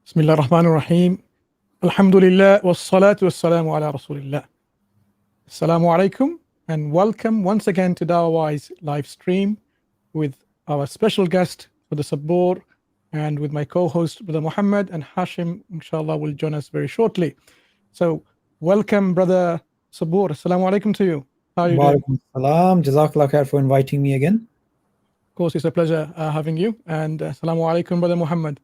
Bismillah ar-Rahman ar-Rahim. Alhamdulillah wassalatu wassalamu ala Rasulillah. Assalamu alaikum and welcome once again to Dawawise live stream with our special guest for the Subboor and with my co-host Brother Muhammad, and Hashim inshallah will join us very shortly. So welcome Brother Subboor. Assalamu alaikum to you. How are you doing? Walaikum salam. Jazakallah khair for inviting me again. Of course, it's a pleasure having you, and Assalamu alaikum Brother Muhammad.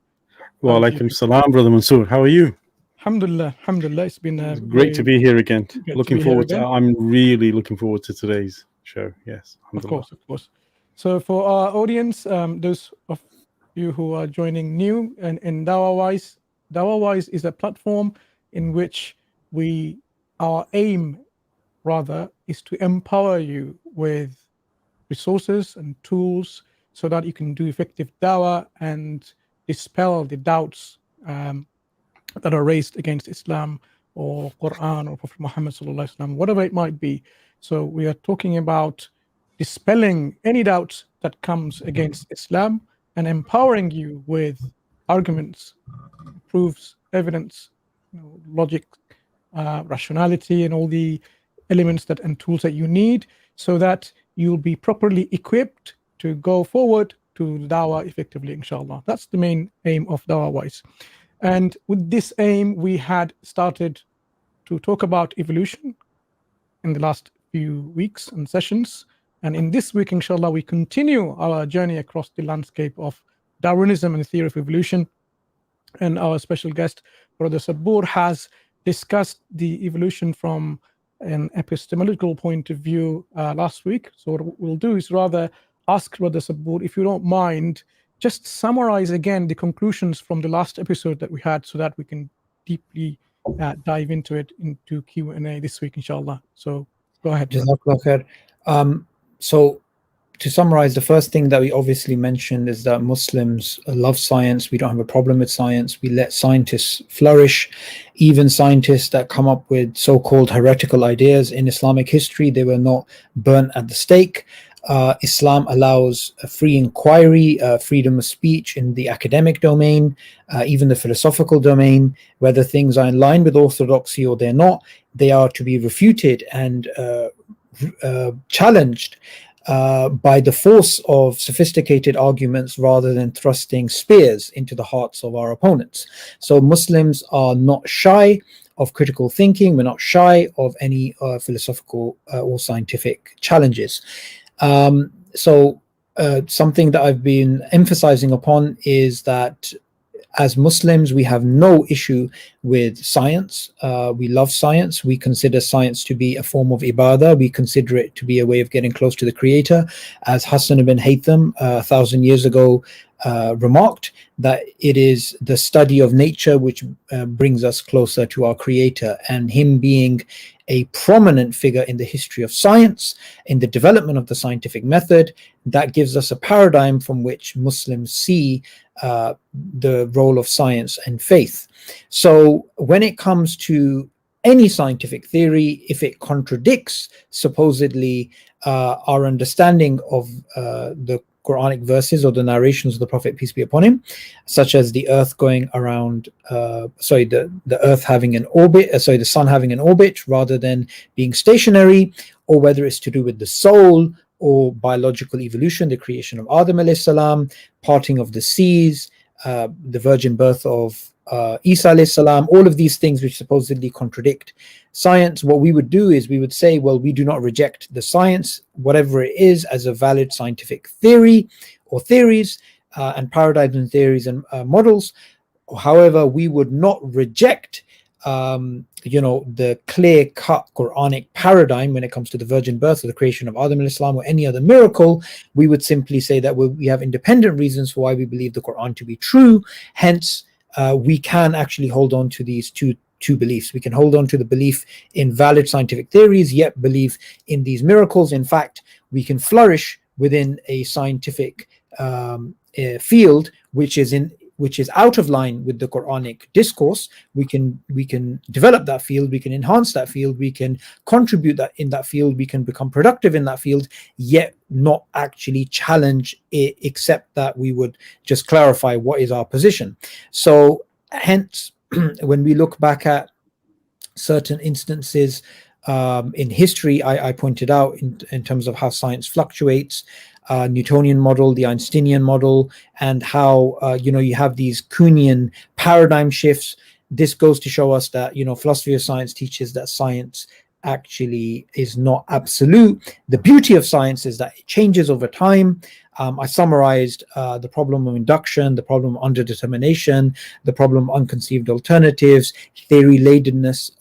Wa alaikum salam, Brother Mansur. How are you? Alhamdulillah, alhamdulillah. It's been great to be here again. I'm really looking forward to today's show. Yes, of course. So for our audience, those of you who are joining new and in Dawawise is a platform in which our aim rather is to empower you with resources and tools so that you can do effective dawah and dispel the doubts that are raised against Islam or Quran or Prophet Muhammad sallallahu alaihi wasallam, whatever it might be. So we are talking about dispelling any doubts that comes against Islam and empowering you with arguments, proofs, evidence, logic, rationality, and all the elements and tools that you need, so that you'll be properly equipped to go forward to dawah effectively, inshallah. That's the main aim of Dawawise. And with this aim, we had started to talk about evolution in the last few weeks and sessions. And in this week, inshallah, we continue our journey across the landscape of Darwinism and the theory of evolution. And our special guest, Brother Subboor, has discussed the evolution from an epistemological point of view last week. So what we'll do is rather ask Brother Subboor, if you don't mind, just summarize again the conclusions from the last episode that we had, so that we can deeply dive into Q&A this week, inshallah. So go ahead. Jazakallah khair. So to summarize, the first thing that we obviously mentioned is that Muslims love science. We don't have a problem with science. We let scientists flourish. Even scientists that come up with so-called heretical ideas in Islamic history, they were not burnt at the stake. Islam allows a free inquiry, freedom of speech in the academic domain, even the philosophical domain. Whether things are in line with orthodoxy or they're not, they are to be refuted and challenged by the force of sophisticated arguments rather than thrusting spears into the hearts of our opponents. So Muslims are not shy of critical thinking. We're not shy of any philosophical or scientific challenges. Something that I've been emphasizing upon is that as Muslims, we have no issue with science. We love science. We consider science to be a form of ibadah. We consider it to be a way of getting close to the Creator. As Hassan ibn Haytham 1,000 years ago remarked, that it is the study of nature which brings us closer to our Creator, and him being a prominent figure in the history of science, in the development of the scientific method, that gives us a paradigm from which Muslims see the role of science and faith. So when it comes to any scientific theory, if it contradicts supposedly our understanding of the Quranic verses or the narrations of the Prophet, peace be upon him, such as the earth going around, the earth having an orbit, the sun having an orbit rather than being stationary, or whether it's to do with the soul or biological evolution, the creation of Adam alayhi salam, parting of the seas, the virgin birth of Isa alayhi salam, all of these things which supposedly contradict science, what we would do is we would say, well, we do not reject the science, whatever it is, as a valid scientific theory or theories and paradigms and theories and models. However, we would not reject the clear-cut Quranic paradigm when it comes to the virgin birth or the creation of Adam alayhi salam or any other miracle. We would simply say that we have independent reasons for why we believe the Quran to be true. Hence, we can actually hold on to these two beliefs. We can hold on to the belief in valid scientific theories, yet believe in these miracles. In fact, we can flourish within a scientific field which is out of line with the Quranic discourse. We can develop that field, we can enhance that field, we can contribute that in that field, we can become productive in that field, yet not actually challenge it, except that we would just clarify what is our position. So hence, when we look back at certain instances in history, I pointed out in terms of how science fluctuates, Newtonian model, the Einsteinian model, and how you have these Kuhnian paradigm shifts. This goes to show us that philosophy of science teaches that science actually is not absolute. The beauty of science is that it changes over time. I summarized the problem of induction, the problem of underdetermination, the problem of unconceived alternatives, theory ladenness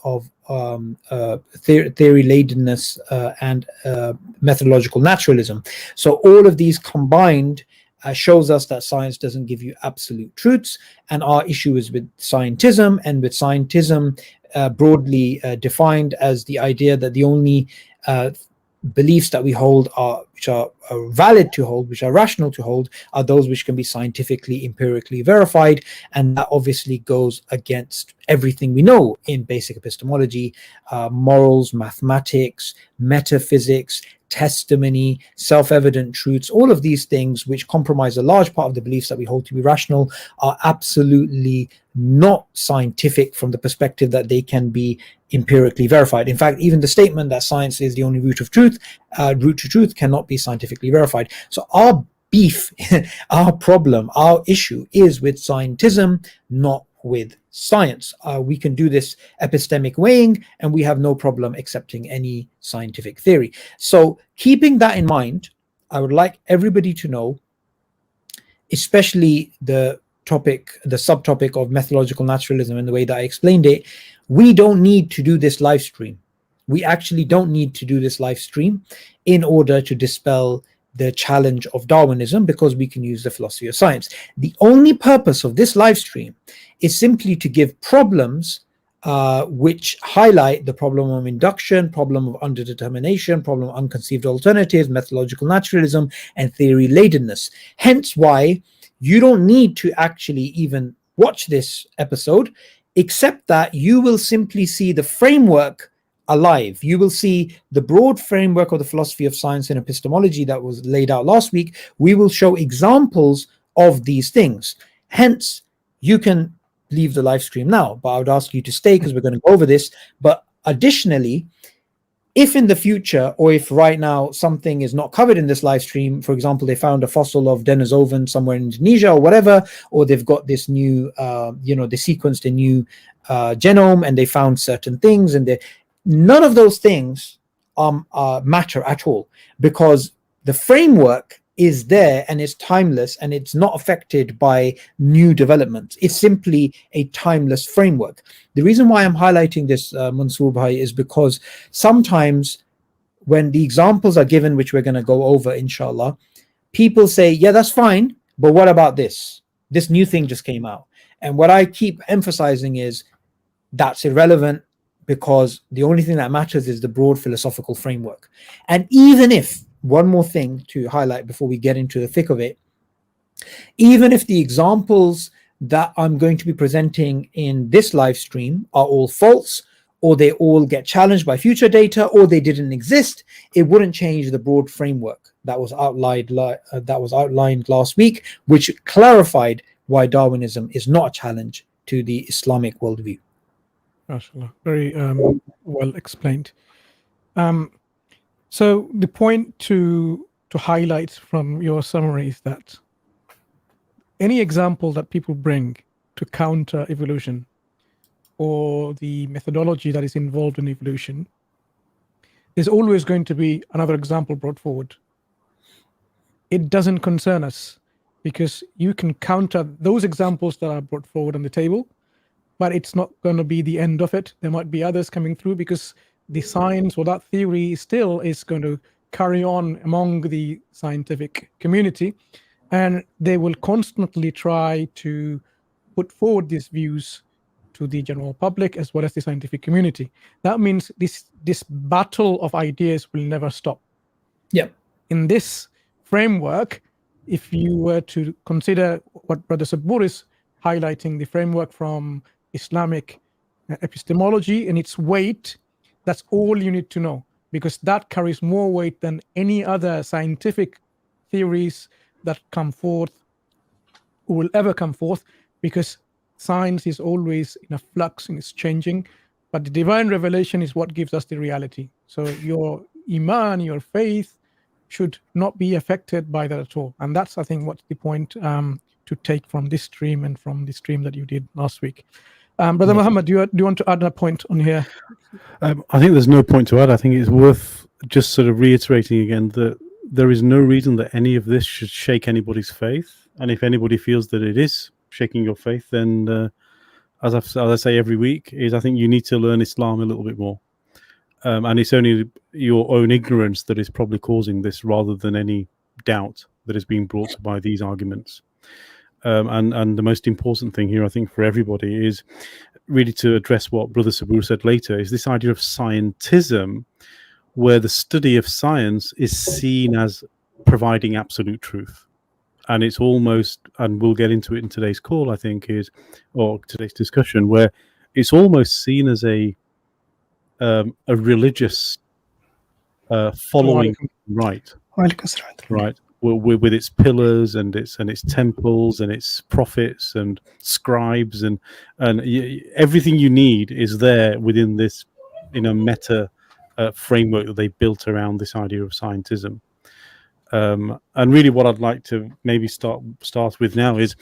and methodological naturalism. So all of these combined shows us that science doesn't give you absolute truths, and our issue is with scientism, and with scientism broadly defined as the idea that the only beliefs that we hold which are valid to hold, which are rational to hold, are those which can be scientifically, empirically verified, and that obviously goes against everything we know in basic epistemology, morals, mathematics, metaphysics, testimony, self-evident truths. All of these things which compromise a large part of the beliefs that we hold to be rational are absolutely not scientific from the perspective that they can be empirically verified. In fact, even the statement that science is the only route to truth cannot be scientifically verified. So our beef, our problem, our issue is with scientism, not with science. We can do this epistemic weighing, and we have no problem accepting any scientific theory. So keeping that in mind, I would like everybody to know, especially the subtopic of methodological naturalism and the way that I explained it, we don't need to do this live stream. We actually don't need to do this live stream in order to dispel the challenge of Darwinism, because we can use the philosophy of science. The only purpose of this live stream is simply to give problems which highlight the problem of induction, problem of underdetermination, problem of unconceived alternatives, methodological naturalism, and theory ladenness. Hence why you don't need to actually even watch this episode, except that you will simply see the framework alive. You will see the broad framework of the philosophy of science and epistemology that was laid out last week. We will show examples of these things. Hence, you can leave the live stream now, but I would ask you to stay because we're going to go over this. But additionally, if in the future, or if right now something is not covered in this live stream, for example, they found a fossil of Denisovan somewhere in Indonesia or whatever, or they've got this new, they sequenced a new genome and they found certain things, and none of those things matter at all, because the framework is there and it's timeless and it's not affected by new developments. It's simply a timeless framework. The reason why I'm highlighting this, Mansur Bhai, is because sometimes when the examples are given, which we're going to go over inshallah, people say, yeah, that's fine, but what about this? This new thing just came out. And what I keep emphasizing is that's irrelevant, because the only thing that matters is the broad philosophical framework. And even if, one more thing to highlight before we get into the thick of it, even if the examples that I'm going to be presenting in this live stream are all false, or they all get challenged by future data, or they didn't exist, it wouldn't change the broad framework that was outlined last week, which clarified why Darwinism is not a challenge to the Islamic worldview. MashaAllah. Very well explained. So the point to highlight from your summary is that any example that people bring to counter evolution, or the methodology that is involved in evolution, there's always going to be another example brought forward. It doesn't concern us, because you can counter those examples that are brought forward on the table, but it's not going to be the end of it. There might be others coming through, because the science or that theory still is going to carry on among the scientific community, and they will constantly try to put forward these views to the general public as well as the scientific community. That means this battle of ideas will never stop. Yeah. In this framework, if you were to consider what Brother Subboor is highlighting, the framework from Islamic epistemology and its weight, that's all you need to know, because that carries more weight than any other scientific theories that come forth or will ever come forth, because science is always in a flux and it's changing, but the divine revelation is what gives us the reality. So your iman, your faith, should not be affected by that at all. And that's, I think, what's the point to take from this stream and from the stream that you did last week. Brother Muhammad, do you want to add a point on here? I think there's no point to add. I think it's worth just sort of reiterating again that there is no reason that any of this should shake anybody's faith. And if anybody feels that it is shaking your faith, then as I say every week, is I think you need to learn Islam a little bit more. And it's only your own ignorance that is probably causing this rather than any doubt that is being brought by these arguments. And the most important thing here, I think, for everybody is really to address what Brother Subboor said later, is this idea of scientism, where the study of science is seen as providing absolute truth. And it's almost, and we'll get into it in today's call, I think, or today's discussion, where it's almost seen as a religious following right, with its pillars and its temples and its prophets and scribes and everything you need is there within this meta framework that they built around this idea of scientism. And really, what I'd like to maybe start with now is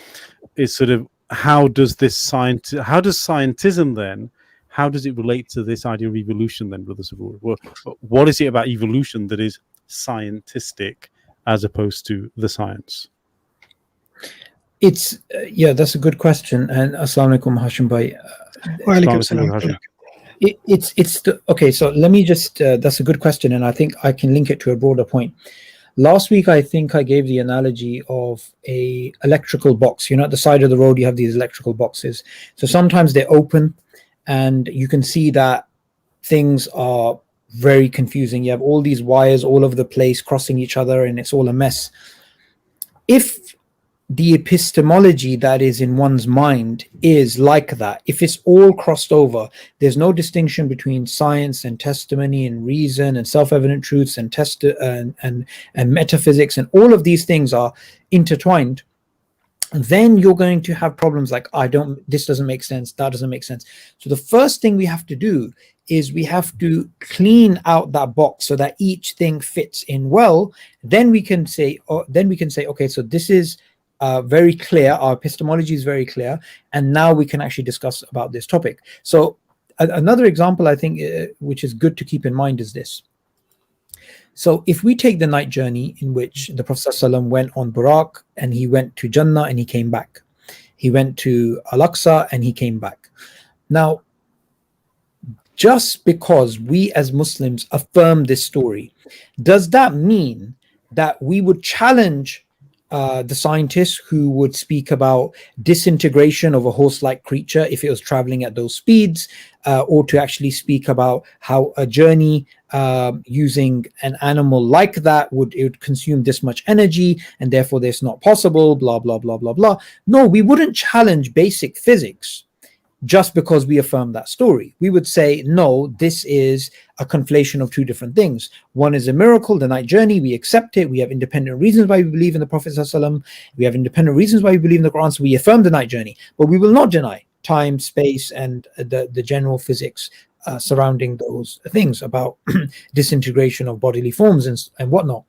sort of how does scientism then? How does it relate to this idea of evolution then, Brother Subboor? What is it about evolution that is scientistic as opposed to the science? It's that's a good question. And Assalamu alaikum, Hashim bhai. Okay, so let me just that's a good question, and I think I can link it to a broader point. Last week, I think I gave the analogy of a electrical box. At the side of the road, you have these electrical boxes. So sometimes they're open, and you can see that things are very confusing. You have all these wires all over the place crossing each other, and it's all a mess. If the epistemology that is in one's mind is like that, if it's all crossed over, there's no distinction between science and testimony and reason and self-evident truths and and metaphysics, and all of these things are intertwined, then you're going to have problems like, this doesn't make sense, that doesn't make sense. So the first thing we have to do is we have to clean out that box so that each thing fits in well. Then we can say, okay, so this is very clear, our epistemology is very clear, and now we can actually discuss about this topic. So another example, I think, which is good to keep in mind is this. So if we take the night journey in which the Prophet ﷺ went on Buraq, and he went to Jannah and he came back. He went to Al-Aqsa and he came back. Now, just because we as Muslims affirm this story, does that mean that we would challenge the scientists who would speak about disintegration of a horse-like creature if it was traveling at those speeds, or to actually speak about how a journey using an animal like that would consume this much energy and therefore that's not possible, blah, blah, blah, blah, blah. No, we wouldn't challenge basic physics just because we affirm that story. We would say, no, this is a conflation of two different things. One is a miracle, the night journey, we accept it. We have independent reasons why we believe in the Prophet ﷺ. We have independent reasons why we believe in the Quran, so we affirm the night journey. But we will not deny time, space, and the general physics surrounding those things about disintegration of bodily forms and whatnot.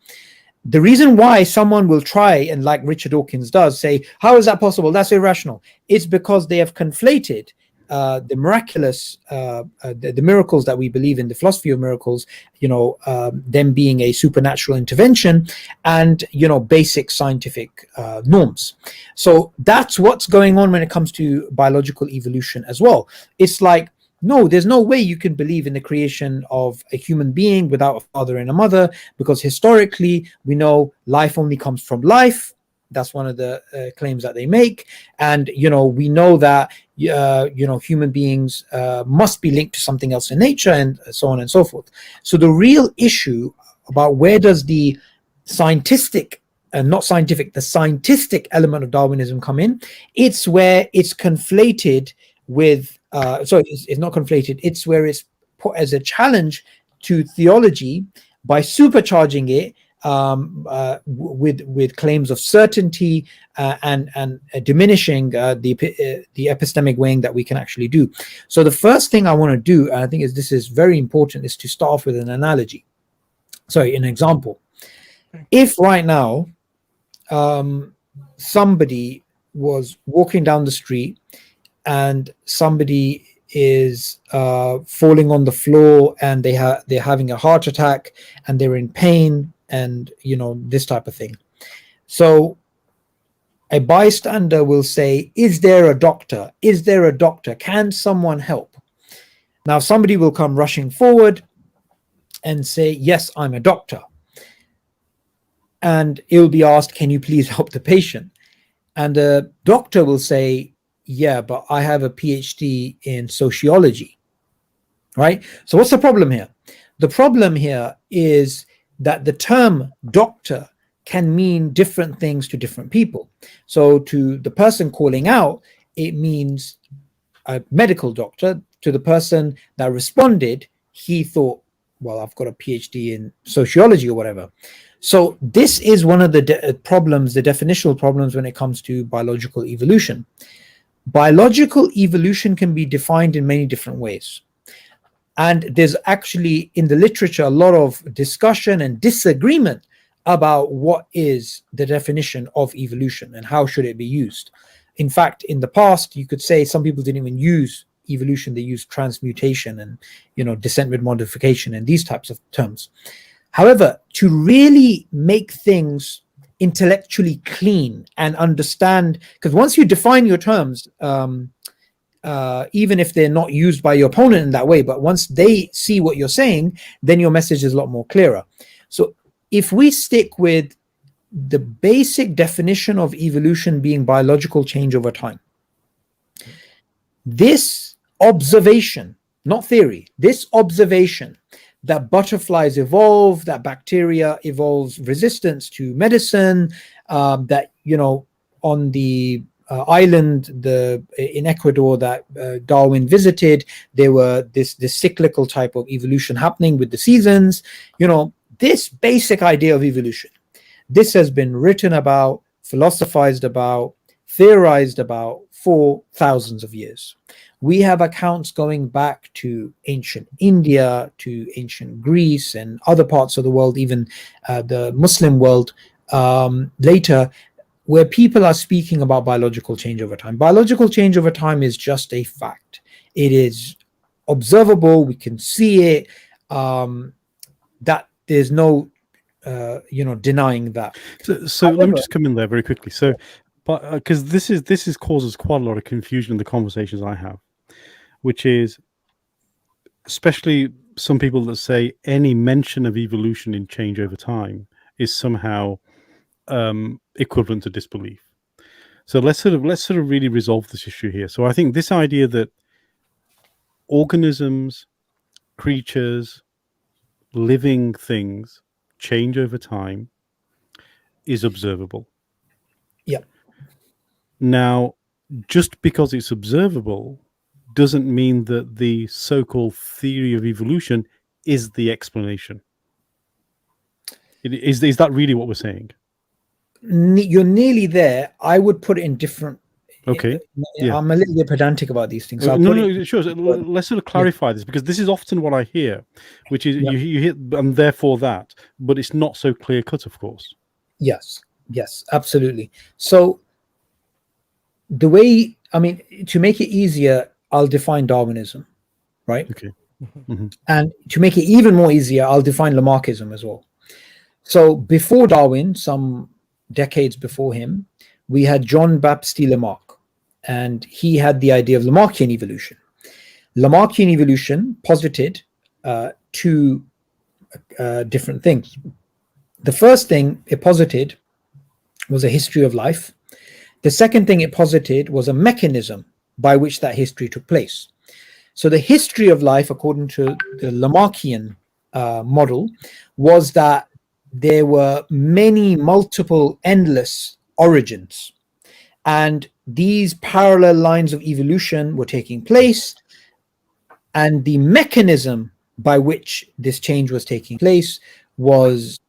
The reason why someone will try, and like Richard Dawkins does, say, how is that possible? That's irrational. It's because they have conflated the miraculous, the miracles that we believe in, the philosophy of miracles, them being a supernatural intervention, and basic scientific norms. So that's what's going on when it comes to biological evolution as well. It's like, no, there's no way you can believe in the creation of a human being without a father and a mother, because historically we know life only comes from life. That's one of the claims that they make. And, we know that, human beings must be linked to something else in nature, and so on and so forth. So the real issue about where does the scientific element of Darwinism come in, it's where it's conflated with, it's not conflated, it's where it's put as a challenge to theology by supercharging it with claims of certainty and diminishing the epistemic weighing that we can actually do. So the first thing I want to do, and I think this is very important, is to start off with an analogy. Sorry, an example. If right now somebody was walking down the street and somebody is falling on the floor and they're having a heart attack and they're in pain and this type of thing, so a bystander will say, is there a doctor? Is there a doctor? Can someone help? Now somebody will come rushing forward and say, yes, I'm a doctor. And it will be asked, can you please help the patient? And the doctor will say, yeah, but I have a PhD in sociology, right? So what's the problem here? The problem here is that the term doctor can mean different things to different people. So to the person calling out, it means a medical doctor. To the person that responded, he thought, well, I've got a PhD in sociology or whatever. So this is one of the problems, the definitional problems when it comes to biological evolution. Biological evolution can be defined in many different ways. And there's actually in the literature a lot of discussion and disagreement about what is the definition of evolution and how should it be used. In fact, in the past, you could say some people didn't even use evolution, they used transmutation and descent with modification and these types of terms. However, to really make things intellectually clean and understand, because once you define your terms, even if they're not used by your opponent in that way, but once they see what you're saying, then your message is a lot more clearer. So if we stick with the basic definition of evolution being biological change over time, this observation, not theory, this observation that butterflies evolve, that bacteria evolves resistance to medicine, that on the island in Ecuador that Darwin visited, there were this cyclical type of evolution happening with the seasons. This basic idea of evolution, this has been written about, philosophized about, theorized about for thousands of years. We have accounts going back to ancient India, to ancient Greece and other parts of the world, even the Muslim world later, where people are speaking about biological change over time. Biological change over time is just a fact. It is observable. We can see it. That there's no, denying that. So However, let me just come in there very quickly. So, but because this is causes quite a lot of confusion in the conversations I have, which is especially some people that say any mention of evolution in change over time is somehow equivalent to disbelief. So let's sort of really resolve this issue here. So I think this idea that organisms, creatures, living things change over time is observable. Yeah. Now, just because it's observable doesn't mean that the so-called theory of evolution is the explanation. Is that really what we're saying? You're nearly there. I would put it in different. Okay. Yeah. I'm a little bit pedantic about these things. So Sure. So let's sort of clarify this, because this is often what I hear, which is you hear and therefore that, but it's not so clear cut, of course. Yes, absolutely. So the way, to make it easier, I'll define Darwinism, right? Okay. Mm-hmm. And to make it even more easier, I'll define Lamarckism as well. So before Darwin, some decades before him, we had John Baptiste Lamarck, and he had the idea of Lamarckian evolution. Lamarckian evolution posited two different things. The first thing it posited was a history of life. The second thing it posited was a mechanism by which that history took place. So the history of life, according to the Lamarckian model, was that there were many, multiple, endless origins. And these parallel lines of evolution were taking place. And the mechanism by which this change was taking place was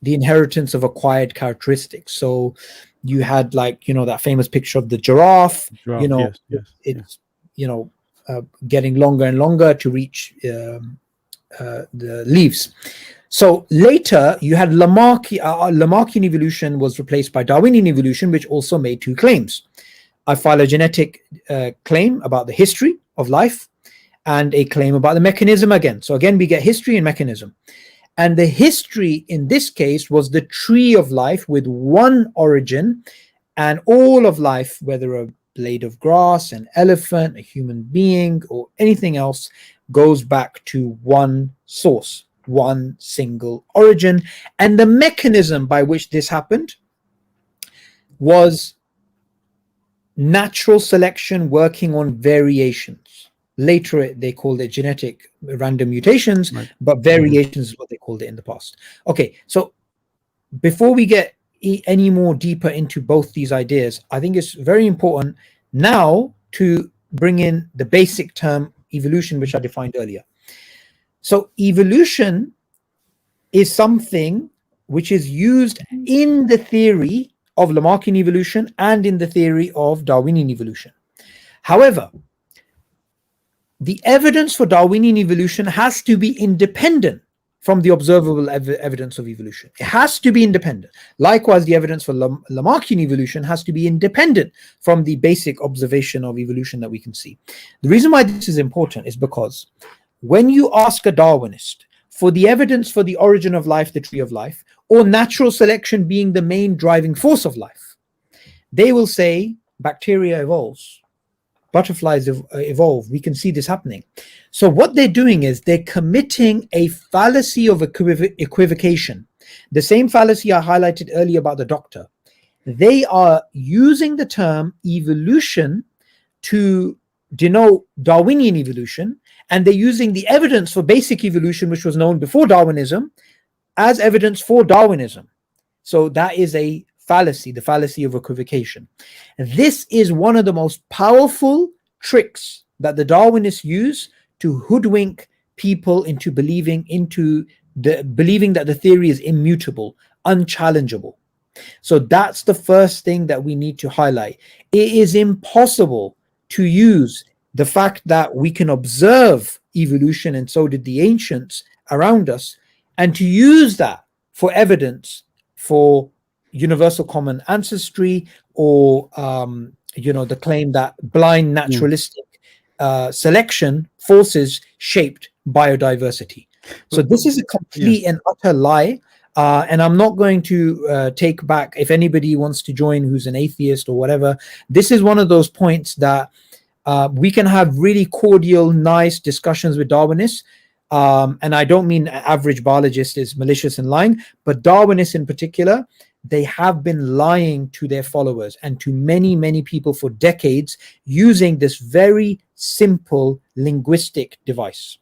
the inheritance of acquired characteristics. So you had, like, that famous picture of the giraffe. Yes, it's getting longer and longer to reach the leaves. So later you had Lamarckian evolution was replaced by Darwinian evolution, which also made two claims: a phylogenetic claim about the history of life, and a claim about the mechanism again. So again, we get history and mechanism. And the history in this case was the tree of life with one origin, and all of life, whether a blade of grass, an elephant, a human being, or anything else, goes back to one source, one single origin. And the mechanism by which this happened was natural selection working on variations. Later they called it genetic random mutations, right, but variations is what they called it in the past. Okay, so before we get any more deeper into both these ideas, I think it's very important now to bring in the basic term evolution, which I defined earlier. So evolution is something which is used in the theory of Lamarckian evolution and in the theory of Darwinian evolution. However, the evidence for Darwinian evolution has to be independent from the observable evidence of evolution. It has to be independent. Likewise, the evidence for Lamarckian evolution has to be independent from the basic observation of evolution that we can see. The reason why this is important is because when you ask a Darwinist for the evidence for the origin of life, the tree of life, or natural selection being the main driving force of life, they will say bacteria evolves, butterflies evolve. We can see this happening. So what they're doing is they're committing a fallacy of equivocation. The same fallacy I highlighted earlier about the doctor. They are using the term evolution to denote Darwinian evolution, and they're using the evidence for basic evolution, which was known before Darwinism, as evidence for Darwinism. So that is a fallacy, the fallacy of equivocation. This is one of the most powerful tricks that the Darwinists use to hoodwink people into believing that the theory is immutable, unchallengeable. So that's the first thing that we need to highlight. It is impossible to use the fact that we can observe evolution, and so did the ancients around us, and to use that for evidence for universal common ancestry, or the claim that blind naturalistic selection forces shaped biodiversity. So this is a complete and utter lie. And I'm not going to take back, if anybody wants to join who's an atheist or whatever, this is one of those points that we can have really cordial, nice discussions with Darwinists. And I don't mean average biologist is malicious and lying, but Darwinists in particular, they have been lying to their followers and to many, many people for decades using this very simple linguistic device.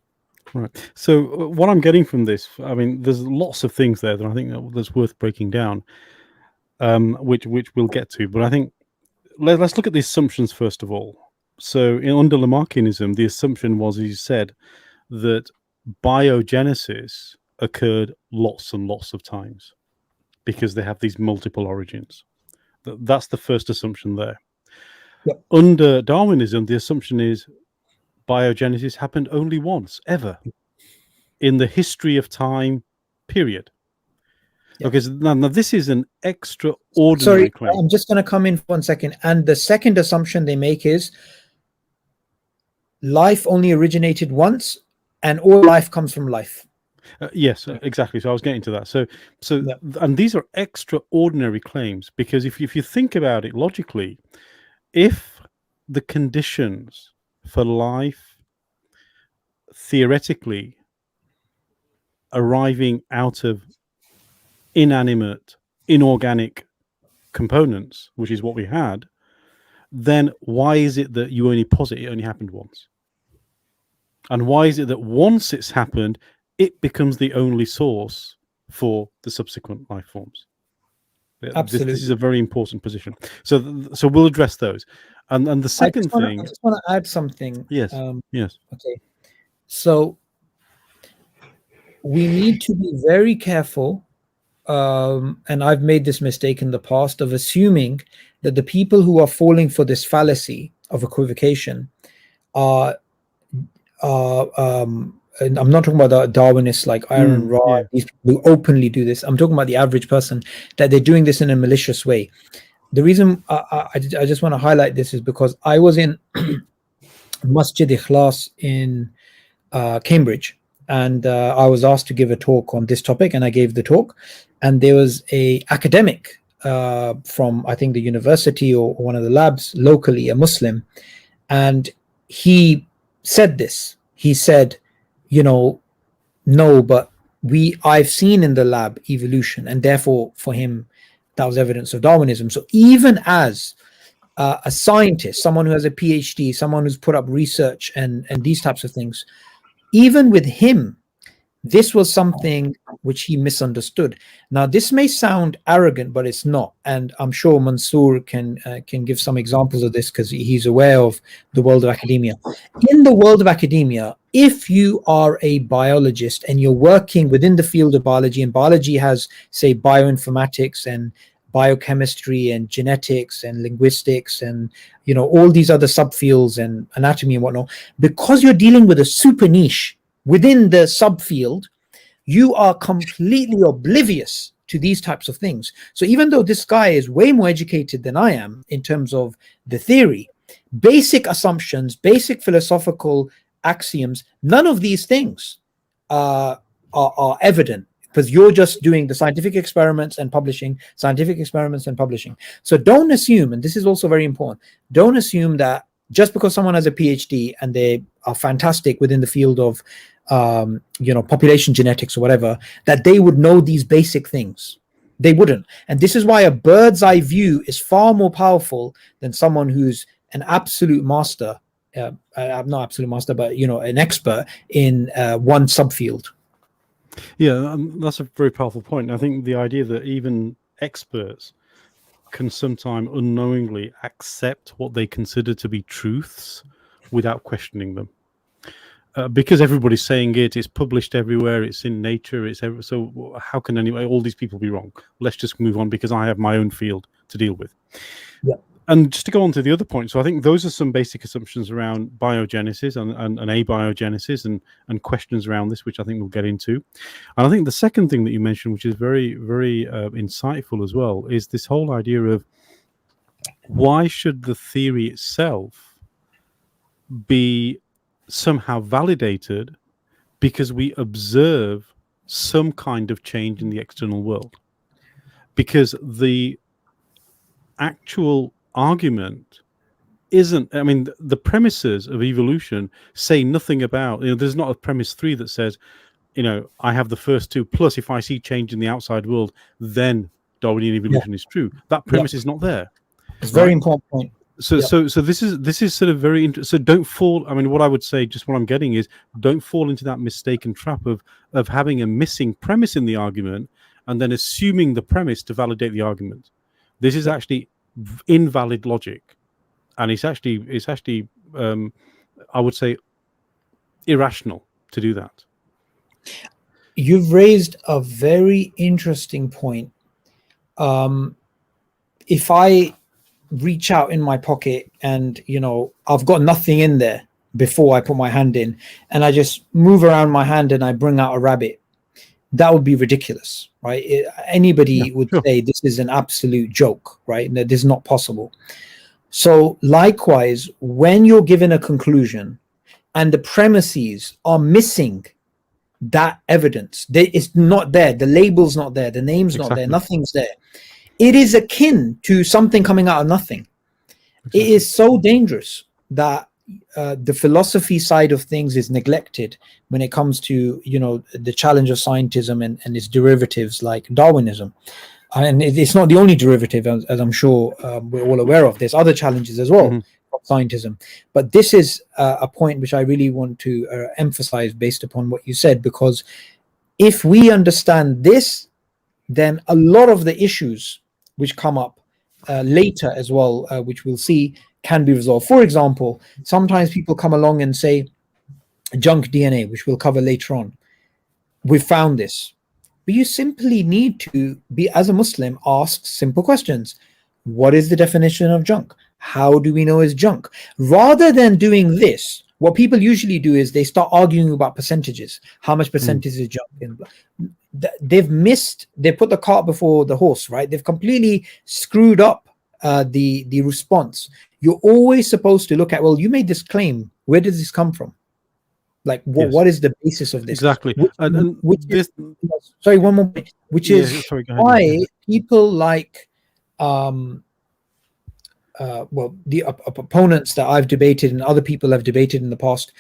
Right. So what I'm getting from this, I mean, there's lots of things there that I think that's worth breaking down, which we'll get to. But I think let's look at the assumptions first of all. So under Lamarckianism, the assumption was, as you said, that biogenesis occurred lots and lots of times because they have these multiple origins. That's the first assumption there. Yep. Under Darwinism, the assumption is biogenesis happened only once, ever, in the history of time, period. Because now this is an extraordinary claim. I'm just going to come in for 1 second. And the second assumption they make is life only originated once, and all life comes from life. Yes, exactly. So I was getting to that. So, and these are extraordinary claims, because if you think about it logically, if the conditions for life theoretically arriving out of inanimate, inorganic components, which is what we had, then why is it that you only posit it only happened once? And why is it that once it's happened, it becomes the only source for the subsequent life forms? Absolutely. This is a very important position. So we'll address those. And the second thing... I just want to add something. Yes, yes. Okay. So we need to be very careful and I've made this mistake in the past of assuming that the people who are falling for this fallacy of equivocation are and I'm not talking about the Darwinists like Aaron Ra, these people who openly do this. I'm talking about the average person, that they're doing this in a malicious way. The reason I just want to highlight this is because I was in Masjid Ikhlas in Cambridge, and I was asked to give a talk on this topic, and I gave the talk. And there was a academic from, I think, the university or one of the labs locally, a Muslim, and he said this. He said, you know, no, but I've seen in the lab evolution, and therefore for him that was evidence of Darwinism. So even as a scientist, someone who has a PhD, someone who's put up research and these types of things, even with him, this was something which he misunderstood. Now, this may sound arrogant, but it's not. And I'm sure Mansur can give some examples of this because he's aware of the world of academia. In the world of academia, if you are a biologist and you're working within the field of biology, and biology has, say, bioinformatics and biochemistry and genetics and linguistics and, you know, all these other subfields and anatomy and whatnot, because you're dealing with a super niche within the subfield, you are completely oblivious to these types of things. So even though this guy is way more educated than I am in terms of the theory, basic assumptions, basic philosophical axioms, none of these things are evident, because you're just doing the scientific experiments and publishing, scientific experiments and publishing. So don't assume, and this is also very important, don't assume that just because someone has a PhD and they are fantastic within the field of you know, population genetics or whatever, that they would know these basic things. They wouldn't. And this is why a bird's eye view is far more powerful than someone who's an absolute master, not absolute master, but, you know, an expert in one subfield. Yeah, that's a very powerful point. I think the idea that even experts can sometimes unknowingly accept what they consider to be truths without questioning them. Because everybody's saying it, it's published everywhere, it's in Nature, so how can all these people be wrong? Let's just move on because I have my own field to deal with. Yeah. And just to go on to the other point, so I think those are some basic assumptions around biogenesis and abiogenesis and questions around this, which I think we'll get into. And I think the second thing that you mentioned, which is very, very insightful as well, is this whole idea of why should the theory itself be somehow validated because we observe some kind of change in the external world? Because the actual argument isn't, I mean, the premises of evolution say nothing about, you know, there's not a premise 3 that says, you know, I have the first two, plus if I see change in the outside world, then Darwinian evolution is true. That premise is not there. It's a very important point. So this is sort of very interesting. So don't fall. I mean, what I would say, just what I'm getting is, don't fall into that mistaken trap of having a missing premise in the argument and then assuming the premise to validate the argument. This is actually invalid logic, and it's actually I would say irrational to do that. You've raised a very interesting point. If I reach out in my pocket and, you know, I've got nothing in there before I put my hand in, and I just move around my hand and I bring out a rabbit, that would be ridiculous, right? Anybody would say this is an absolute joke, right? That this is not possible. So likewise, when you're given a conclusion and the premises are missing that evidence, it's not there, the label's not there, the name's not there, nothing's there, it is akin to something coming out of nothing. It is so dangerous that the philosophy side of things is neglected when it comes to, you know, the challenge of scientism and its derivatives like Darwinism. And it's not the only derivative, as I'm sure we're all aware of. There's other challenges as well of scientism. But this is a point which I really want to emphasize based upon what you said, because if we understand this, then a lot of the issues which come up later as well, which we'll see, can be resolved. For example, sometimes people come along and say junk DNA, which we'll cover later on. We found this. but you simply need to be, as a Muslim, ask simple questions. What is the definition of junk? How do we know it's junk? Rather than doing this, what people usually do is they start arguing about percentages. How much percentage is junk? And they put the cart before the horse, right? They've completely screwed up the response. You're always supposed to look at, well, you made this claim. Where does this come from? Like, what is the basis of this? Exactly. Sorry, one more point. Which is why people like, well, the opponents that I've debated and other people have debated in the past,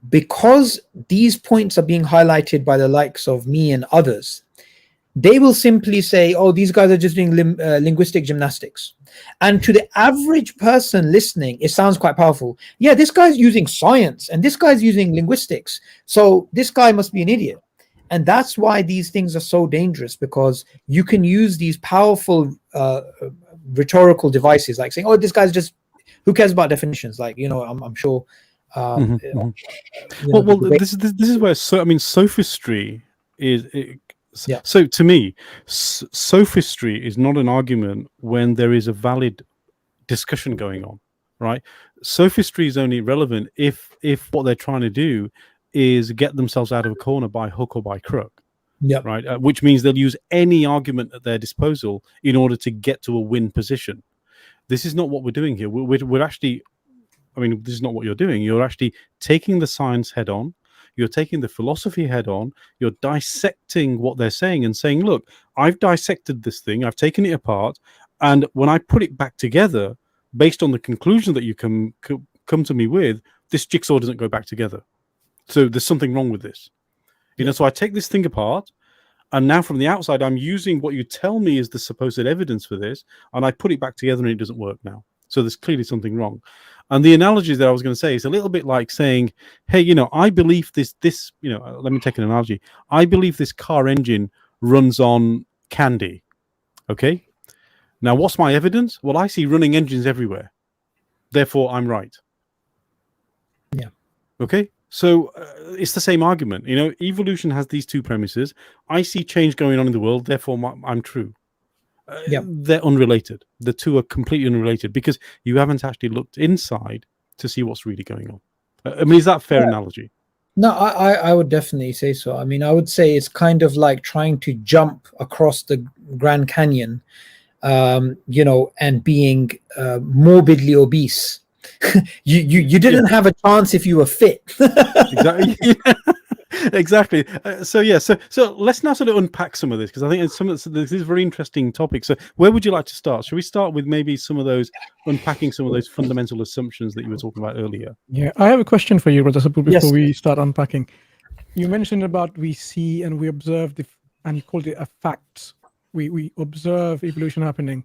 because these points are being highlighted by the likes of me and others, they will simply say, oh, these guys are just doing linguistic gymnastics. And to the average person listening, it sounds quite powerful. Yeah, this guy's using science and this guy's using linguistics, so this guy must be an idiot. And that's why these things are so dangerous, because you can use these powerful rhetorical devices, like saying, oh, this guy's just, who cares about definitions? Like, you know, I'm sure. Well, this is where sophistry is. So to me, sophistry is not an argument when there is a valid discussion going on, right? Sophistry is only relevant if what they're trying to do is get themselves out of a corner by hook or by crook. Yeah. Right. Which means they'll use any argument at their disposal in order to get to a win position. This is not what we're doing here. We're actually, this is not what you're doing. You're actually taking the science head on. You're taking the philosophy head on. You're dissecting what they're saying and saying, look, I've dissected this thing. I've taken it apart. And when I put it back together, based on the conclusion that you come to me with, this jigsaw doesn't go back together. So there's something wrong with this. So I take this thing apart, and now from the outside, I'm using what you tell me is the supposed evidence for this, and I put it back together and it doesn't work now. So there's clearly something wrong. And the analogy that I was going to say is a little bit like saying, hey, I believe this, let me take an analogy. I believe this car engine runs on candy. Okay. Now, what's my evidence? Well, I see running engines everywhere. Therefore, I'm right. Yeah. Okay. So it's the same argument. Evolution has these two premises. I see change going on in the world. Therefore, I'm true. They're unrelated. The two are completely unrelated because you haven't actually looked inside to see what's really going on. Is that a fair analogy? No, I would definitely say so. I would say it's kind of like trying to jump across the Grand Canyon, and being morbidly obese. you didn't have a chance if you were fit. Exactly. Exactly. So let's now sort of unpack some of this, because I think this is a very interesting topic. So where would you like to start? Should we start with maybe some of those, unpacking some of those fundamental assumptions that you were talking about earlier? Yeah, I have a question for you, Brother Subboor, before we start unpacking. You mentioned about we see and we observe, and you called it a fact. We observe evolution happening.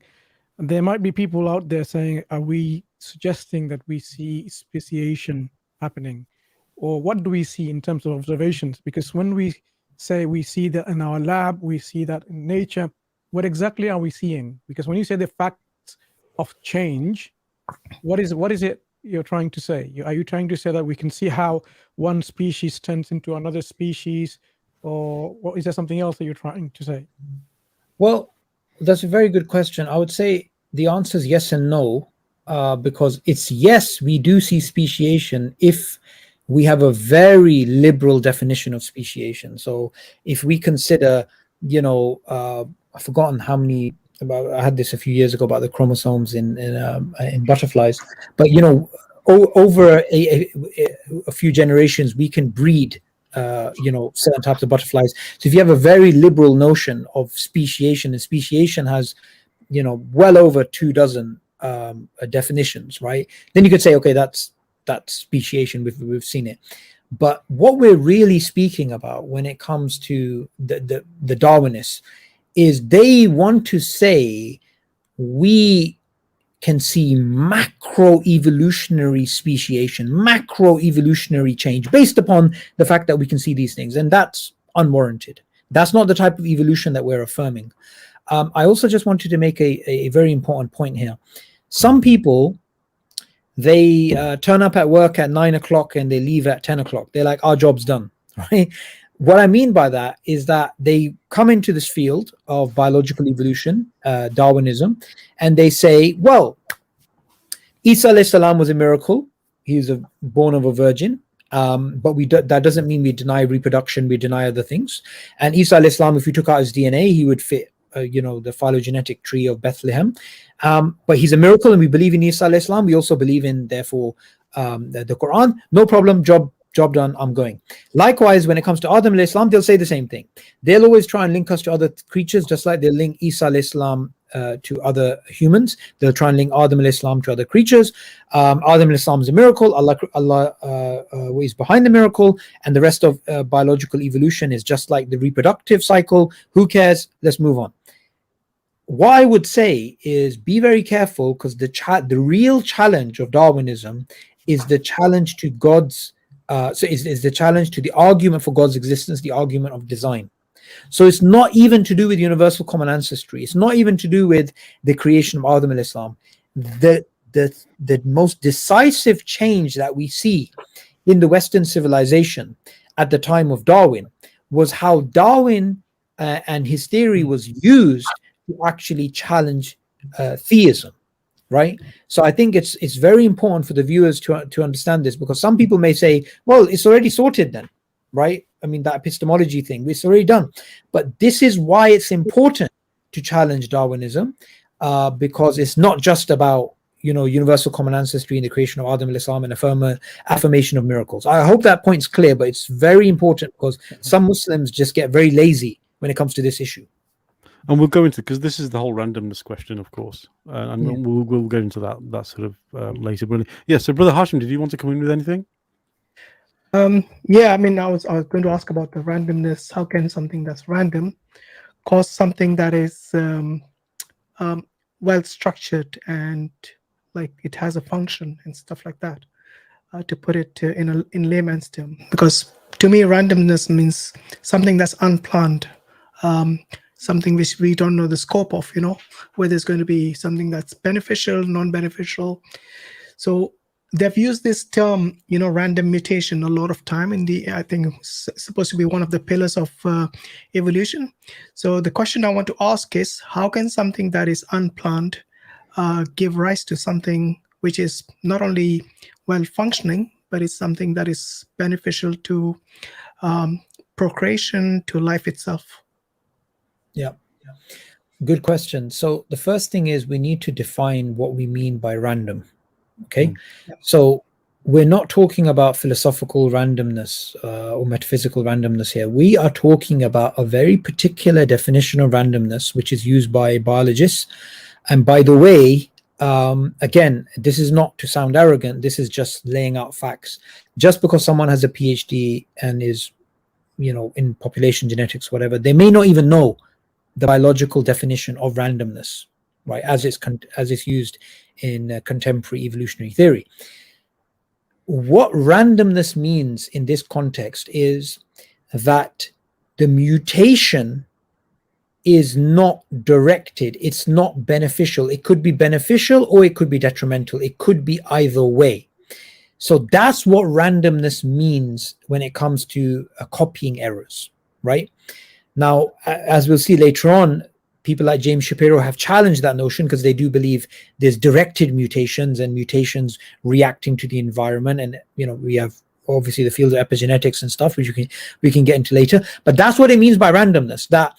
And there might be people out there saying, are we suggesting that we see speciation happening? Or what do we see in terms of observations? Because when we say we see that in our lab, we see that in nature, what exactly are we seeing? Because when you say the fact of change, what is it you're trying to say? Are you trying to say that we can see how one species turns into another species? Or what, is there something else that you're trying to say? Well, that's a very good question. I would say the answer is yes and no, because it's yes, we do see speciation if we have a very liberal definition of speciation. So if we consider, I've forgotten how many, I had this a few years ago about the chromosomes in butterflies, but over a few generations, we can breed certain types of butterflies. So if you have a very liberal notion of speciation, and speciation has, well over 24 definitions, right? Then you could say, okay, that's speciation. We've seen it. But what we're really speaking about when it comes to the Darwinists is they want to say we can see macro evolutionary speciation, macro evolutionary change based upon the fact that we can see these things, and that's unwarranted. That's not the type of evolution that we're affirming. I also just wanted to make a very important point here. Some people, they turn up at work at 9 o'clock and they leave at 10 o'clock. They're like, our job's done, right? what I mean by that is that they come into this field of biological evolution, Darwinism, and they say, well, Isa alayhi salam was a miracle. He was born of a virgin. But that doesn't mean we deny reproduction, we deny other things. And Isa alayhi salam, if you took out his DNA, he would fit, the phylogenetic tree of Bethlehem. But he's a miracle, and we believe in Isa alayhi salam. We also believe in, therefore, the Quran. No problem, job done, I'm going. Likewise, when it comes to Adam alayhi salam, they'll say the same thing. They'll always try and link us to other creatures, just like they'll link Isa alayhi salam to other humans. They'll try and link Adam alayhi salam to other creatures. Adam alayhi salam is a miracle. Allah is behind the miracle, and the rest of biological evolution is just like the reproductive cycle. Who cares? Let's move on. What I would say is be very careful, because the real challenge of Darwinism is the challenge to God's is the challenge to the argument for God's existence, the argument of design. So it's not even to do with universal common ancestry. It's not even to do with the creation of Adam alayhi salam. The most decisive change that we see in the Western civilization at the time of Darwin was how Darwin and his theory was used to actually challenge theism, right? So I think it's very important for the viewers to understand this, because some people may say, well, it's already sorted then, right? I mean, that epistemology thing, it's already done. But this is why it's important to challenge Darwinism, because it's not just about, universal common ancestry and the creation of Adam alayhi salam and affirmation of miracles. I hope that point's clear, but it's very important, because some Muslims just get very lazy when it comes to this issue. And we'll go into, because this is the whole randomness question, of course, and we'll go into that sort of later. But yeah, so Brother Hashim, did you want to come in with anything? Yeah, I mean, I was going to ask about the randomness. How can something that's random cause something that is well structured and like it has a function and stuff like that? To put it in layman's term, because to me, randomness means something that's unplanned, something which we don't know the scope of, whether it's going to be something that's beneficial, non-beneficial. So they've used this term, random mutation a lot of time I think it's supposed to be one of the pillars of evolution. So the question I want to ask is, how can something that is unplanned give rise to something which is not only well functioning, but it's something that is beneficial to procreation, to life itself? Yeah. Good question. So the first thing is we need to define what we mean by random. Okay. So we're not talking about philosophical randomness or metaphysical randomness here. We are talking about a very particular definition of randomness, which is used by biologists. And by the way, again, this is not to sound arrogant. This is just laying out facts. Just because someone has a PhD and is, in population genetics, whatever, they may not even know the biological definition of randomness, right, as it's used in contemporary evolutionary theory. What randomness means in this context is that the mutation is not directed, it's not beneficial. It could be beneficial or it could be detrimental. It could be either way. So that's what randomness means when it comes to copying errors, right? Now, as we'll see later on, people like James Shapiro have challenged that notion, because they do believe there's directed mutations and mutations reacting to the environment. And, we have obviously the field of epigenetics and stuff, which we can get into later. But that's what it means by randomness, that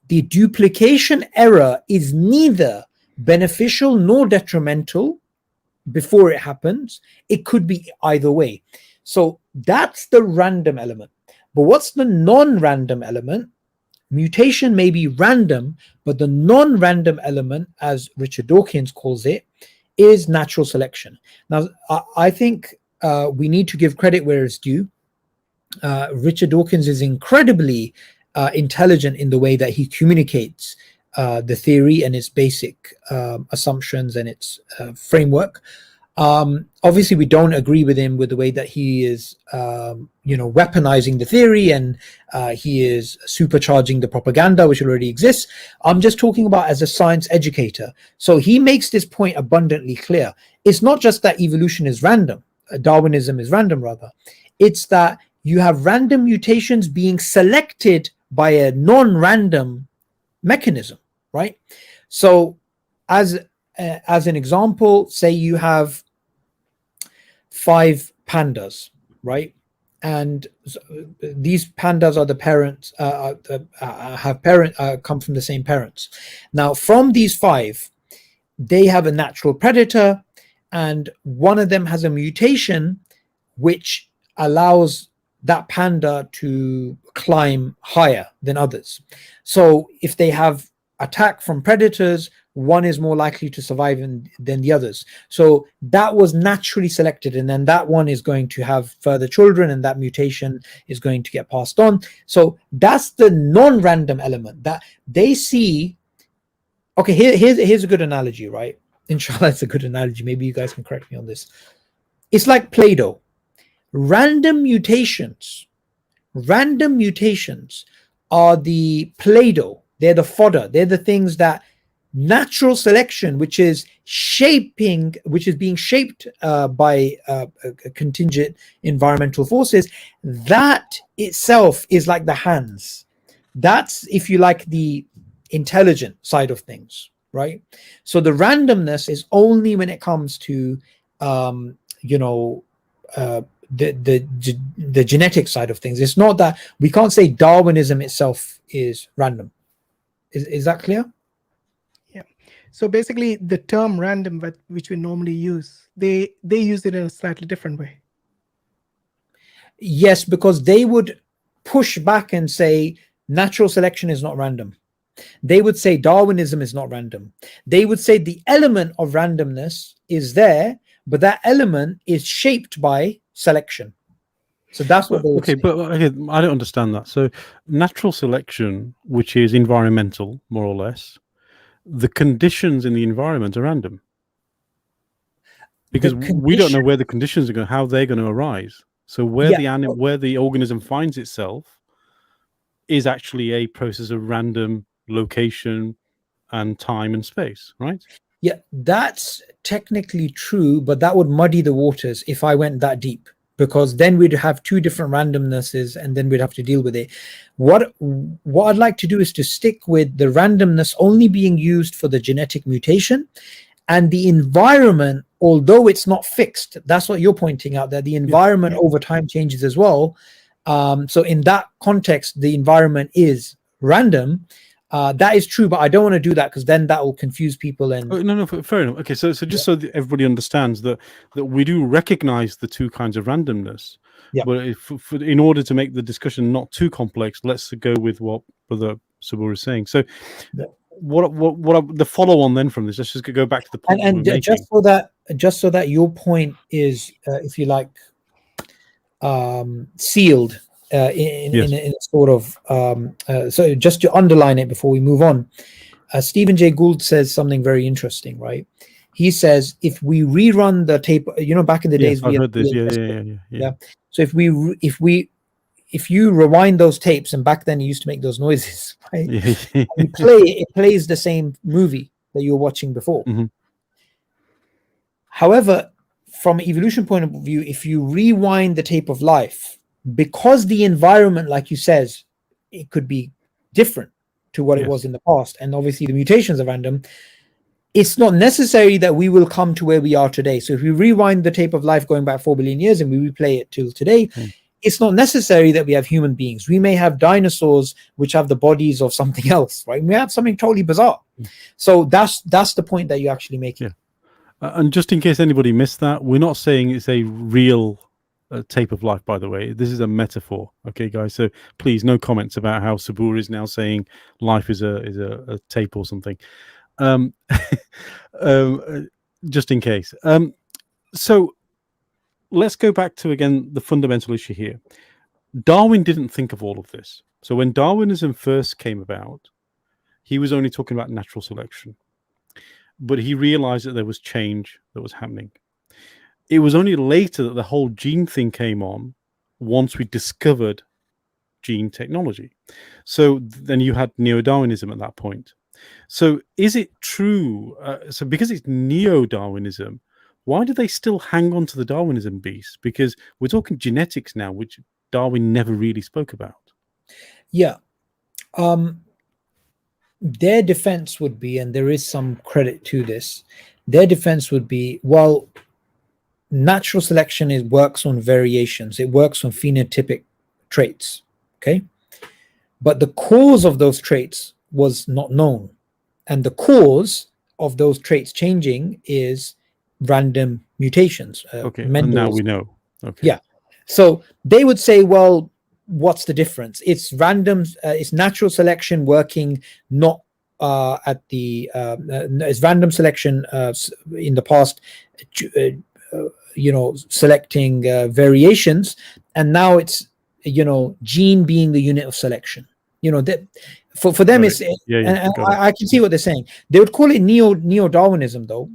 the duplication error is neither beneficial nor detrimental before it happens. It could be either way. So that's the random element. But what's the non-random element? Mutation may be random, but the non-random element, as Richard Dawkins calls it, is natural selection. Now, I think we need to give credit where it's due. Richard Dawkins is incredibly intelligent in the way that he communicates the theory and its basic assumptions and its framework. Obviously, we don't agree with him with the way that he is, weaponizing the theory, and he is supercharging the propaganda which already exists. I'm just talking about as a science educator. So he makes this point abundantly clear. It's not just that evolution is random, Darwinism is random rather. It's that you have random mutations being selected by a non-random mechanism, right? So as an example, say you have 5 pandas, right? And these pandas are the parents, come from the same parents. Now, from these 5, they have a natural predator, and one of them has a mutation which allows that panda to climb higher than others. So if they have attack from predators, one is more likely to survive than the others. So that was naturally selected, and then that one is going to have further children, and that mutation is going to get passed on. So that's the non-random element that they see. Okay, here's a good analogy, right? Inshallah, it's a good analogy. Maybe you guys can correct me on this. It's like Play-Doh. Random mutations are the Play-Doh. They're the fodder. They're the things that natural selection, which is being shaped by contingent environmental forces, that itself is like the hands. That's, if you like, the intelligent side of things, right? So the randomness is only when it comes to the genetic side of things. It's not that we can't say Darwinism itself is random. Is that clear? Yeah. So basically, the term random, which we normally use, they use it in a slightly different way. Yes, because they would push back and say natural selection is not random. They would say Darwinism is not random. They would say the element of randomness is there, but that element is shaped by selection. So that's what they would say. But okay, I don't understand that. So natural selection, which is environmental, more or less, the conditions in the environment are random. Because we don't know where the conditions are going, how they're going to arise. So where the organism finds itself is actually a process of random location and time and space, right? Yeah, that's technically true, but that would muddy the waters if I went that deep, because then we'd have 2 different randomnesses and then we'd have to deal with it. What I'd like to do is to stick with the randomness only being used for the genetic mutation, and the environment, although it's not fixed, that's what you're pointing out, that the environment over time changes as well. So in that context, the environment is random. That is true, but I don't want to do that because then that will confuse people. And no, fair enough. Okay, so just so that everybody understands that we do recognize the 2 kinds of randomness. Yeah. But in order to make the discussion not too complex, let's go with what Brother Subboor is saying. So, what the follow on then from this? Let's just go back to the point. And just so that your point is, if you like, sealed. In a sort of so just to underline it before we move on, Stephen Jay Gould says something very interesting, right? He says if we rerun the tape, back in the days, I've heard this. Yeah. So if you rewind those tapes, and back then you used to make those noises, right? It plays the same movie that you were watching before. Mm-hmm. However, from an evolution point of view, if you rewind the tape of life, because the environment, like you says, it could be different to what it was in the past, and obviously the mutations are random, it's not necessary that we will come to where we are today. So if we rewind the tape of life going back 4 billion years and we replay it till today, it's not necessary that we have human beings. We may have dinosaurs which have the bodies of something else, right? We have something totally bizarre. So that's the point that you're actually making. And just in case anybody missed that, we're not saying it's a real tape of life, by the way. This is a metaphor, okay, guys? So please, no comments about how Subboor is now saying life is a tape or something. Just in case. So let's go back to, again, the fundamental issue here. Darwin didn't think of all of this. So when Darwinism first came about, he was only talking about natural selection. But he realized that there was change that was happening. It was only later that the whole gene thing came on, once we discovered gene technology. So then you had neo-Darwinism at that point. So is it true? So because it's neo-Darwinism, why do they still hang on to the Darwinism beast? Because we're talking genetics now, which Darwin never really spoke about. Yeah. Their defense would be, and there is some credit to this, their defense would be, well, natural selection works on variations. It works on phenotypic traits, okay? But the cause of those traits was not known. And the cause of those traits changing is random mutations. Okay, and now we know. Okay. Yeah. So they would say, well, what's the difference? It's random, it's natural selection working not it's random selection in the past, selecting variations, and now it's gene being the unit of selection. For them, it's I can see what they're saying. They would call it neo-darwinism, though.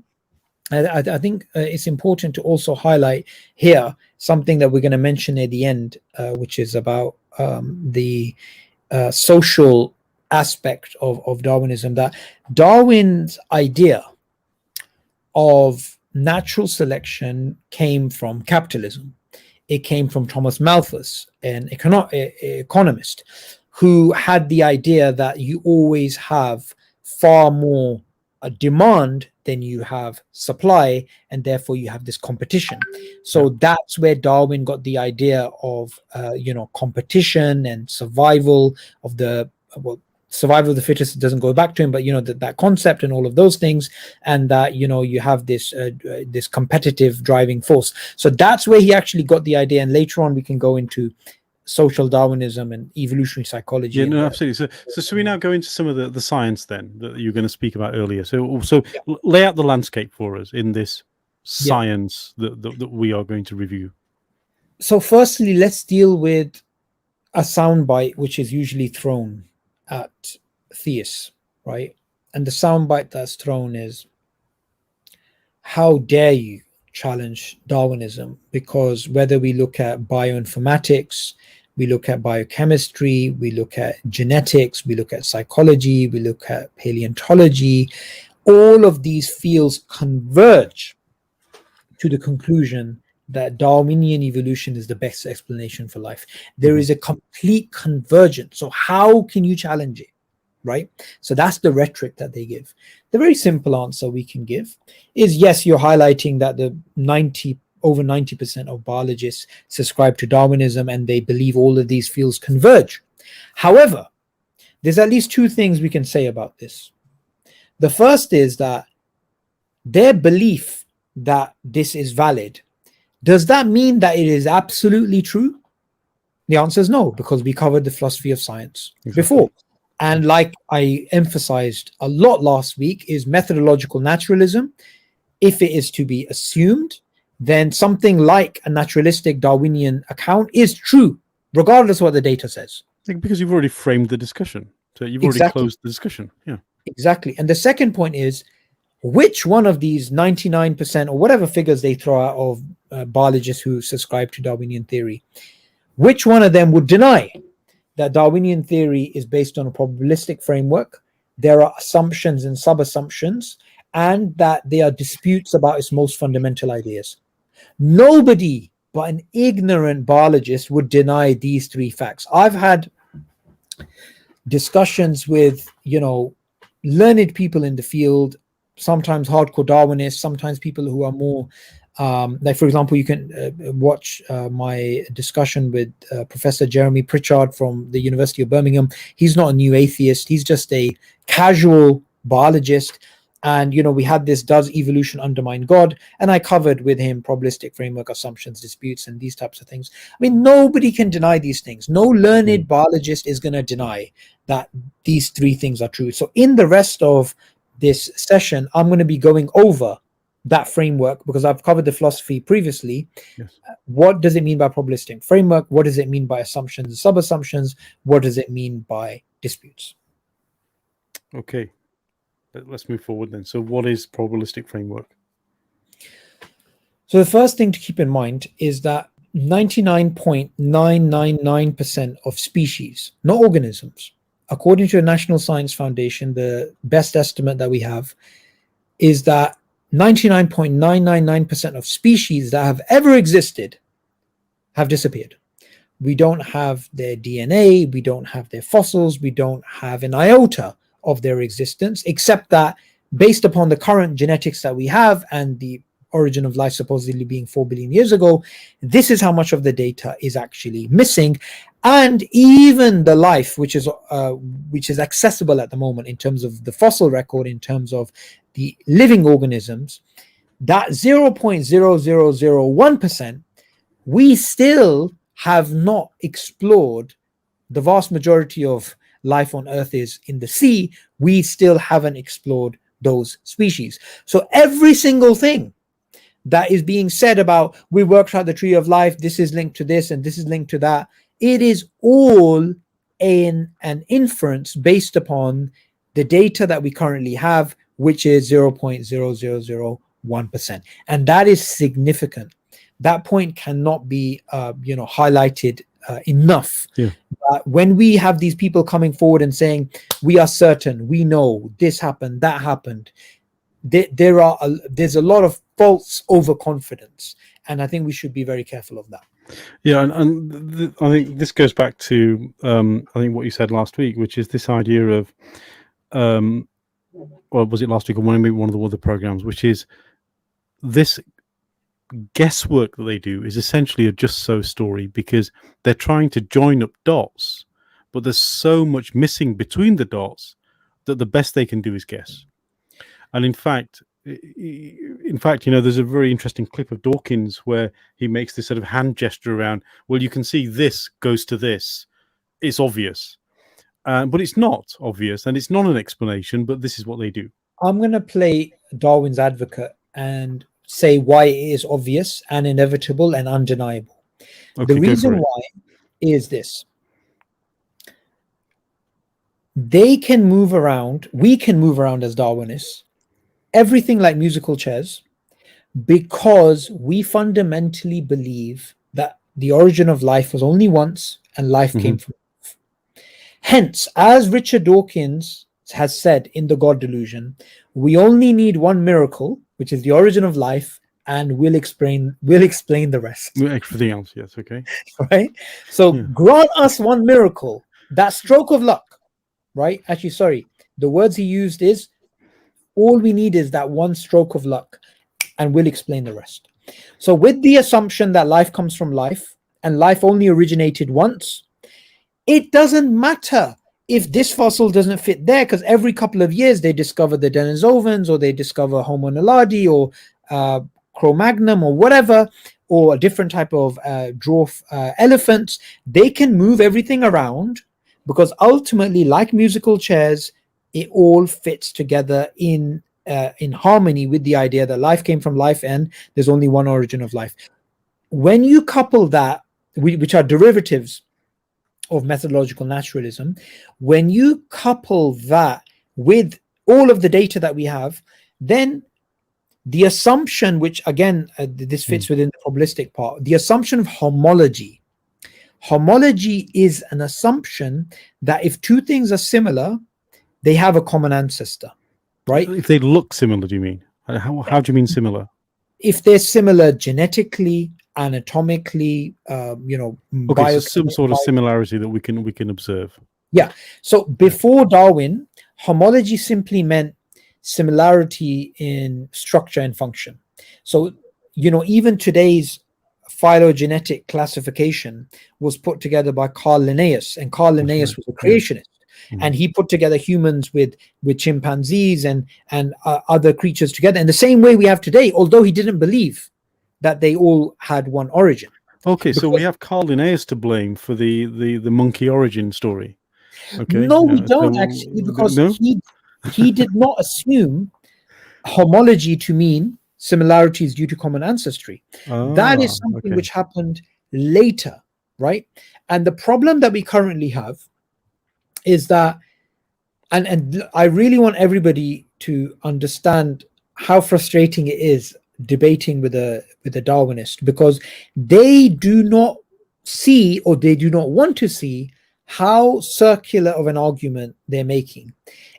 I think it's important to also highlight here something that we're going to mention at the end, which is about the social aspect of Darwinism, that Darwin's idea of natural selection came from capitalism. It came from Thomas Malthus, an economist, who had the idea that you always have far more demand than you have supply, and therefore you have this competition. So that's where Darwin got the idea of competition and survival of the survival of the fittest. It doesn't go back to him, but that concept and all of those things, and that you have this this competitive driving force. So that's where he actually got the idea, and later on we can go into social Darwinism and evolutionary psychology. Yeah, no, absolutely. So we now go into some of the science then that you were going to speak about earlier. So lay out the landscape for us in this science that we are going to review. So firstly, let's deal with a soundbite which is usually thrown at theists, right? And the soundbite that's thrown is, how dare you challenge Darwinism? Because whether we look at bioinformatics, we look at biochemistry, we look at genetics, we look at psychology, we look at paleontology, all of these fields converge to the conclusion that Darwinian evolution is the best explanation for life. There is a complete convergence. So how can you challenge it, right? So that's the rhetoric that they give. The very simple answer we can give is, yes, you're highlighting that over 90% of biologists subscribe to Darwinism, and they believe all of these fields converge. However, there's at least two things we can say about this. The first is that their belief that this is valid, does that mean that it is absolutely true? The answer is no, because we covered the philosophy of science before. And like I emphasized a lot last week, is methodological naturalism. If it is to be assumed, then something like a naturalistic Darwinian account is true, regardless of what the data says. Because you've already framed the discussion. So you've already closed the discussion. Yeah. Exactly. And the second point is, which one of these 99% or whatever figures they throw out of biologists who subscribe to Darwinian theory, which one of them would deny that Darwinian theory is based on a probabilistic framework, there are assumptions and sub-assumptions, and that there are disputes about its most fundamental ideas? Nobody but an ignorant biologist would deny these three facts. I've had discussions with, learned people in the field, sometimes hardcore Darwinists, sometimes people who are more, like, for example, you can watch my discussion with Professor Jeremy Pritchard from the University of Birmingham. He's not a new atheist. He's just a casual biologist. And, we had this, does evolution undermine God? And I covered with him probabilistic framework, assumptions, disputes, and these types of things. I mean, nobody can deny these things. No learned biologist is going to deny that these three things are true. So in the rest of this session, I'm going to be going over that framework, because I've covered the philosophy previously. Yes. What does it mean by probabilistic framework? What does it mean by assumptions and sub-assumptions? What does it mean by disputes? Okay. Let's move forward then. So what is probabilistic framework? So the first thing to keep in mind is that 99.999% of species, not organisms, according to the National Science Foundation, the best estimate that we have is that 99.999% of species that have ever existed have disappeared. We don't have their DNA, we don't have their fossils, we don't have an iota of their existence, except that based upon the current genetics that we have and the origin of life supposedly being 4 billion years ago, this is how much of the data is actually missing. And even the life which is accessible at the moment in terms of the fossil record, in terms of the living organisms, that 0.0001%, we still have not explored. The vast majority of life on Earth is in the sea. We still haven't explored those species. So every single thing that is being said about, we worked out the tree of life, this is linked to this and this is linked to that, it is all in an inference based upon the data that we currently have, which is 0.0001%. And that is significant. That point cannot be highlighted enough. Yeah. When we have these people coming forward and saying, we are certain, we know this happened, that happened, there's a lot of false overconfidence, and I think we should be very careful of that. Yeah, and I think this goes back to I think what you said last week, which is this idea of or was it last week or maybe one of the other programs, which is this guesswork that they do is essentially a just so story, because they're trying to join up dots, but there's so much missing between the dots that the best they can do is guess. And in fact, there's a very interesting clip of Dawkins where he makes this sort of hand gesture around, well, you can see this goes to this, it's obvious, but it's not obvious and it's not an explanation, but this is what they do. I'm going to play Darwin's advocate and say why it is obvious and inevitable and undeniable. Okay, the reason why is this: they can move around, we can move around as Darwinists, everything like musical chairs, because we fundamentally believe that the origin of life was only once and life came from life. Hence, as Richard Dawkins has said in The God Delusion, we only need one miracle, which is the origin of life, and we'll explain the rest. Everything else, yes, okay. Right? So grant us one miracle, that stroke of luck, right? Actually, sorry, the words he used is, all we need is that one stroke of luck, and we'll explain the rest. So with the assumption that life comes from life, and life only originated once, it doesn't matter if this fossil doesn't fit there, because every couple of years they discover the Denisovans, or they discover Homo naledi, or Cro-Magnon, or whatever, or a different type of dwarf elephants. They can move everything around, because ultimately, like musical chairs, it all fits together in harmony with the idea that life came from life and there's only one origin of life. When you couple that, which are derivatives of methodological naturalism, when you couple that with all of the data that we have, then the assumption, which again, this fits within the probabilistic part, the assumption of homology. Homology is an assumption that if two things are similar, they have a common ancestor, right? If they look similar, do you mean? How do you mean similar? If they're similar genetically, anatomically, okay, so some sort of similarity that we can observe. Yeah. So before Darwin, homology simply meant similarity in structure and function. So, even today's phylogenetic classification was put together by Carl Linnaeus, and Carl Linnaeus was a creationist. And he put together humans with chimpanzees and other creatures together in the same way we have today, although he didn't believe that they all had one origin. Okay, so we have Carl Linnaeus to blame for the monkey origin story. Okay. No, we don't actually, because he did not assume homology to mean similarities due to common ancestry. That is something which happened later, right? And the problem that we currently have is that, and I really want everybody to understand how frustrating it is debating with a Darwinist, because they do not see, or they do not want to see, how circular of an argument they're making.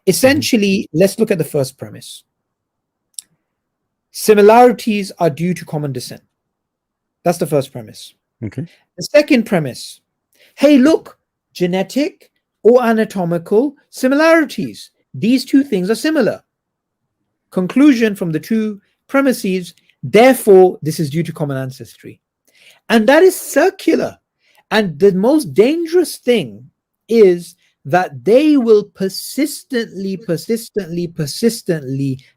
Essentially, let's look at the first premise. Similarities are due to common descent. That's the first premise. Okay. The second premise Hey, look, genetic or anatomical similarities. These two things are similar. Conclusion from the two premises, therefore, this is due to common ancestry. And that is circular. And the most dangerous thing is that they will persistently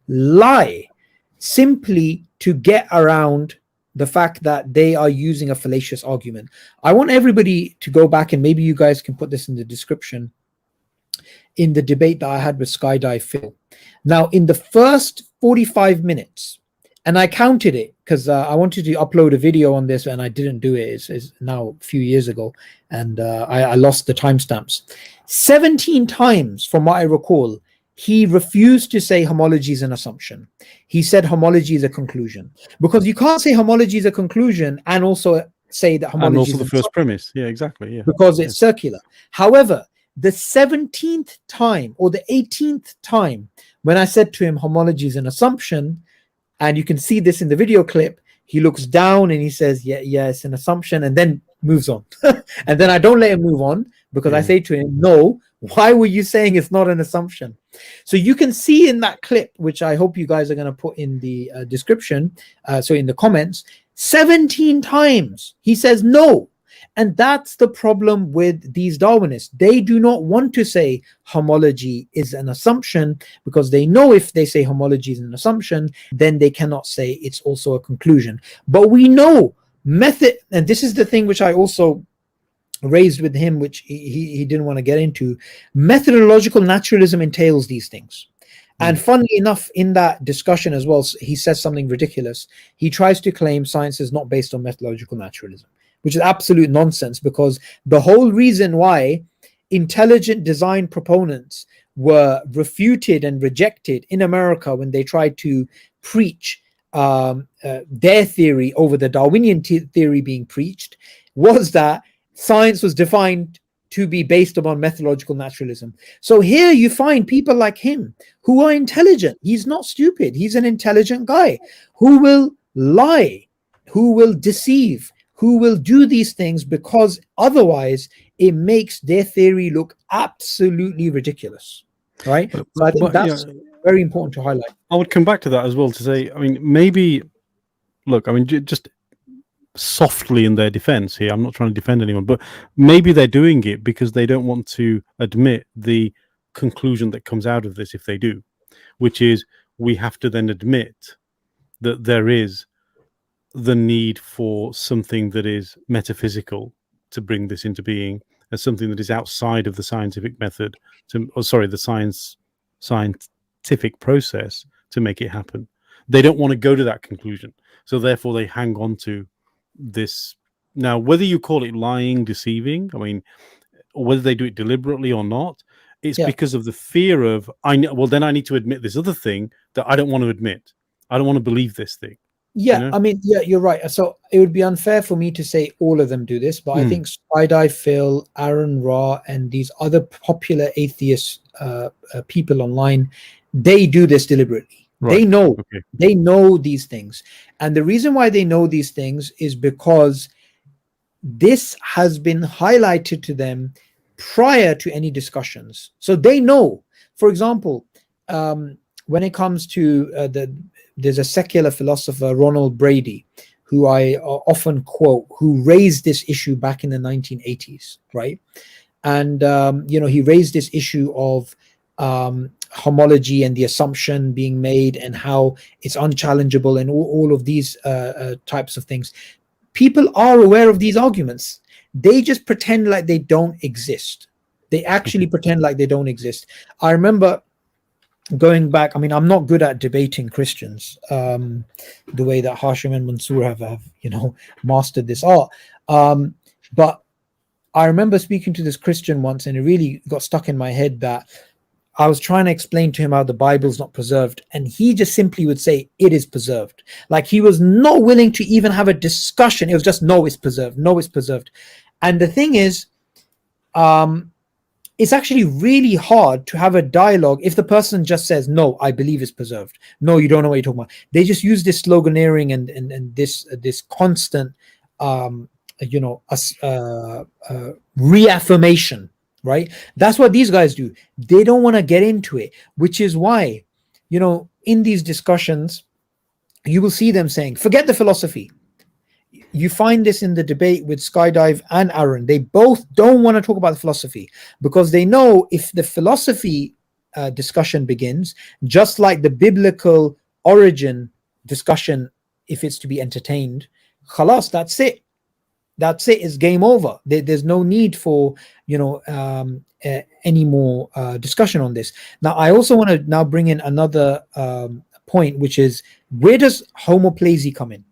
lie simply to get around the fact that they are using a fallacious argument. I want everybody to go back, and maybe you guys can put this in the description, in the debate that I had with Skydive Phil. Now, in the first 45 minutes, and I counted it because I wanted to upload a video on this and I didn't do it. It's now a few years ago, and I lost the timestamps. 17 times, from what I recall, he refused to say homology is an assumption. He said homology is a conclusion, because you can't say homology is a conclusion and also say that homology and also is the first premise. Yeah, exactly. Yeah, because it's circular. However, the 17th time or the 18th time when I said to him homology is an assumption, and you can see this in the video clip, he looks down and he says, yeah, it's an assumption, and then moves on. And then I don't let him move on, because I say to him, no, why were you saying it's not an assumption? So you can see in that clip, which I hope you guys are going to put in the description, so in the comments, 17 times he says no. And that's the problem with these Darwinists. They do not want to say homology is an assumption, because they know if they say homology is an assumption, then they cannot say it's also a conclusion. But we know method, and this is the thing which I also raised with him, which he didn't want to get into. Methodological naturalism entails these things. And funnily enough, in that discussion as well, he says something ridiculous. He tries to claim science is not based on methodological naturalism, which is absolute nonsense, because the whole reason why intelligent design proponents were refuted and rejected in America when they tried to preach their theory over the Darwinian theory being preached was that science was defined to be based upon methodological naturalism. So here you find people like him who are intelligent. He's not stupid. He's an intelligent guy who will lie, who will deceive, who will do these things, because otherwise it makes their theory look absolutely ridiculous, right? So I think that's very important to highlight. I would come back to that as well, to say, I mean, maybe, look, I mean, just softly in their defense here, I'm not trying to defend anyone, but maybe they're doing it because they don't want to admit the conclusion that comes out of this if they do, which is we have to then admit that there is the need for something that is metaphysical to bring this into being, as something that is outside of the scientific method, the scientific process to make it happen. They don't want to go to that conclusion, so therefore they hang on to this. Now, whether you call it lying, deceiving, I mean, or whether they do it deliberately or not, it's because of the fear of, then I need to admit this other thing that I don't want to admit. I don't want to believe this thing. Yeah, you know? I mean, yeah, you're right. So it would be unfair for me to say all of them do this, but I think Skydive Phil, Aaron Ra, and these other popular atheist people online, they do this deliberately. Right. They know these things. And the reason why they know these things is because this has been highlighted to them prior to any discussions. So they know, for example, when it comes to there's a secular philosopher, Ronald Brady, who I often quote, who raised this issue back in the 1980s, right? And, he raised this issue of homology and the assumption being made and how it's unchallengeable and all of these types of things. People are aware of these arguments. They just pretend like they don't exist. They actually pretend like they don't exist. I remember going back, I mean, I'm not good at debating Christians the way that Hashim and Mansur have mastered this art. But I remember speaking to this Christian once, and it really got stuck in my head that I was trying to explain to him how the Bible's not preserved, and he just simply would say it is preserved. Like, he was not willing to even have a discussion. It was just, no, it's preserved. No, it's preserved. And the thing is, it's actually really hard to have a dialogue if the person just says, no, I believe it's preserved. No, you don't know what you're talking about. They just use this sloganeering and this constant reaffirmation, right? That's what these guys do. They don't want to get into it, which is why, in these discussions, you will see them saying, forget the philosophy. You find this in the debate with Skydive and Aaron. They both don't want to talk about the philosophy because they know if the philosophy discussion begins, just like the biblical origin discussion, if it's to be entertained, khalas, that's it. That's it. It's game over. There's no need for any more discussion on this. Now, I also want to now bring in another point, which is, where does homoplasy come in?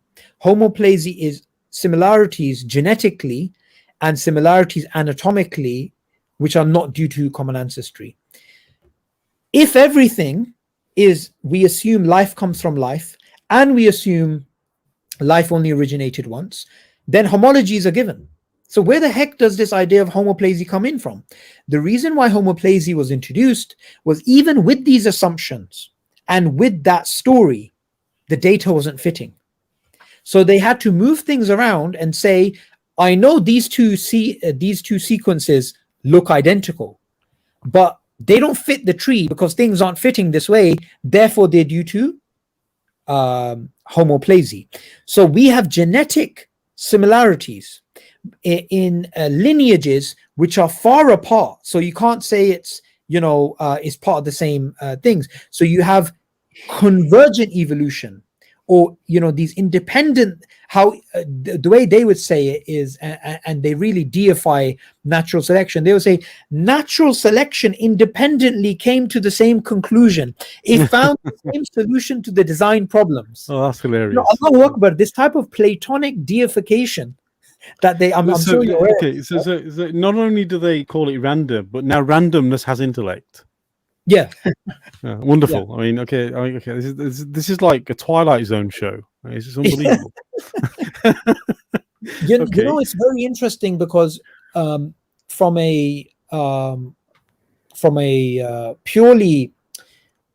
Homoplasy is similarities genetically and similarities anatomically, which are not due to common ancestry. If everything is, we assume life comes from life, and we assume life only originated once, then homologies are given. So where the heck does this idea of homoplasy come in from? The reason why homoplasy was introduced was, even with these assumptions and with that story, the data wasn't fitting. So they had to move things around and say, I know these two sequences look identical, but they don't fit the tree because things aren't fitting this way. Therefore, they're due to homoplasy. So we have genetic similarities in lineages which are far apart. So you can't say it's it's part of the same things. So you have convergent evolution, or these independent, how the way they would say it is, and they really deify natural selection. They would say natural selection independently came to the same conclusion. It found the same solution to the design problems. Oh, that's hilarious. Allahu Akbar, this type of Platonic deification that they, I'm sure you're aware. Okay, so not only do they call it random, but now randomness has intellect. Yeah. Wonderful. Yeah. I mean, okay. This is like a Twilight Zone show. This is unbelievable. It's very interesting because from a purely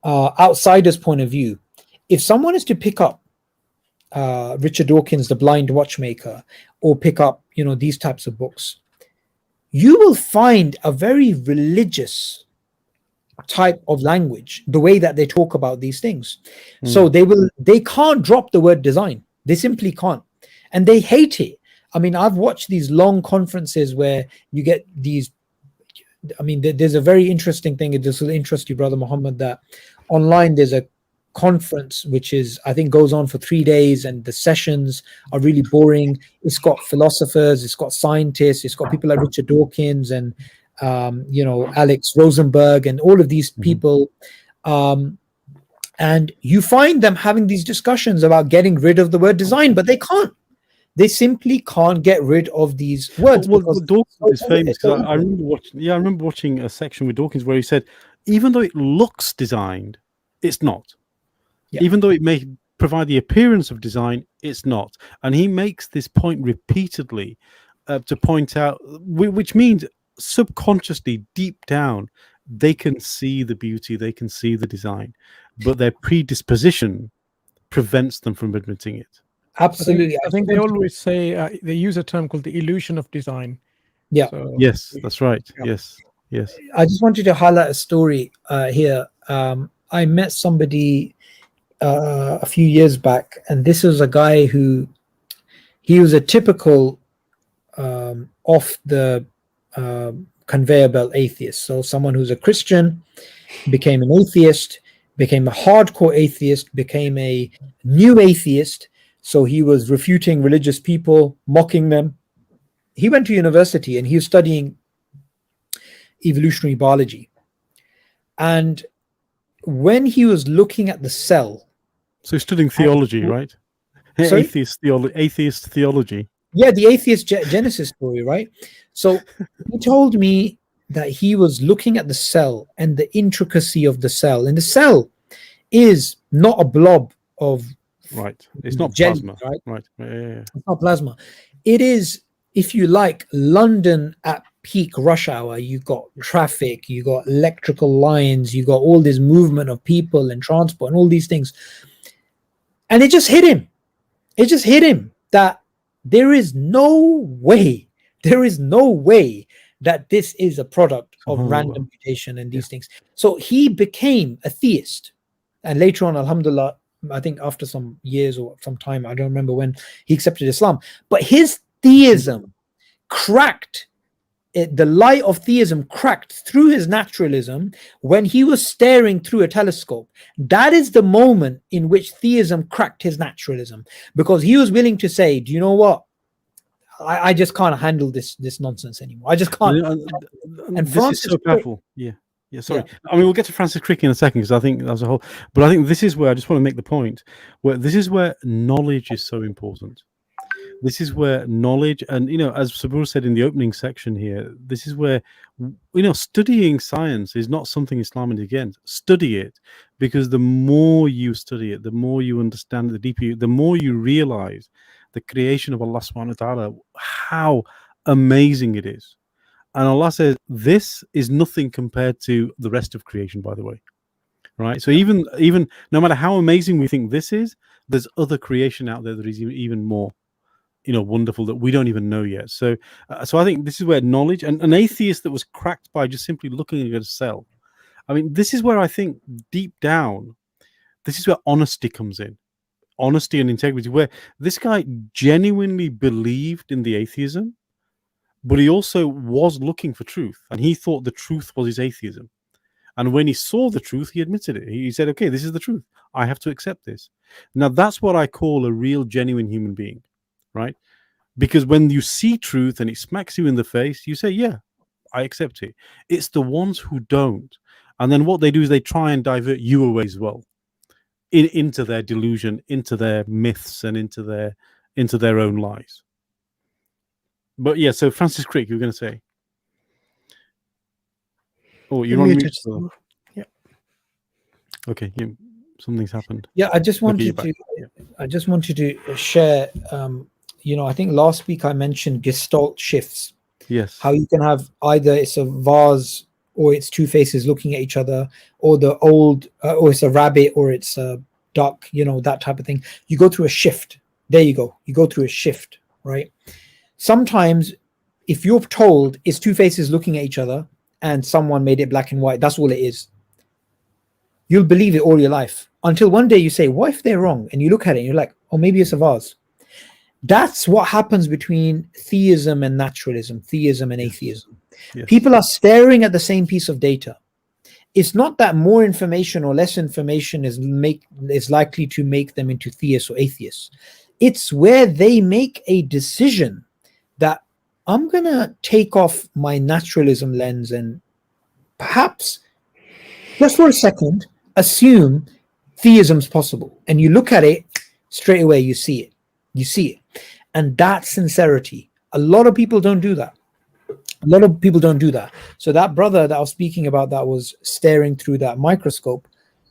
outsider's point of view, if someone is to pick up Richard Dawkins, The Blind Watchmaker, or pick up these types of books, you will find a very religious type of language, the way that they talk about these things. So they can't drop the word design. They simply can't, and they hate it. I mean, I've watched these long conferences where you get these, I mean, there's a very interesting thing, this will interest you, Brother Muhammad, that online there's a conference which is, I think, goes on for 3 days, and the sessions are really boring. It's got philosophers, it's got scientists, it's got people like Richard Dawkins and Alex Rosenberg and all of these people, and you find them having these discussions about getting rid of the word design, but they can't. They simply can't get rid of these words. Well, Dawkins is famous because I remember watching a section with Dawkins where he said, even though it looks designed, it's not. Yeah. Even though it may provide the appearance of design, it's not. And he makes this point repeatedly to point out, which means subconsciously, deep down, they can see the beauty, they can see the design, but their predisposition prevents them from admitting it. Absolutely. I think they always say they use a term called the illusion of design. Yeah. So, yes, that's right. Yeah. Yes. I just wanted to highlight a story here. I met somebody a few years back, and this was a guy who, he was a typical off the conveyor belt atheist. So someone who's a Christian became an atheist, became a hardcore atheist, became a new atheist. So he was refuting religious people, mocking them. He went to university and he was studying evolutionary biology. And when he was looking at the cell, so he's studying theology, right? Sorry? Atheist theology. Yeah, the atheist Genesis story, right? So he told me that he was looking at the cell and the intricacy of the cell. And the cell is not a blob of It's not jelly, plasma. Right. Yeah. It's not plasma. It is, if you like, London at peak rush hour. You got traffic, you got electrical lines, you got all this movement of people and transport and all these things. And it just hit him. It just hit him that there is no way that this is a product of random mutation and these things. So he became a theist, and later on, alhamdulillah, I think after some years or some time, I don't remember when, he accepted Islam. But his theism cracked, the light of theism cracked through his naturalism when he was staring through a telescope. That is the moment in which theism cracked his naturalism, because he was willing to say, do you know what? I just can't handle this nonsense anymore. I just can't. And this is so powerful. Yeah. Sorry. I mean, we'll get to Francis Crick in a second, because I think that's a whole. But I think this is where I just want to make the point where this is where knowledge is so important. This is where knowledge, and as Subboor said in the opening section here, this is where studying science is not something Islam is against. Study it, because the more you study it, the more you understand it, the deeper the more you realize the creation of Allah subhanahu wa ta'ala, how amazing it is. And Allah says this is nothing compared to the rest of creation, by the way. Right? So even no matter how amazing we think this is, there's other creation out there that is even more wonderful that we don't even know yet. So I think this is where knowledge, and an atheist that was cracked by just simply looking at a cell. I mean, this is where I think deep down, this is where honesty comes in. Honesty and integrity, where this guy genuinely believed in the atheism, but he also was looking for truth, and he thought the truth was his atheism. And when he saw the truth, he admitted it. He said, okay, this is the truth. I have to accept this. Now, that's what I call a real, genuine human being, right? Because when you see truth and it smacks you in the face, you say, yeah, I accept it. It's the ones who don't. And then what they do is they try and divert you away as well, into their delusion, into their myths, and into their own lies. But yeah, so Francis Crick, you were going to say. Oh, you're on mute. Yeah. Okay, something's happened. Yeah, I just wanted to share. I think last week I mentioned Gestalt shifts. Yes. How you can have either it's a vase or it's two faces looking at each other, or the old, or it's a rabbit, or it's a duck. That type of thing. You go through a shift. There you go. You go through a shift, right? Sometimes, if you're told it's two faces looking at each other, and someone made it black and white, that's all it is, you'll believe it all your life, until one day you say, what if they're wrong? And you look at it and you're like, oh, maybe it's a vase. That's what happens between theism and naturalism, theism and atheism. Yes. People are staring at the same piece of data. It's not that more information or less information is likely to make them into theists or atheists. It's where they make a decision that I'm going to take off my naturalism lens and perhaps, just for a second, assume theism's possible. And you look at it, straight away you see it. You see it. And that's sincerity. A lot of people don't do that. So that brother that I was speaking about that was staring through that microscope,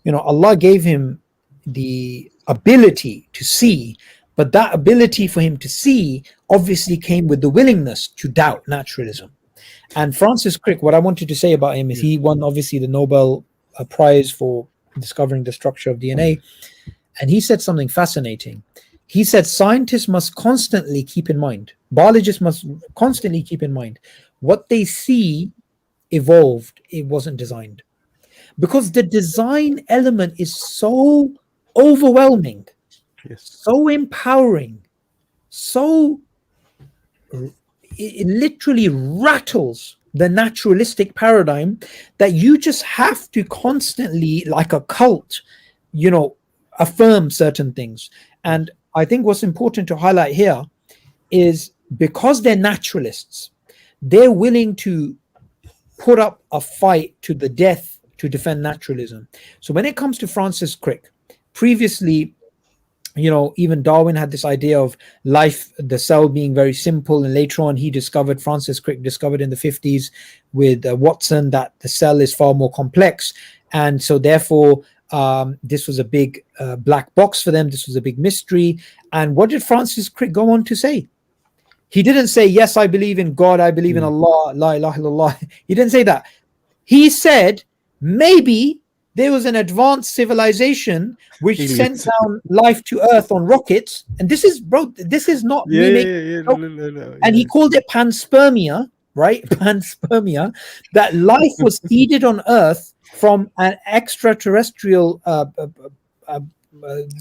Allah gave him the ability to see, but that ability for him to see obviously came with the willingness to doubt naturalism. And Francis Crick, what I wanted to say about him is he won obviously the Nobel Prize for discovering the structure of DNA. And he said something fascinating. He said scientists must constantly keep in mind, biologists must constantly keep in mind, what they see evolved, it wasn't designed. Because the design element is so overwhelming, so empowering, it literally rattles the naturalistic paradigm that you just have to constantly, like a cult, affirm certain things. And I think what's important to highlight here is because they're naturalists, they're willing to put up a fight to the death to defend naturalism. So when it comes to Francis Crick, previously, even Darwin had this idea of life, the cell being very simple, and later on Francis Crick discovered in the 50s with Watson that the cell is far more complex, and so therefore this was a big black box for them. This was a big mystery. And what did Francis Crick go on to say? He didn't say, yes, I believe in God, I believe in Allah, la ilaha illallah. He didn't say that. He said, maybe there was an advanced civilization which Aliens. sent down life to Earth on rockets. And this is, bro, this is not me making and he called it panspermia, right? Panspermia, that life was seeded on Earth from an extraterrestrial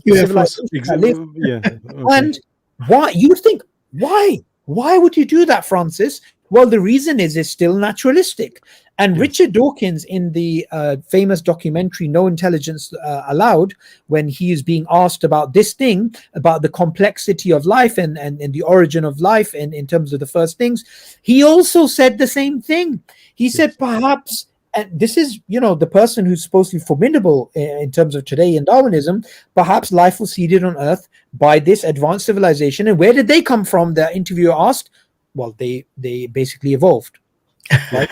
civilization. And why? You would think, why? Why would you do that, Francis? Well, the reason is it's still naturalistic. And Richard Dawkins, in the famous documentary No Intelligence Allowed, when he is being asked about this thing, about the complexity of life and the origin of life and in terms of the first things, he also said the same thing. He said, perhaps, and this is, you know, the person who's supposed to be formidable in terms of today in Darwinism, perhaps life was seeded on Earth by this advanced civilization. And where did they come from? The interviewer asked. Well, they basically evolved. Right?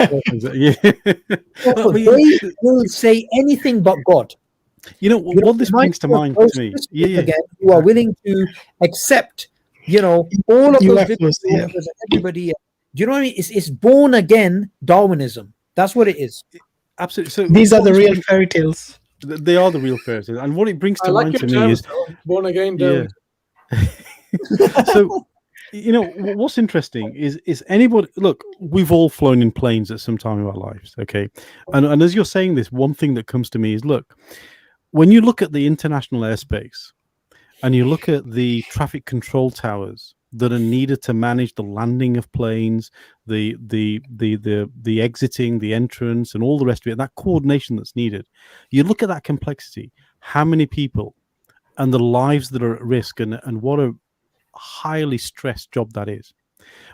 Yeah. So they will say anything but God. You know what this brings to mind to me. Again, you are willing to accept, you know, all of those everybody. Do you know what I mean? It's born again Darwinism. That's what it is. Absolutely. So these are the real fairy tales. They are the real fairy tales, and what it brings to mind to me is born again. Yeah. So. You know, what's interesting is anybody, look, we've all flown in planes at some time in our lives, okay? And as you're saying this, one thing that comes to me is, look, when you look at the international airspace and you look at the traffic control towers that are needed to manage the landing of planes, the exiting, the entrance, and all the rest of it, that coordination that's needed, you look at that complexity, how many people and the lives that are at risk, and what a highly stressed job that is.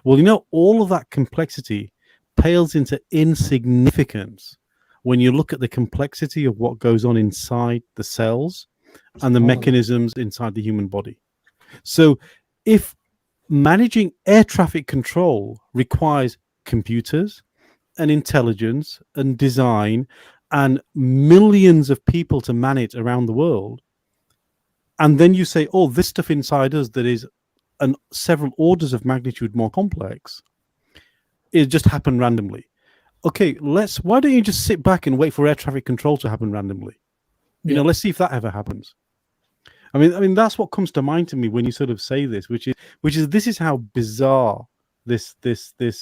Well, you know, all of that complexity pales into insignificance when you look at the complexity of what goes on inside the cells and the mechanisms inside the human body. So if managing air traffic control requires computers and intelligence and design and millions of people to manage around the world, and then you say, oh, this stuff inside us that is and several orders of magnitude more complex, it just happened randomly. Okay, why don't you just sit back and wait for air traffic control to happen randomly? You know, let's see if that ever happens. I mean, that's what comes to mind to me when you sort of say this, which is this is how bizarre this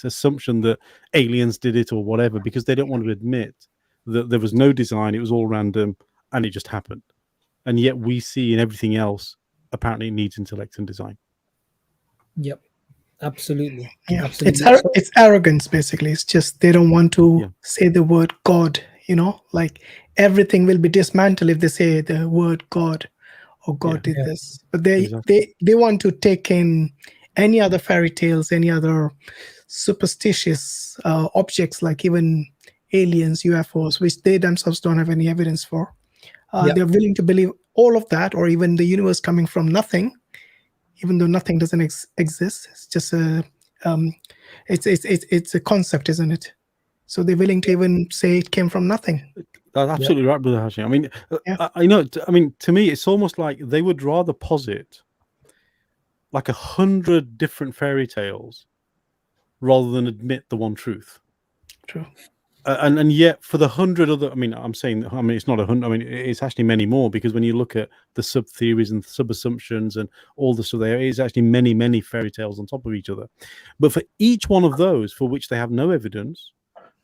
assumption that aliens did it or whatever, because they don't want to admit that there was no design, it was all random, and it just happened. And yet we see in everything else, apparently it needs intellect and design. Yep, absolutely. Yeah, absolutely. It's arrogance, basically. It's just they don't want to say the word God. You know, like everything will be dismantled if they say the word God or God did this. But they want to take in any other fairy tales, any other superstitious objects, like even aliens, UFOs, which they themselves don't have any evidence for. They're willing to believe all of that, or even the universe coming from nothing. Even though nothing doesn't exist, it's just it's a concept, isn't it? So they're willing to even say it came from nothing. That's absolutely right, Brother Hashim. I mean, I know. I mean, to me, it's almost like they would rather posit like 100 different fairy tales rather than admit the one truth. True. And yet, for the 100 other, I mean, it's not 100. I mean, it's actually many more, because when you look at the sub theories and sub assumptions and all the stuff, there is actually many fairy tales on top of each other. But for each one of those for which they have no evidence,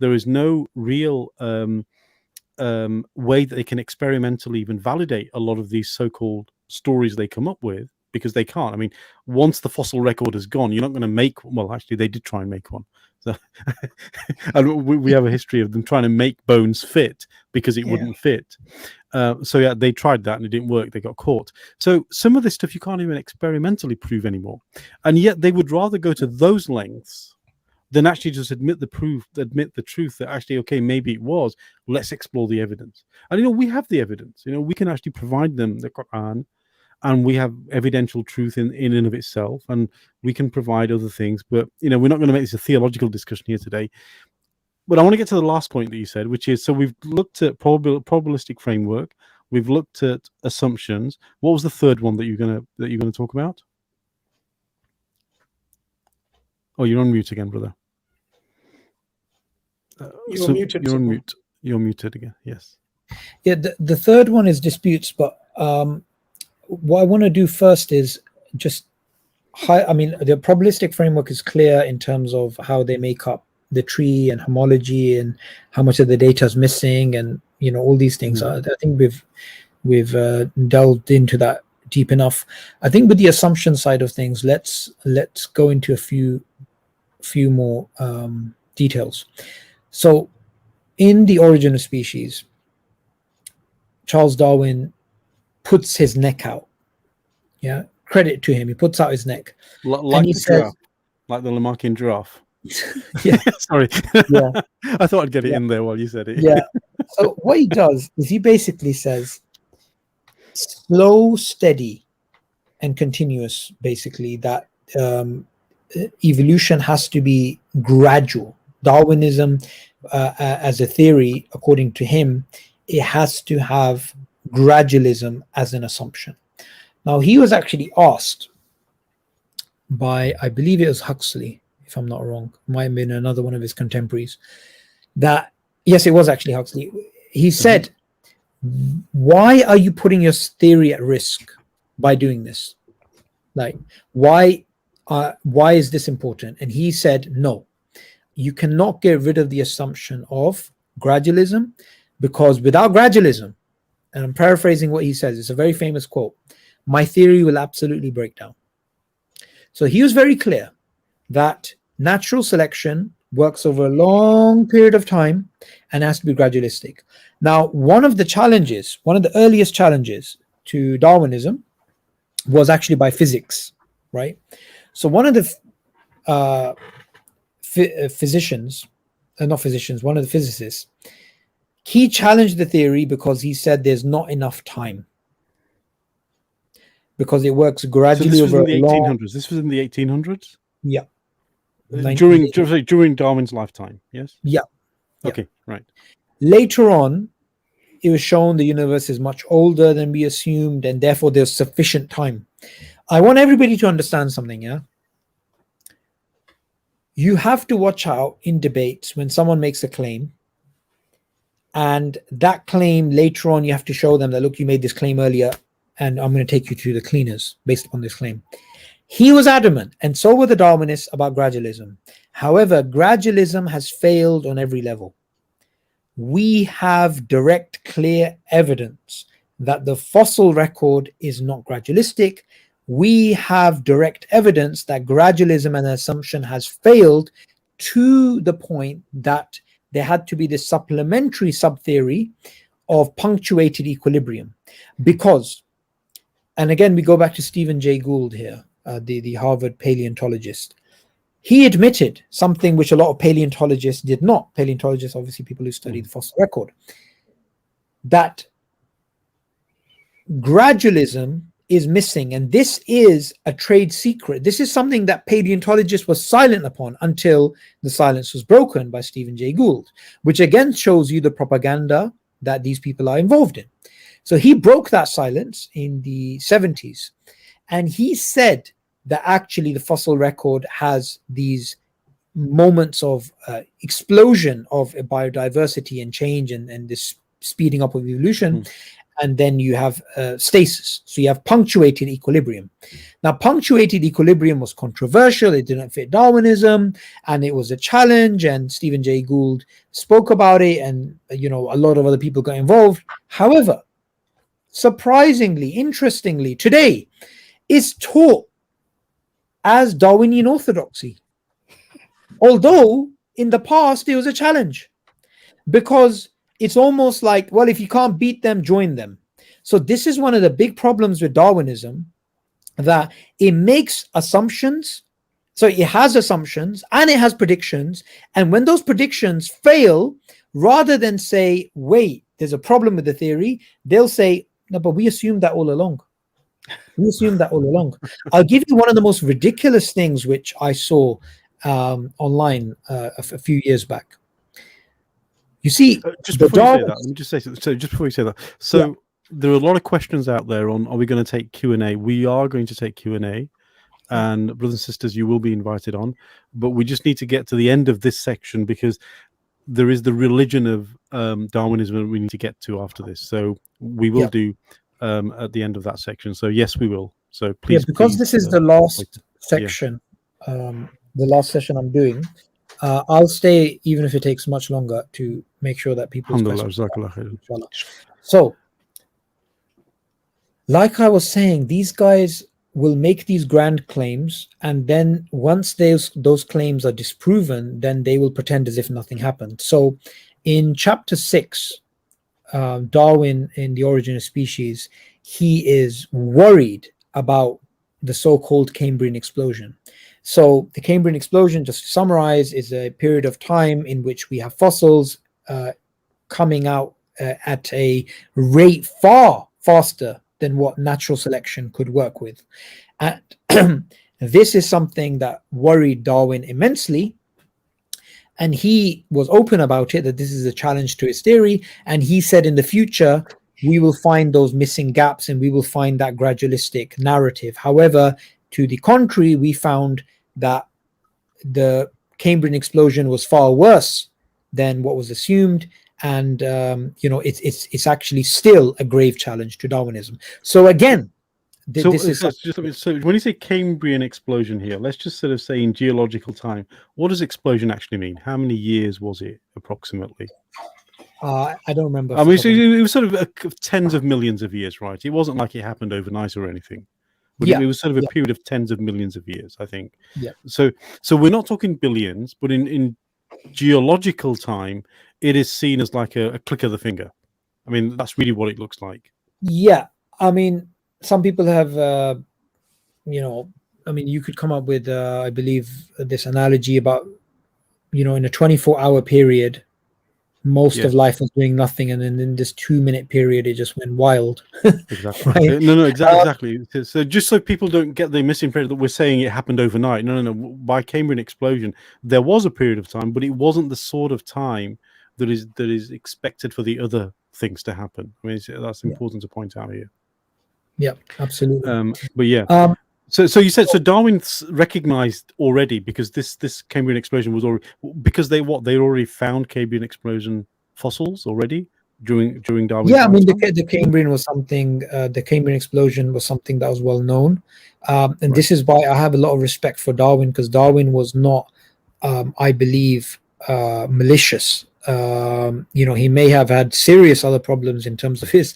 there is no real way that they can experimentally even validate a lot of these so-called stories they come up with, because they can't. I mean, once the fossil record is gone, you're not going to make. Well, actually, they did try and make one. So, and we have a history of them trying to make bones fit because it wouldn't fit. So they tried that and it didn't work. They got caught. So some of this stuff you can't even experimentally prove anymore, and yet they would rather go to those lengths than actually just admit the truth that actually, okay, maybe it was. Let's explore the evidence. And you know, we have the evidence. You know, we can actually provide them the Quran. And we have evidential truth in and of itself, and we can provide other things. But you know, we're not going to make this a theological discussion here today. But I want to get to the last point that you said, which is, so we've looked at probabilistic framework, we've looked at assumptions. What was the third one that you're going to talk about? Oh, you're on mute again, brother. You're muted. You're on mute. You're muted again. Yes. Yeah, the third one is disputes, but what I want to do first is just I mean, the probabilistic framework is clear in terms of how they make up the tree and homology and how much of the data is missing, and all these things. I think we've delved into that deep enough. I think with the assumption side of things, let's go into a few more details. So in The Origin of Species, Charles Darwin puts his neck out. Yeah, credit to him. He puts out his neck. Like the giraffe, like the Lamarckian giraffe. Yeah. Sorry. Yeah. I thought I'd get it in there while you said it. Yeah. So what he does is he basically says slow, steady, and continuous, basically, that evolution has to be gradual. Darwinism, as a theory, according to him, it has to have gradualism as an assumption. Now, he was actually asked by, I believe it was Huxley, if I'm not wrong, might have been another one of his contemporaries, that, yes, it was actually Huxley. He said, why are you putting your theory at risk by doing this? Like, why is this important? And he said, no, you cannot get rid of the assumption of gradualism, because without gradualism, and I'm paraphrasing what he says, it's a very famous quote, my theory will absolutely break down. So he was very clear that natural selection works over a long period of time and has to be gradualistic. Now, one of the earliest challenges to Darwinism was actually by physics, right? So one of the one of the physicists, he challenged the theory because he said there's not enough time, because it works gradually over the 1800s. This was in the 1800s? Yeah. During Darwin's lifetime, yes? Yeah. Okay, right. Later on, it was shown the universe is much older than we assumed, and therefore there's sufficient time. I want everybody to understand something, yeah? You have to watch out in debates when someone makes a claim, and that claim later on you have to show them that, look, you made this claim earlier, and I'm going to take you to the cleaners based upon this claim. He was adamant, and so were the Darwinists, about gradualism. However, gradualism has failed on every level. We have direct, clear evidence that the fossil record is not gradualistic. We have direct evidence that gradualism and assumption has failed, to the point that there had to be this supplementary sub-theory of punctuated equilibrium. Because, and again, we go back to Stephen Jay Gould here, the Harvard paleontologist. He admitted something which a lot of paleontologists did not. Paleontologists, obviously people who study the fossil record, that gradualism is missing, and this is a trade secret. This is something that paleontologists were silent upon until the silence was broken by Stephen Jay Gould, which again shows you the propaganda that these people are involved in. So he broke that silence in the 70s, and he said that actually the fossil record has these moments of explosion of biodiversity and change, and this speeding up of evolution. And then you have stasis. So you have punctuated equilibrium. Now, punctuated equilibrium was controversial. It didn't fit Darwinism, and it was a challenge. And Stephen Jay Gould spoke about it, and a lot of other people got involved. However, surprisingly, interestingly, today is taught as Darwinian orthodoxy. Although in the past it was a challenge, because it's almost like, well, if you can't beat them, join them. So this is one of the big problems with Darwinism, that it makes assumptions. So it has assumptions and it has predictions. And when those predictions fail, rather than say, wait, there's a problem with the theory, they'll say, no, but we assumed that all along. We assumed that all along. I'll give you one of the most ridiculous things which I saw online a few years back. You see, just before you say that, let me just say so. Just before you say that, so there are a lot of questions out there on: are we going to take Q&A? We are going to take Q&A, and brothers and sisters, you will be invited on. But we just need to get to the end of this section, because there is the religion of Darwinism we need to get to after this. So we will do at the end of that section. So yes, we will. So please, because please, this is the last section, the last session I'm doing. I'll stay even if it takes much longer to make sure that people's questions. So, like I was saying, these guys will make these grand claims, and then once those claims are disproven, then they will pretend as if nothing happened. So in chapter 6, Darwin in The Origin of Species, he is worried about the so-called Cambrian explosion. So the Cambrian explosion, just to summarize, is a period of time in which we have fossils coming out at a rate far faster than what natural selection could work with. And this is something that worried Darwin immensely. And he was open about it, that this is a challenge to his theory. And he said in the future, we will find those missing gaps and we will find that gradualistic narrative. However, to the contrary, we found that the Cambrian explosion was far worse than what was assumed. And, it's actually still a grave challenge to Darwinism. So again, so when you say Cambrian explosion here, let's just sort of say in geological time, what does explosion actually mean? How many years was it approximately? I don't remember. I mean, so it was sort of tens of millions of years, right? It wasn't like it happened overnight or anything. But it was sort of a period of tens of millions of years, I think. Yeah. So we're not talking billions, but in geological time, it is seen as like a click of the finger. I mean, that's really what it looks like. Yeah. I mean, some people have, you could come up with, I believe, this analogy about, in a 24-hour period, most of life was doing nothing, and then in this 2-minute period, it just went wild. Exactly. Right? No, exactly. So just so people don't get the misimpression that we're saying it happened overnight. No. By Cambrian explosion, there was a period of time, but it wasn't the sort of time that is expected for the other things to happen. I mean, that's important to point out here. Yeah, absolutely. But yeah. So you said Darwin recognized already, because this Cambrian explosion was already, because they already found Cambrian explosion fossils already during Darwin's I mean, time? the Cambrian was something. The Cambrian explosion was something that was well known, and this is why I have a lot of respect for Darwin, because Darwin was not, I believe, malicious. He may have had serious other problems in terms of his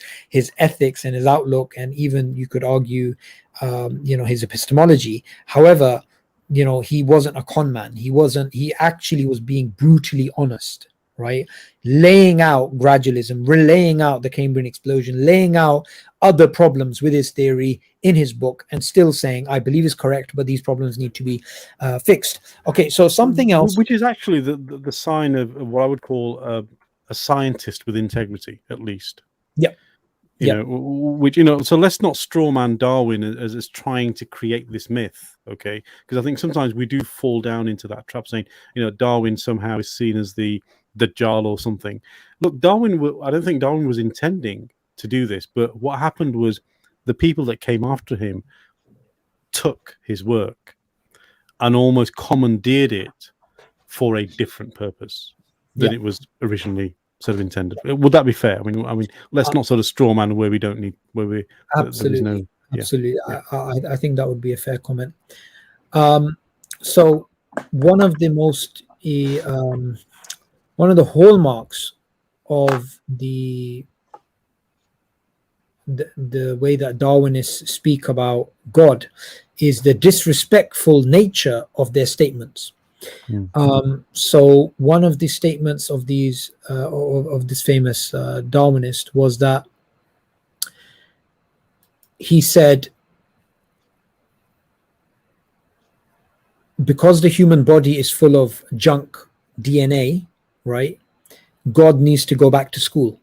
ethics and his outlook, and even you could argue his epistemology. However, he wasn't a con man. He actually was being brutally honest, right? Laying out gradualism, laying out the Cambrian explosion, laying out other problems with his theory in his book, and still saying, I believe is correct, but these problems need to be fixed. Okay, so something else, which is actually the sign of what I would call a scientist with integrity, at least. Yeah. So let's not strawman Darwin as trying to create this myth, okay? Because I think sometimes we do fall down into that trap, saying, Darwin somehow is seen as the Dajjal or something. Look, I don't think Darwin was intending to do this, but what happened was the people that came after him took his work and almost commandeered it for a different purpose than it was originally sort of intended. Would that be fair? I mean, let's not sort of straw man where we don't need, where we absolutely. Absolutely. Yeah. I think that would be a fair comment. So one of the most one of the hallmarks of the way that Darwinists speak about God is the disrespectful nature of their statements. So one of the statements of these of this famous Darwinist was that he said, because the human body is full of junk DNA, right, God needs to go back to school.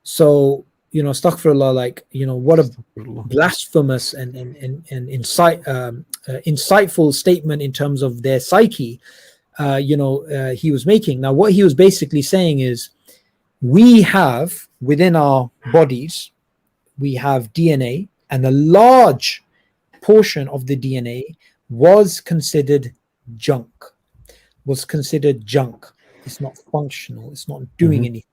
So, astaghfirullah, what a blasphemous and insightful statement in terms of their psyche, he was making. Now, what he was basically saying is, we have within our bodies, we have DNA, and a large portion of the DNA was considered junk. it's not functional, it's not doing anything.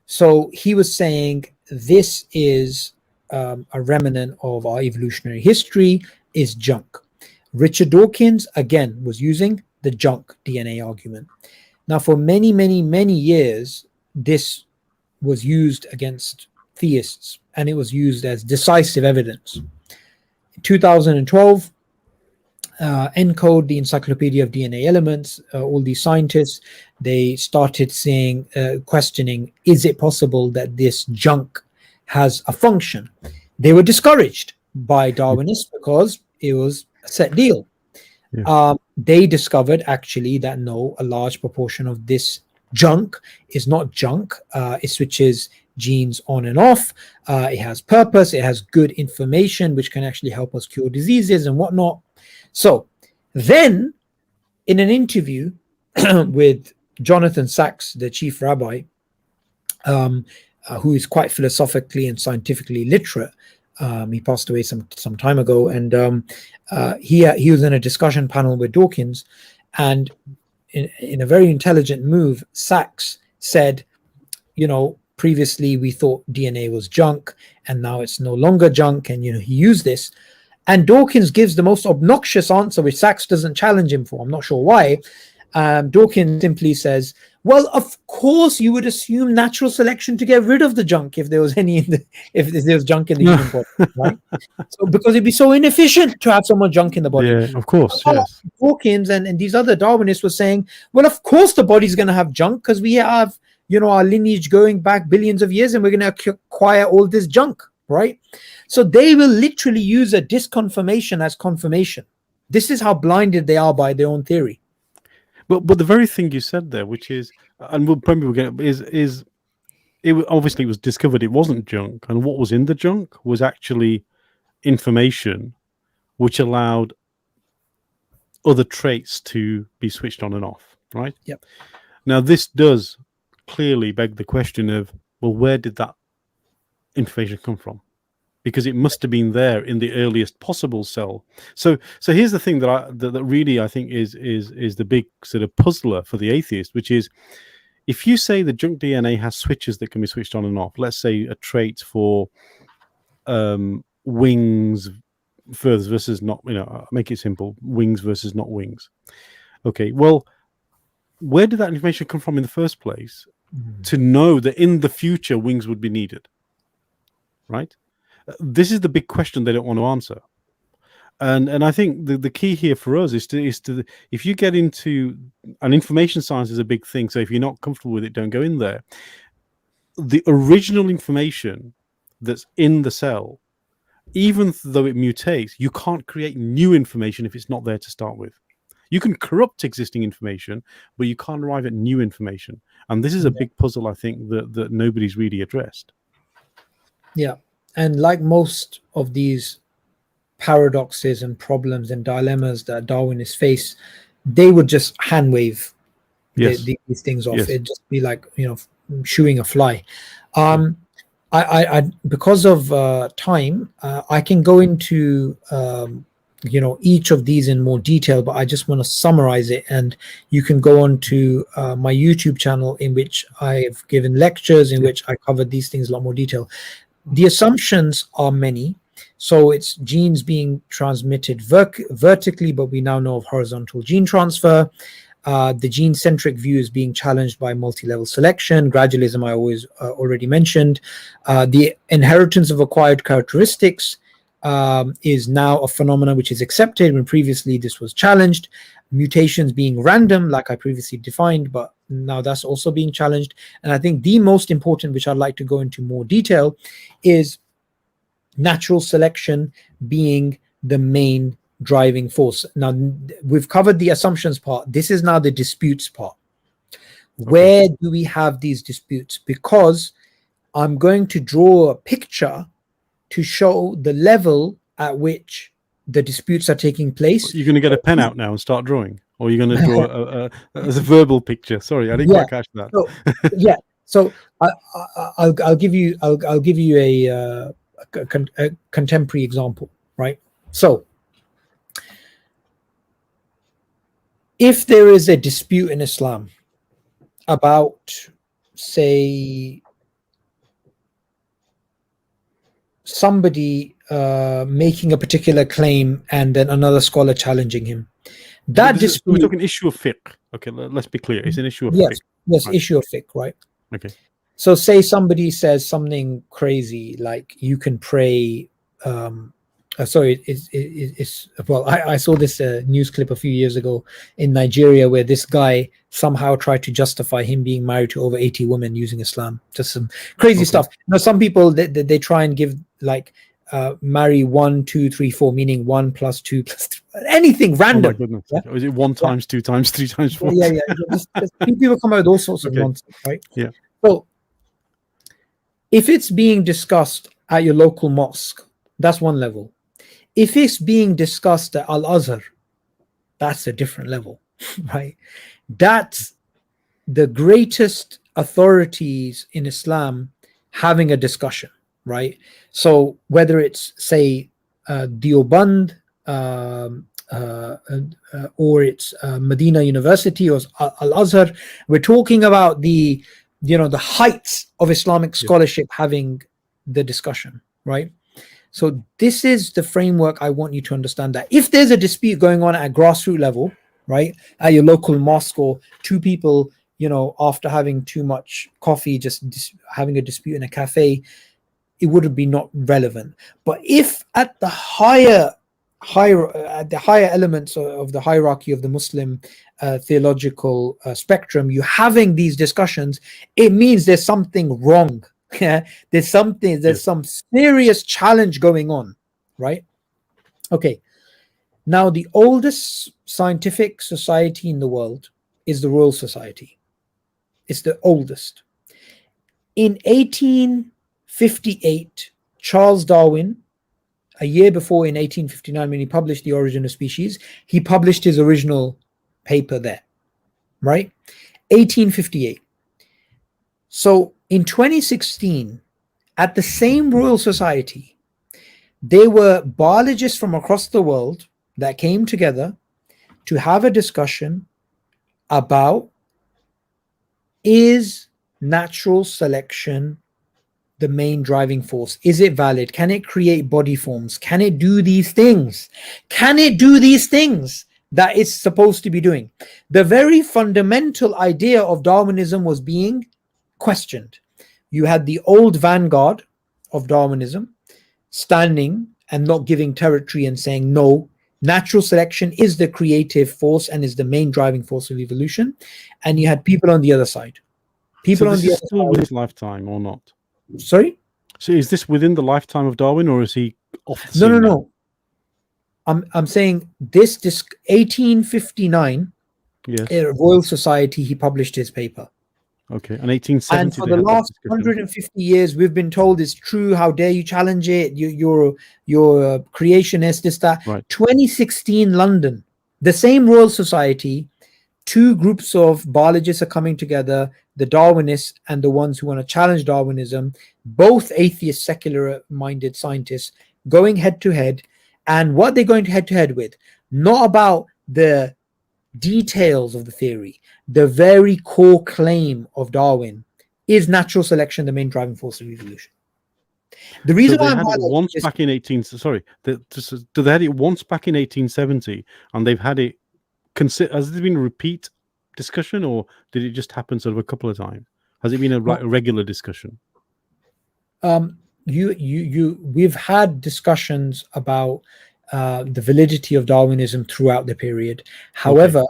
So he was saying this is a remnant of our evolutionary history, is junk. Richard Dawkins, again, was using the junk DNA argument. Now, for many, many, many years, this was used against theists, and it was used as decisive evidence. In 2012, ENCODE, the Encyclopedia of DNA Elements, all these scientists, they started saying, questioning, is it possible that this junk has a function? They were discouraged by Darwinists because it was a set deal. Yeah. They discovered actually that no, a large proportion of this junk is not junk. It switches genes on and off. It has purpose. It has good information, which can actually help us cure diseases and whatnot. So then in an interview with Jonathan Sacks, the chief rabbi, who is quite philosophically and scientifically literate, he passed away some time ago, and he was in a discussion panel with Dawkins, and in a very intelligent move, Sacks said, you know, previously we thought DNA was junk, and now it's no longer junk, and you know, he used this. And Dawkins gives the most obnoxious answer, which Sacks doesn't challenge him for. I'm not sure why. Dawkins simply says, well, of course you would assume natural selection to get rid of the junk if there was any if there was junk in the human body, right? So because it'd be so inefficient to have so much junk in the body. Yeah, of course. Yes. Dawkins and these other Darwinists were saying, well, of course the body's going to have junk because we have, you know, our lineage going back billions of years, and we're going to acquire all this junk, right? So they will literally use a disconfirmation as confirmation. This is how blinded they are by their own theory. But the very thing you said there, which is, and we'll probably get is it obviously was discovered it wasn't junk, and what was in the junk was actually information which allowed other traits to be switched on and off, right? Yep. Now this does clearly beg the question of, well, where did that information come from? Because it must have been there in the earliest possible cell. So here's the thing that really I think is the big sort of puzzler for the atheist, which is, if you say the junk DNA has switches that can be switched on and off, let's say a trait for wings versus not, you know, make it simple, wings versus not wings. Okay, well, where did that information come from in the first place to know that in the future wings would be needed, right? This is the big question they don't want to answer. And I think the key here for us is to if you get into, and information science is a big thing, so if you're not comfortable with it, don't go in there. The original information that's in the cell, even though it mutates, you can't create new information if it's not there to start with. You can corrupt existing information, but you can't arrive at new information. And this is a big puzzle, I think, that nobody's really addressed. Yeah. And like most of these paradoxes and problems and dilemmas that Darwinists face, they would just hand wave these things off. It'd just be like, you know, shooing a fly. I because of time, I can go into you know, each of these in more detail, but I just want to summarize it, and you can go on to my YouTube channel, in which I've given lectures in which I covered these things in a lot more detail. The assumptions are many. So it's genes being transmitted vertically, but we now know of horizontal gene transfer. The gene-centric view is being challenged by multi-level selection. Gradualism, I already mentioned. The inheritance of acquired characteristics is now a phenomenon which is accepted, when previously this was challenged. Mutations being random, like I previously defined, but now that's also being challenged. And I think the most important, which I'd like to go into more detail, is natural selection being the main driving force. Now, we've covered the assumptions part. This is now the disputes part. Okay. Where do we have these disputes? Because I'm going to draw a picture to show the level at which the disputes are taking place. You're going to get a pen out now and start drawing, or you're going to draw a verbal picture. Sorry, I didn't quite catch that. So I'll give you a contemporary example, right? So if there is a dispute in Islam about, say, somebody making a particular claim and then another scholar challenging him. That dispute, we're talking issue of fiqh. Okay, let's be clear. It's an issue of yes, fiqh. yes, Right. issue of fiqh, right? Okay. So say somebody says something crazy like you can pray. Sorry, it's well, I saw this news clip a few years ago in Nigeria where this guy somehow tried to justify him being married to over 80 women using Islam. Just some crazy stuff. Now, some people they try and give like marry 1, 2, 3, 4, meaning 1 + 2 + 3, anything random. Oh my goodness. Yeah? Is it 1 times 2 times 3 times 4? Yeah. Just people come out with all sorts of nonsense, right? Yeah. So if it's being discussed at your local mosque, that's one level. If it's being discussed at Al-Azhar, that's a different level, right? That's the greatest authorities in Islam having a discussion, right? So whether it's, say, Deoband, or it's Medina University or Al-Azhar, we're talking about the heights of Islamic scholarship having the discussion, right? So this is the framework I want you to understand, that if there's a dispute going on at a grassroots level, right, at your local mosque, or two people, after having too much coffee, just having a dispute in a cafe, it would be not relevant. But if at the higher elements of the hierarchy of the Muslim theological spectrum, you're having these discussions, it means there's something wrong. There's some serious challenge going on, right? Okay. Now, the oldest scientific society in the world is the Royal Society. It's the oldest. In 1858, Charles Darwin, a year before, in 1859, when he published The Origin of Species, he published his original paper there, right? 1858. So in 2016, at the same Royal Society, there were biologists from across the world that came together to have a discussion about, is natural selection the main driving force? Is it valid? Can it create body forms? Can it do these things? Can it do these things that it's supposed to be doing? The very fundamental idea of Darwinism was being questioned. You had the old vanguard of Darwinism standing and not giving territory and saying, no, natural selection is the creative force and is the main driving force of evolution. And you had people on the other side. People on the other still side. within his lifetime or not? Sorry? So is this within the lifetime of Darwin, or is he off the scene? No. I'm saying this 1859, Royal Society, he published his paper. Okay, and 1870. And for the last 150 years, we've been told it's true. How dare you challenge it? You're a creationist, this, that. Right. 2016, London, the same Royal Society, two groups of biologists are coming together, the Darwinists and the ones who want to challenge Darwinism, both atheist, secular-minded scientists, going head-to-head. And what they're going head-to-head with, not about the details of the theory. The very core claim of Darwin is natural selection the main driving force of evolution. The reason so they why had it once back in 1870, and they've had it. Has there been a repeat discussion, or did it just happen sort of a couple of times? Has it been a regular discussion? We've had discussions about the validity of Darwinism throughout the period. However,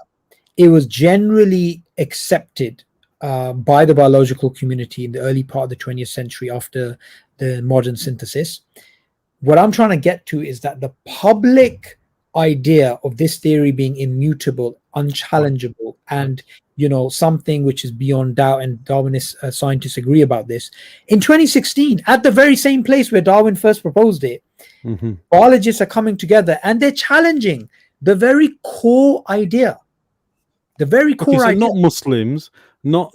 it was generally accepted by the biological community in the early part of the 20th century after the modern synthesis. What I'm trying to get to is that the public idea of this theory being immutable, unchallengeable, and something which is beyond doubt, and Darwinist scientists agree about this. In 2016, at the very same place where Darwin first proposed it, biologists are coming together and they're challenging the very core idea. The very core idea. Not Muslims, not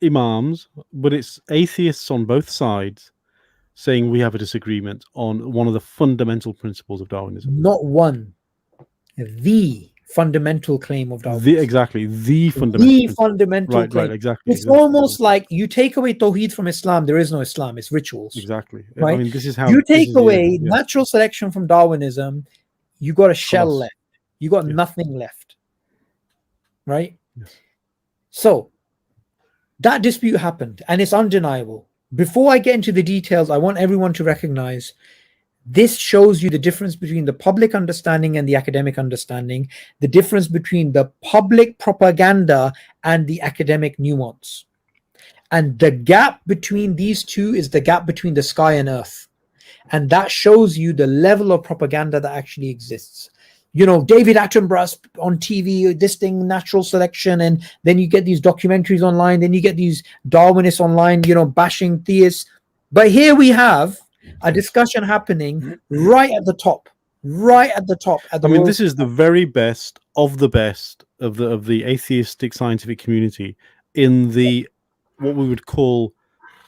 imams, but it's atheists on both sides saying we have a disagreement on one of the fundamental principles of Darwinism. Not one, the fundamental claim of Darwinism. The fundamental fundamental claim. Right, exactly. It's almost like you take away Tawheed from Islam, there is no Islam, it's rituals. Exactly. Right? I mean, this is how you take away natural selection from Darwinism, you got a shell left. You got nothing left. Right? Yes. So that dispute happened, and it's undeniable. Before I get into the details, I want everyone to recognize this shows you the difference between the public understanding and the academic understanding, the difference between the public propaganda and the academic nuance. And the gap between these two is the gap between the sky and earth. And that shows you the level of propaganda that actually exists. You know, David Attenborough on TV, this thing, natural selection, and then you get these documentaries online, then you get these Darwinists online, you know, bashing theists. But here we have a discussion happening right at the top. This is the very best of the atheistic scientific community in the what we would call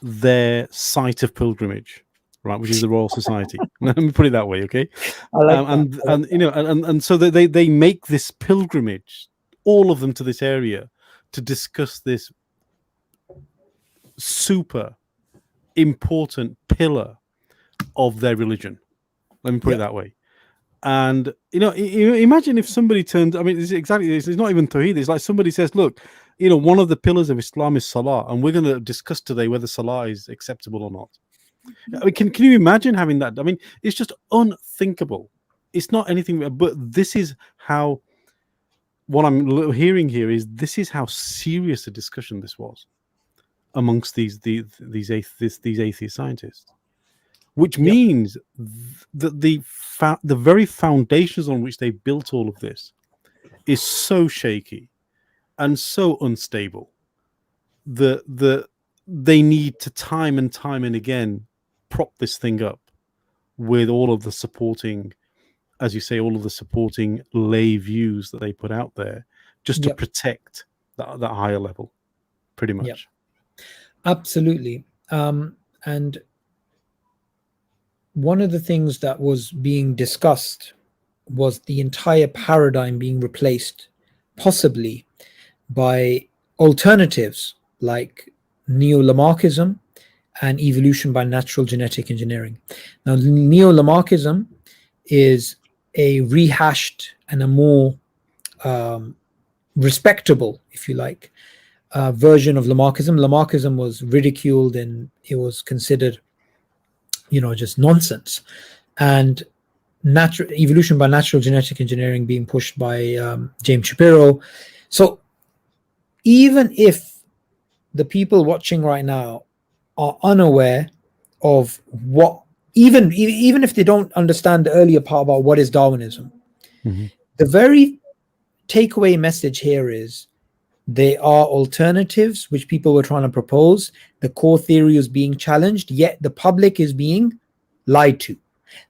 their site of pilgrimage, right, which is the Royal Society. Let me put it that way, okay? And so they make this pilgrimage, all of them, to this area to discuss this super important pillar of their religion. Let me put it that way. And imagine if somebody turned, I mean, it's not even Tawheed. It's like somebody says, look, one of the pillars of Islam is Salah, and we're going to discuss today whether Salah is acceptable or not. I mean, can you imagine having that? I mean, it's just unthinkable. It's not anything, but this is how, what I'm hearing here is this is how serious a discussion this was amongst these atheist scientists. Which means that the very foundations on which they built all of this is so shaky and so unstable that they need to time and again prop this thing up with all of the supporting, as you say, all of the supporting lay views that they put out there just to protect that higher level, pretty much. Absolutely. And one of the things that was being discussed was the entire paradigm being replaced, possibly by alternatives like Neo-Lamarckism and evolution by natural genetic engineering. Now, Neo-Lamarckism is a rehashed and a more respectable, if you like, version of Lamarckism. Lamarckism was ridiculed and it was considered just nonsense, and evolution by natural genetic engineering being pushed by James Shapiro. So even if the people watching right now are unaware of what, even if they don't understand the earlier part about what is Darwinism, the very takeaway message here is there are alternatives which people were trying to propose. The core theory is being challenged, yet the public is being lied to.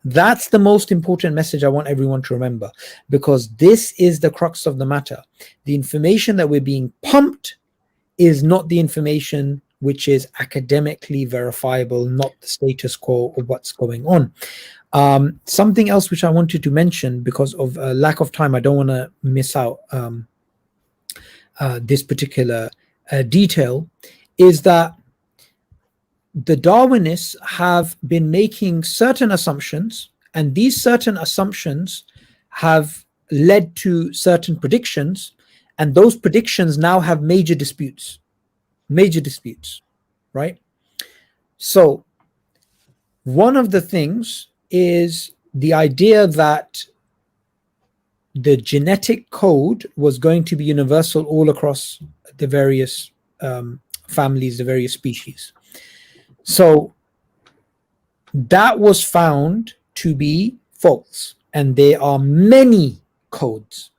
That's the most important message I want everyone to remember, because this is the crux of the matter. The information that we're being pumped is not the information which is academically verifiable, not the status quo of what's going on. Something else which I wanted to mention, because of lack of time, I don't want to miss out this particular detail, is that the Darwinists have been making certain assumptions, and these certain assumptions have led to certain predictions, and those predictions now have major disputes, right? So one of the things is the idea that the genetic code was going to be universal all across the various families, the various species. So that was found to be false, and there are many codes.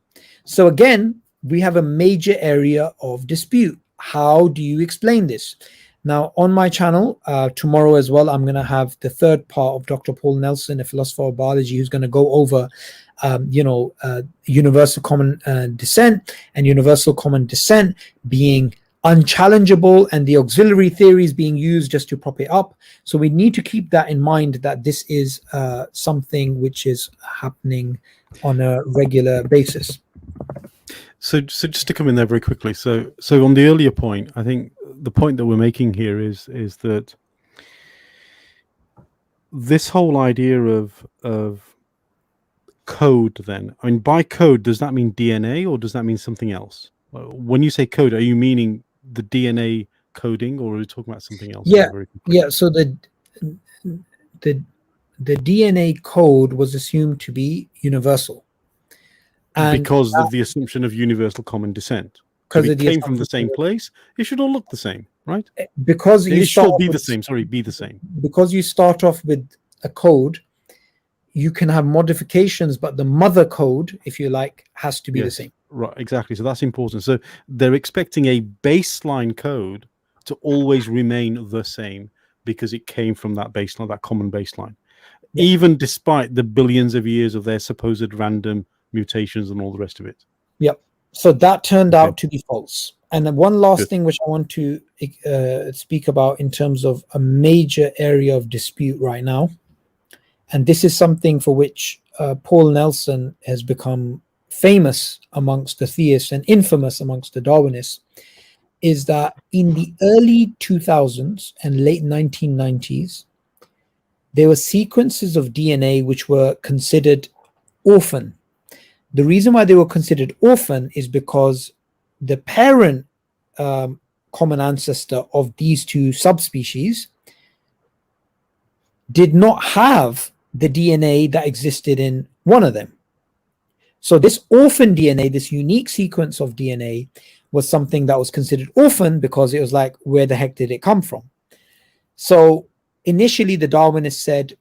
So again, we have a major area of dispute. How do you explain this? Now, on my channel, tomorrow as well, I'm going to have the third part of Dr. Paul Nelson, a philosopher of biology, who's going to go over universal common descent, and universal common descent being unchallengeable and the auxiliary theories being used just to prop it up. So we need to keep that in mind, that this is something which is happening on a regular basis. So just to come in there very quickly. So on the earlier point, I think the point that we're making here is that this whole idea of code, then, I mean, by code, does that mean DNA or does that mean something else? When you say code, are you meaning the DNA coding, or are you talking about something else? Yeah. So the DNA code was assumed to be universal, and because of the assumption of universal common descent. Because it came from the same place, it should all look the same, right? Because it should be the same. Sorry, be the same. Because you start off with a code, you can have modifications, but the mother code, if you like, has to be the same. Right, exactly. So that's important. So they're expecting a baseline code to always remain the same because it came from that baseline, that common baseline, even despite the billions of years of their supposed random mutations and all the rest of it. Yep. So that turned out to be false. And then one last thing which I want to speak about in terms of a major area of dispute right now, and this is something for which Paul Nelson has become famous amongst the theists and infamous amongst the Darwinists, is that in the early 2000s and late 1990s, there were sequences of DNA which were considered orphan. The reason why they were considered orphan is because the parent common ancestor of these two subspecies did not have the DNA that existed in one of them. So this orphan DNA, this unique sequence of DNA, was something that was considered orphan because it was like, where the heck did it come from? So initially the Darwinists said,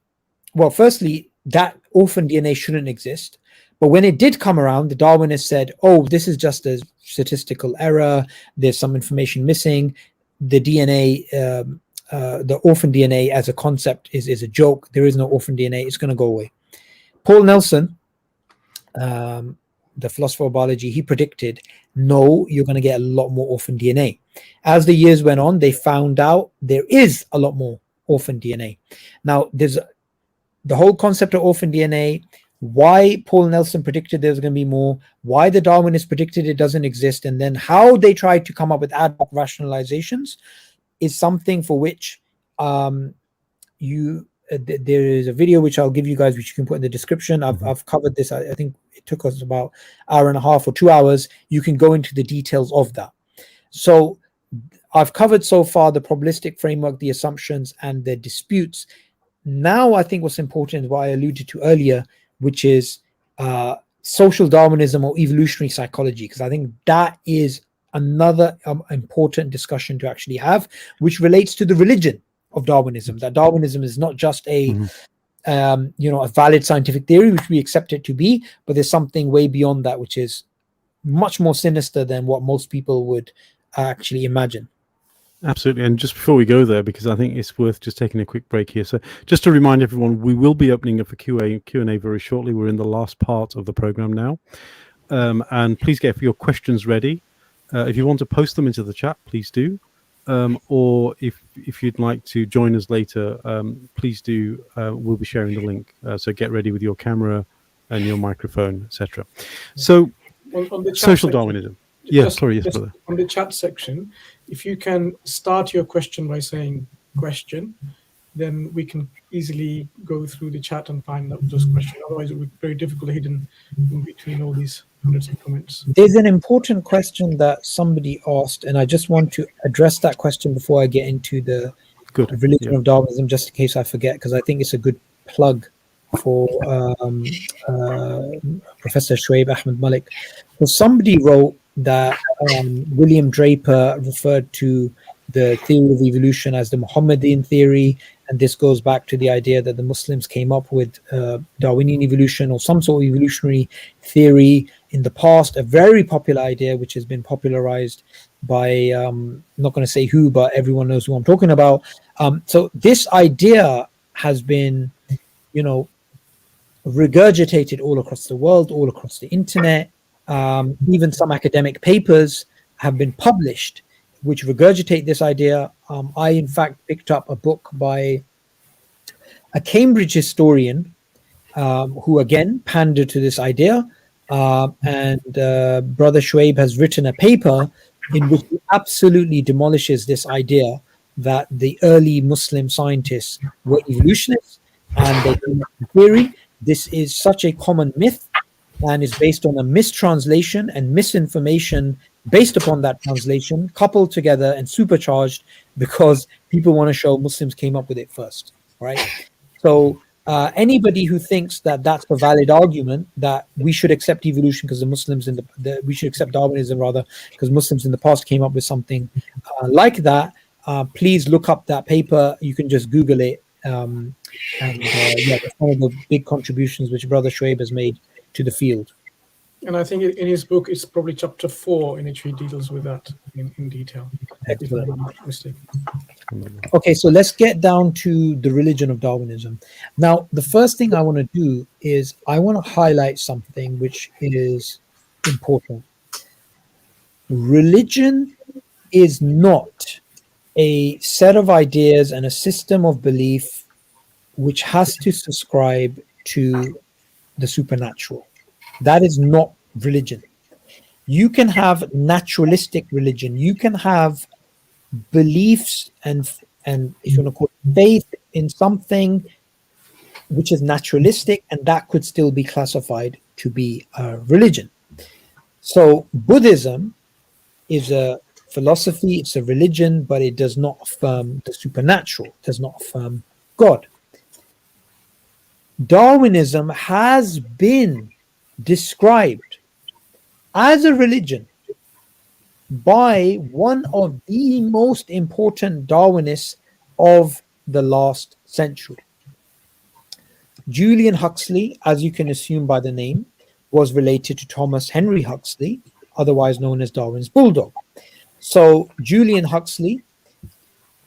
well, firstly, that orphan DNA shouldn't exist. But when it did come around, the Darwinists said, oh, this is just a statistical error. There's some information missing. The DNA, the orphan DNA as a concept is a joke. There is no orphan DNA. It's going to go away. Paul Nelson, the philosopher of biology, he predicted, no, you're going to get a lot more orphan DNA. As the years went on, they found out there is a lot more orphan DNA. Now, there's the whole concept of orphan DNA, why Paul Nelson predicted there's going to be more, why the Darwinists predicted it doesn't exist, and then how they tried to come up with ad hoc rationalizations is something for which there is a video which I'll give you guys, which you can put in the description. I've covered this. I think it took us about an hour and a half or 2 hours. You can go into the details of that. So I've covered so far the probabilistic framework, the assumptions, and the disputes. Now I think what's important is what I alluded to earlier, which is social Darwinism or evolutionary psychology, because I think that is another important discussion to actually have, which relates to the religion of Darwinism. That Darwinism is not just a a valid scientific theory, which we accept it to be, but there's something way beyond that, which is much more sinister than what most people would actually imagine. Absolutely. And just before we go there, because I think it's worth just taking a quick break here. So just to remind everyone, we will be opening up for Q&A very shortly. We're in the last part of the program now. And please get your questions ready. If you want to post them into the chat, please do. Or if you'd like to join us later, please do. We'll be sharing the link. So get ready with your camera and your microphone, etc. So on the social Darwinism. Yes, sorry, yes, brother. On the chat section, if you can start your question by saying question, then we can easily go through the chat and find out those questions. Otherwise, it would be very difficult hidden in between all these hundreds of comments. There's an important question that somebody asked, and I just want to address that question before I get into the religion of Darwinism, just in case I forget, because I think it's a good plug for Professor Shoaib Ahmed Malik. So somebody wrote that William Draper referred to the theory of evolution as the Mohammedan theory, and this goes back to the idea that the Muslims came up with Darwinian evolution or some sort of evolutionary theory in the past, a very popular idea which has been popularized by I'm not going to say who, but everyone knows who I'm talking about. So this idea has been, regurgitated all across the world, all across the internet. Even some academic papers have been published which regurgitate this idea. I, in fact, picked up a book by a Cambridge historian who, again, pandered to this idea. and Brother Shoaib has written a paper in which he absolutely demolishes this idea that the early Muslim scientists were evolutionists and they came up with a theory. This is such a common myth and is based on a mistranslation and misinformation based upon that translation, coupled together and supercharged because people want to show Muslims came up with it first, right? So anybody who thinks that that's a valid argument, that we should accept evolution because the Muslims we should accept Darwinism rather because Muslims in the past came up with something like that, please look up that paper. You can just Google it. Yeah, that's one of the big contributions which Brother Shoaib has made to the field. And I think in his book, it's probably chapter 4 in which he deals with that in detail. Excellent. If I'm not mistaken. Okay, so let's get down to the religion of Darwinism. Now, the first thing I want to do is I want to highlight something which is important. Religion is not a set of ideas and a system of belief which has to subscribe to the supernatural. That is not religion. You can have naturalistic religion. You can have beliefs and if you want to call it faith in something which is naturalistic, and that could still be classified to be a religion. So Buddhism is a philosophy, it's a religion, but it does not affirm the supernatural, it does not affirm God. Darwinism has been described as a religion by one of the most important Darwinists of the last century. Julian Huxley, as you can assume by the name, was related to Thomas Henry Huxley, otherwise known as Darwin's bulldog. So Julian Huxley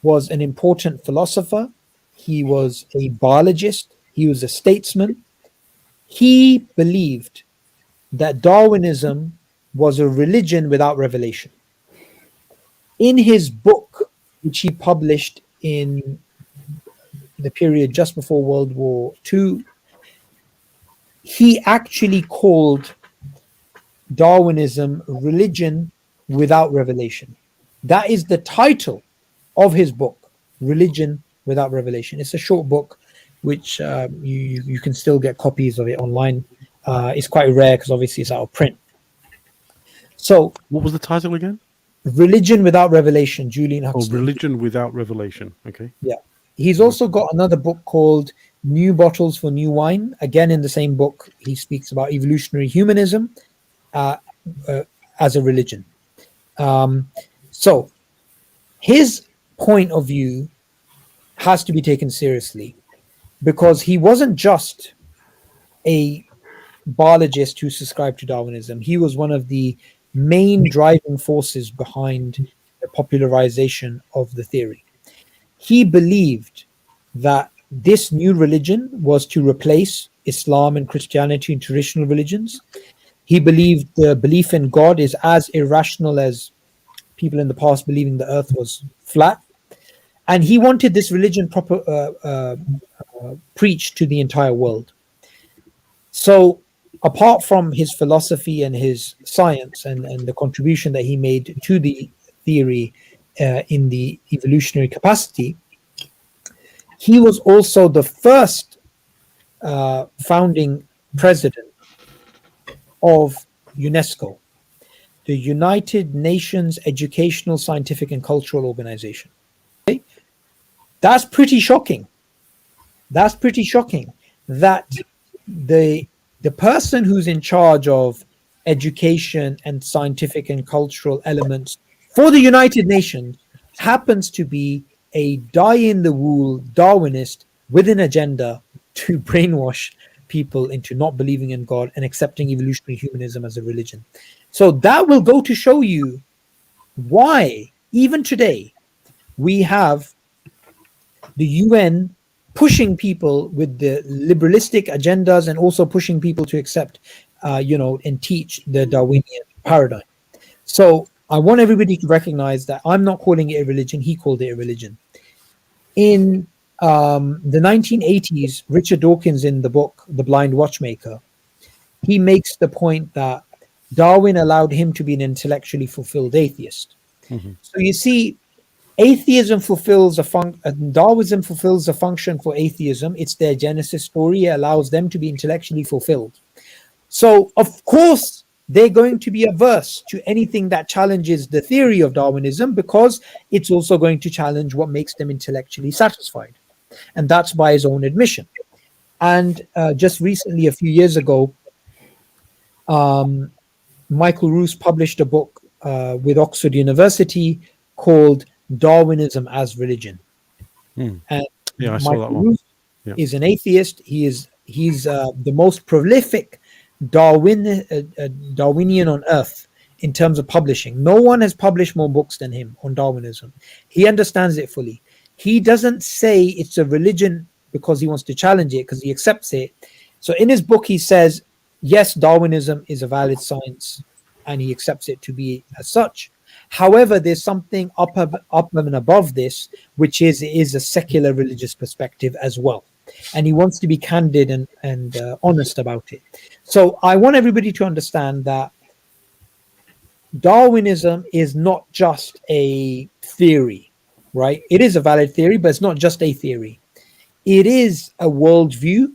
was an important philosopher. He was a biologist. He was a statesman. He believed that Darwinism was a religion without revelation. In his book, which he published in the period just before World War II, he actually called Darwinism religion without revelation. That is the title of his book, Religion Without Revelation. It's a short book, which you can still get copies of it online. It's quite rare because obviously it's out of print. So, what was the title again? Religion Without Revelation, Julian Huxley. Oh, Religion Without Revelation. Okay. Yeah. He's also got another book called New Bottles for New Wine. Again, in the same book, he speaks about evolutionary humanism as a religion. So his point of view has to be taken seriously because he wasn't just a biologist who subscribed to Darwinism. He was one of the main driving forces behind the popularization of the theory. He believed that this new religion was to replace Islam and Christianity and traditional religions. He believed the belief in God is as irrational as people in the past believing the earth was flat. And he wanted this religion preached to the entire world. So apart from his philosophy and his science and the contribution that he made to the theory in the evolutionary capacity, he was also the first founding president of UNESCO, the United Nations Educational, Scientific and Cultural Organization. Okay? That's pretty shocking. That's pretty shocking that the person who's in charge of education and scientific and cultural elements for the United Nations happens to be a die-in-the-wool Darwinist with an agenda to brainwash people into not believing in God and accepting evolutionary humanism as a religion. So that will go to show you why, even today, we have the UN pushing people with the liberalistic agendas and also pushing people to accept, and teach the Darwinian paradigm. So I want everybody to recognize that I'm not calling it a religion. He called it a religion. In the 1980s, Richard Dawkins, in the book The Blind Watchmaker, he makes the point that Darwin allowed him to be an intellectually fulfilled atheist. So you see, atheism fulfills Darwinism fulfills a function for atheism. It's their genesis story. It allows them to be intellectually fulfilled. So of course they're going to be averse to anything that challenges the theory of Darwinism, because it's also going to challenge what makes them intellectually satisfied. And that's by his own admission. And just recently, a few years ago, Michael Roos published a book with Oxford University called Darwinism as Religion. And yeah, I saw that one. Roos is an atheist. He's the most prolific Darwinian on earth in terms of publishing. No one has published more books than him on Darwinism. He understands it fully. He doesn't say it's a religion because he wants to challenge it, because he accepts it. So in his book, he says, yes, Darwinism is a valid science, and he accepts it to be as such. However, there's something up and above this, which is a secular religious perspective as well. And he wants to be candid and honest about it. So I want everybody to understand that Darwinism is not just a theory, right? It is a valid theory, but it's not just a theory. It is a worldview,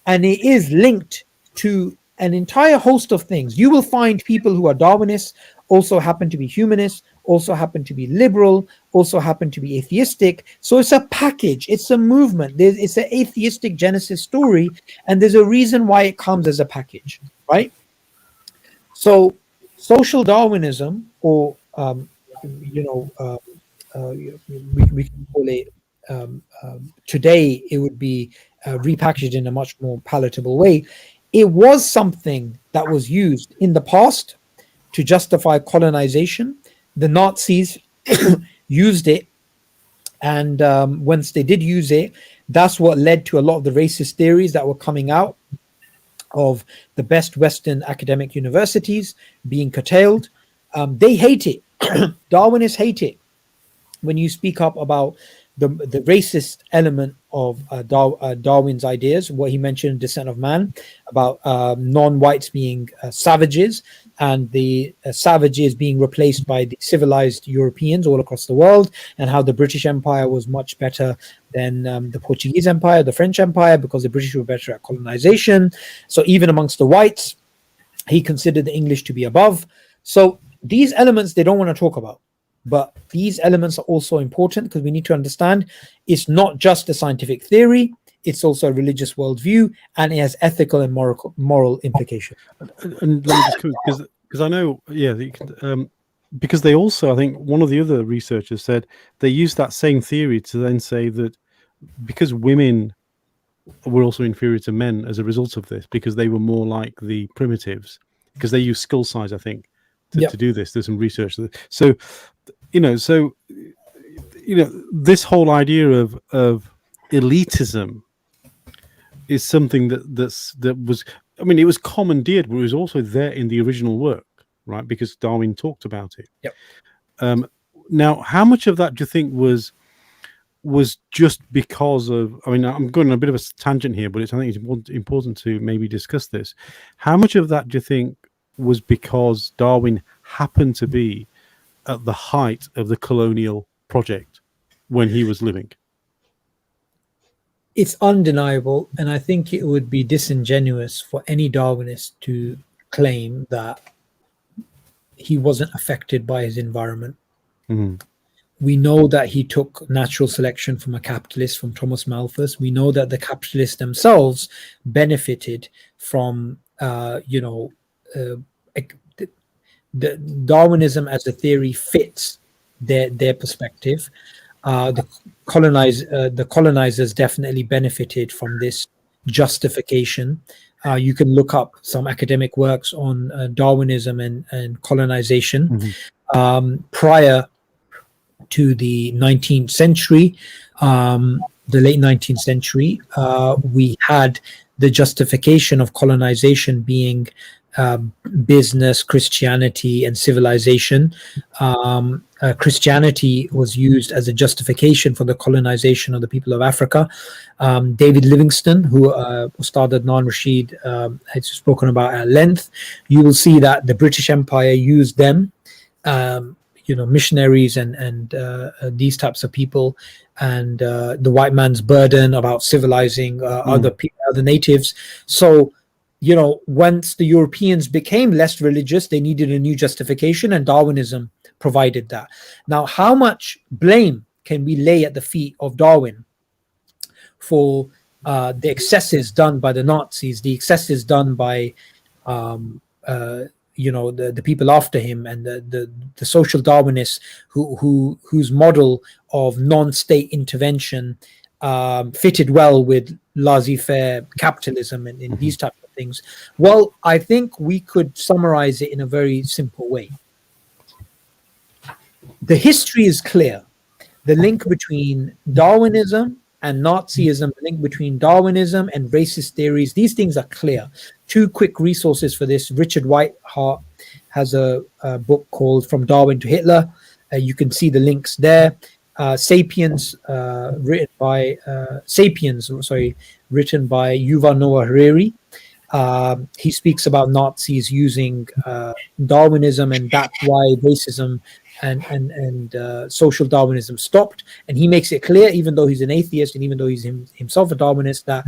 and it is linked to an entire host of things. You will find people who are Darwinists also happen to be humanists, also happen to be liberal, also happen to be atheistic. So it's a package, it's a movement. It's an atheistic genesis story, and there's a reason why it comes as a package, right? So social Darwinism, or we can call it today, it would be repackaged in a much more palatable way. It was something that was used in the past to justify colonization. The Nazis used it, and once they did use it, that's what led to a lot of the racist theories that were coming out of the best Western academic universities being curtailed. They hate it. Darwinists hate it when you speak up about the racist element of Darwin's ideas, what he mentioned in Descent of Man, about non-whites being savages, and the savages being replaced by the civilized Europeans all across the world, and how the British Empire was much better than the Portuguese Empire, the French Empire, because the British were better at colonization. So even amongst the whites, he considered the English to be above. So these elements they don't want to talk about. But these elements are also important, because we need to understand it's not just a scientific theory, it's also a religious worldview, and it has ethical and moral implications. And let me just come, because I know, because they also, I think one of the other researchers said they used that same theory to then say that because women were also inferior to men as a result of this, because they were more like the primitives, because they use skull size, I think, to do this. There's some research. So, this whole idea of elitism is something that was, I mean, it was commandeered, but it was also there in the original work, right? Because Darwin talked about it. Now, how much of that do you think was just because of, I mean, I'm going on a bit of a tangent here, but I think it's important to maybe discuss this. How much of that do you think was because Darwin happened to be at the height of the colonial project when he was living? It's undeniable, and I think it would be disingenuous for any Darwinist to claim that he wasn't affected by his environment. We know that he took natural selection from a capitalist, from Thomas Malthus. We know that the capitalists themselves benefited from, the Darwinism as a theory fits their perspective. The colonizers definitely benefited from this justification. You can look up some academic works on Darwinism and colonization. Prior to the 19th century, the late 19th century, we had the justification of colonization being business, Christianity, and civilization. Christianity was used as a justification for the colonization of the people of Africa. David Livingstone, who Ustad Adnan Rashid had spoken about at length, you will see that the British Empire used them, missionaries and these types of people, and the white man's burden about civilizing other natives. So, once the Europeans became less religious, they needed a new justification, and Darwinism provided that. Now, how much blame can we lay at the feet of Darwin for the excesses done by the Nazis, the excesses done by the people after him, and the social Darwinists whose model of non-state intervention fitted well with laissez-faire capitalism and these types of things? Well, I think we could summarize it in a very simple way. The history is clear. The link between Darwinism and Nazism, the link between Darwinism and racist theories, these things are clear. Two quick resources for this. Richard Whiteheart has a book called From Darwin to Hitler. You can see the links there. Sapiens, written by Yuval Noah Harari. He speaks about Nazis using Darwinism, and that's why racism and social Darwinism stopped. And he makes it clear, even though he's an atheist and even though he's himself a Darwinist, that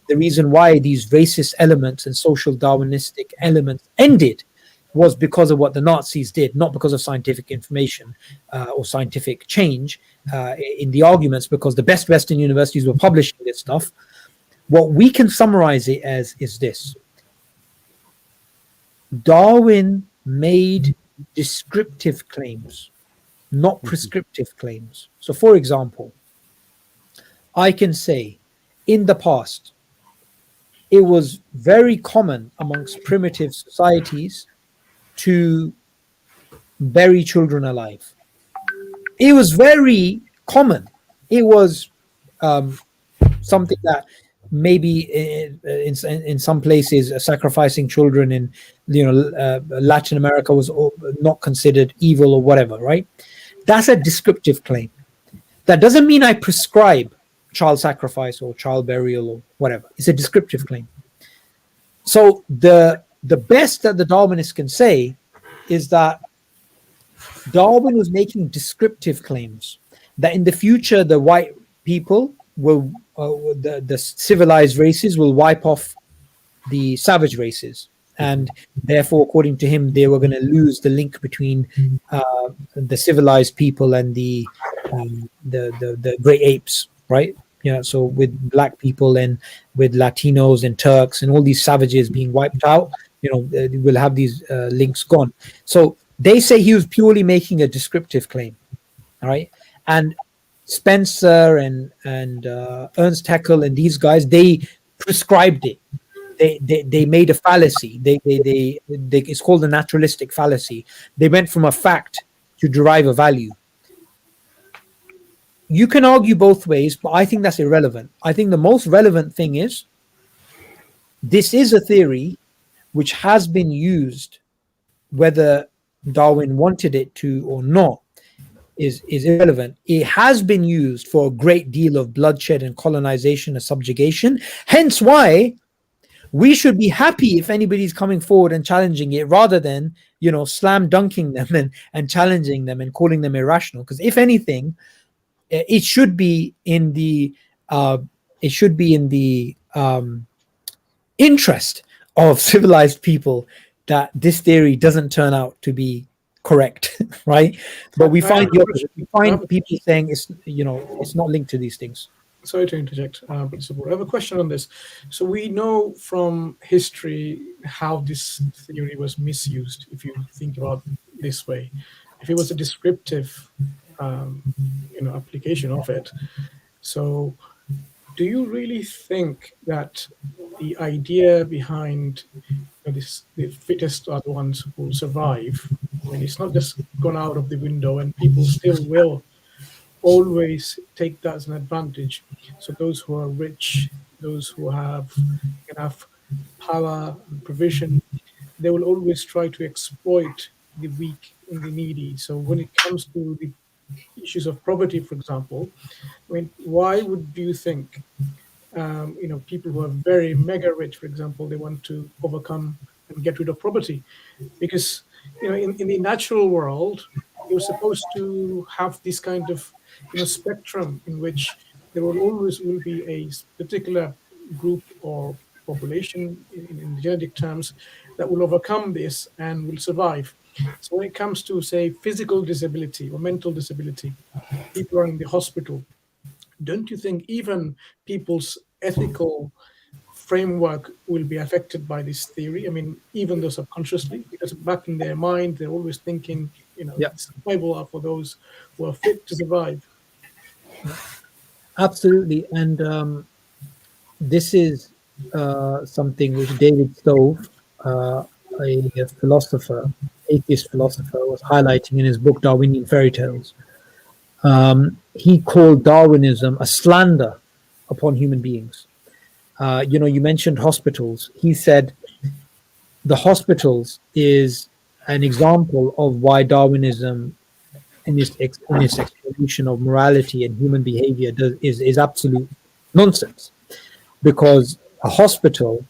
the reason why these racist elements and social Darwinistic elements ended was because of what the Nazis did, not because of scientific information or scientific change in the arguments, because the best Western universities were publishing this stuff. What we can summarize it as is this: Darwin made descriptive claims, not prescriptive claims. So, for example, I can say in the past, it was very common amongst primitive societies to bury children alive. It was very common. It was something that maybe in some places sacrificing children in Latin America was not considered evil or whatever, right? That's a descriptive claim. That doesn't mean I prescribe child sacrifice or child burial or whatever. It's a descriptive claim. So the best that the Darwinists can say is that Darwin was making descriptive claims that in the future the white people will the civilized races will wipe off the savage races, and therefore, according to him, they were going to lose the link between the civilized people and the great apes, right? So with black people and with Latinos and Turks and all these savages being wiped out, we'll have these links gone. So they say he was purely making a descriptive claim, all right? And Spencer and Ernst Haeckel and these guys, they prescribed it. They made a fallacy. It's called a naturalistic fallacy. They went from a fact to derive a value. You can argue both ways, but I think that's irrelevant. I think the most relevant thing is this is a theory which has been used, whether Darwin wanted it to or not, is irrelevant. It has been used for a great deal of bloodshed and colonization and subjugation. Hence why we should be happy if anybody's coming forward and challenging it, rather than slam dunking them and challenging them and calling them irrational. Because if anything, it should be in the interest of civilized people that this theory doesn't turn out to be correct, right? But we find people saying it's not linked to these things. Sorry to interject, Subboor. I have a question on this. So we know from history how this theory was misused, if you think about it this way. If it was a descriptive application of it. So do you really think that the idea behind the fittest are the ones who will survive, it's not just gone out of the window, and people still will always take that as an advantage? So those who are rich, those who have enough power and provision, they will always try to exploit the weak and the needy. So when it comes to the issues of property, for example, I mean, why would you think, people who are very mega rich, for example, they want to overcome and get rid of property? Because, in the natural world, you're supposed to have this kind of, spectrum in which there will be a particular group or population in genetic terms that will overcome this and will survive. So when it comes to, say, physical disability or mental disability, people are in the hospital. Don't you think even people's ethical framework will be affected by this theory? I mean, even though subconsciously, because back in their mind, they're always thinking, survival are for those who are fit to survive. Absolutely. And this is something which David Stove, a philosopher, atheist philosopher, was highlighting in his book Darwinian Fairy Tales. He called Darwinism a slander upon human beings. You mentioned hospitals. He said the hospitals is an example of why Darwinism, in its explanation of morality and human behavior, is absolute nonsense. Because a hospital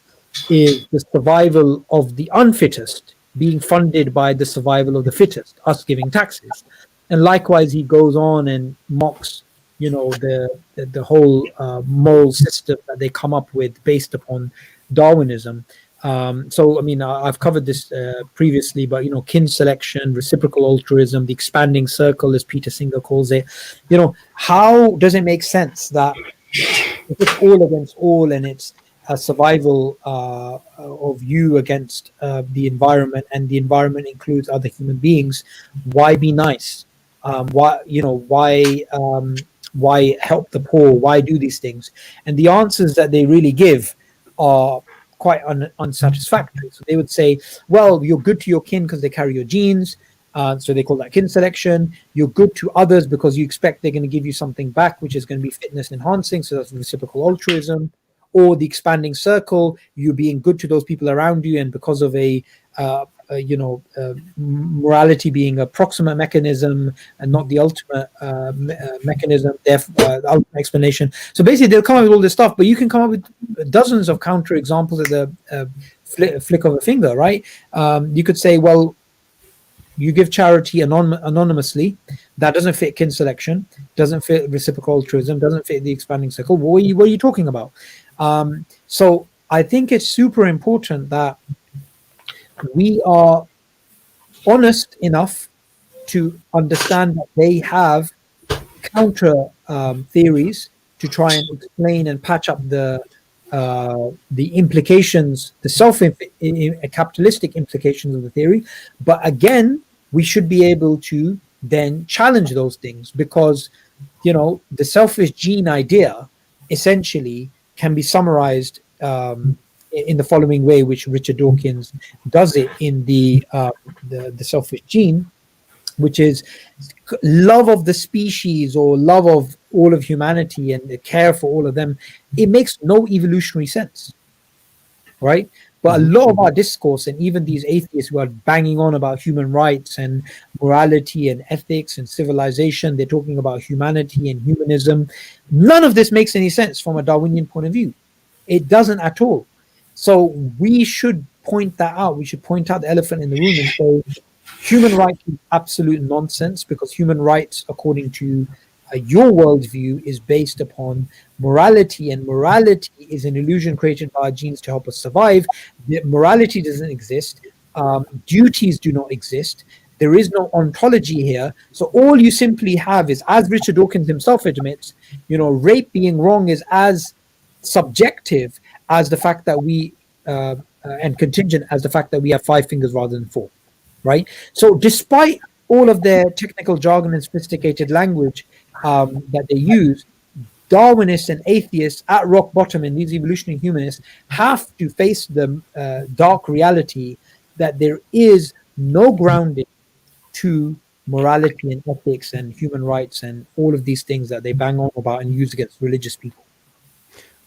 is the survival of the unfittest being funded by the survival of the fittest, us giving taxes. And likewise, he goes on and mocks, the whole moral system that they come up with based upon Darwinism. So, I mean, I've covered this previously, but, kin selection, reciprocal altruism, the expanding circle, as Peter Singer calls it, how does it make sense that it's all against all and it's a survival of you against the environment, and the environment includes other human beings? Why be nice? Why help the poor? Why do these things? And the answers that they really give are quite unsatisfactory. So they would say, well, you're good to your kin because they carry your genes. So they call that kin selection. You're good to others because you expect they're going to give you something back, which is going to be fitness enhancing. So that's reciprocal altruism. Or the expanding circle, you're being good to those people around you, and because of morality being a proximate mechanism and not the ultimate mechanism, therefore ultimate explanation. So basically, they'll come up with all this stuff, but you can come up with dozens of counter examples at the flick of a finger, right? You could say, well, you give charity anonymously. That doesn't fit kin selection, doesn't fit reciprocal altruism, doesn't fit the expanding circle. What are you talking about? So I think it's super important that we are honest enough to understand that they have counter theories to try and explain and patch up the implications, the capitalistic implications of the theory. But again, we should be able to then challenge those things, because the selfish gene idea essentially can be summarized in the following way, which Richard Dawkins does it in the selfish gene, which is love of the species or love of all of humanity and the care for all of them. It makes no evolutionary sense, right? But a lot of our discourse, and even these atheists who are banging on about human rights and morality and ethics and civilization, they're talking about humanity and humanism. None of this makes any sense from a Darwinian point of view. It doesn't at all. So we should point that out. We should point out the elephant in the room and say human rights is absolute nonsense, because human rights, according to your worldview, is based upon morality, and morality is an illusion created by our genes to help us survive. Morality doesn't exist. Duties do not exist. There is no ontology here. So all you simply have is, as Richard Dawkins himself admits, rape being wrong is as subjective as the fact that we and contingent as the fact that we have 5 fingers rather than 4, right? So despite all of their technical jargon and sophisticated language that they use, Darwinists and atheists at rock bottom, and these evolutionary humanists, have to face the dark reality that there is no grounding to morality and ethics and human rights and all of these things that they bang on about and use against religious people.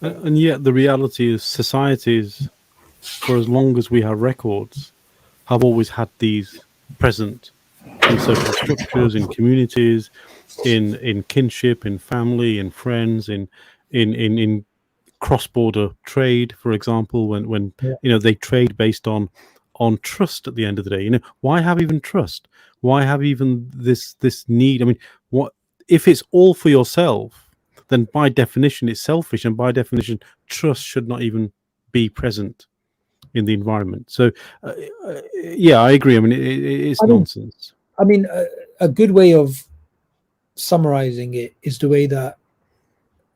And yet the reality is societies, for as long as we have records, have always had these present in social structures, in communities, in kinship, in family, in friends, in cross-border trade, for example, when they trade based on trust at the end of the day. Why have even trust? Why have even this need? I mean, what if it's all for yourself? Then by definition it's selfish, and by definition trust should not even be present in the environment. So yeah, I agree. I mean, it's nonsense. I mean, a good way of summarizing it is the way that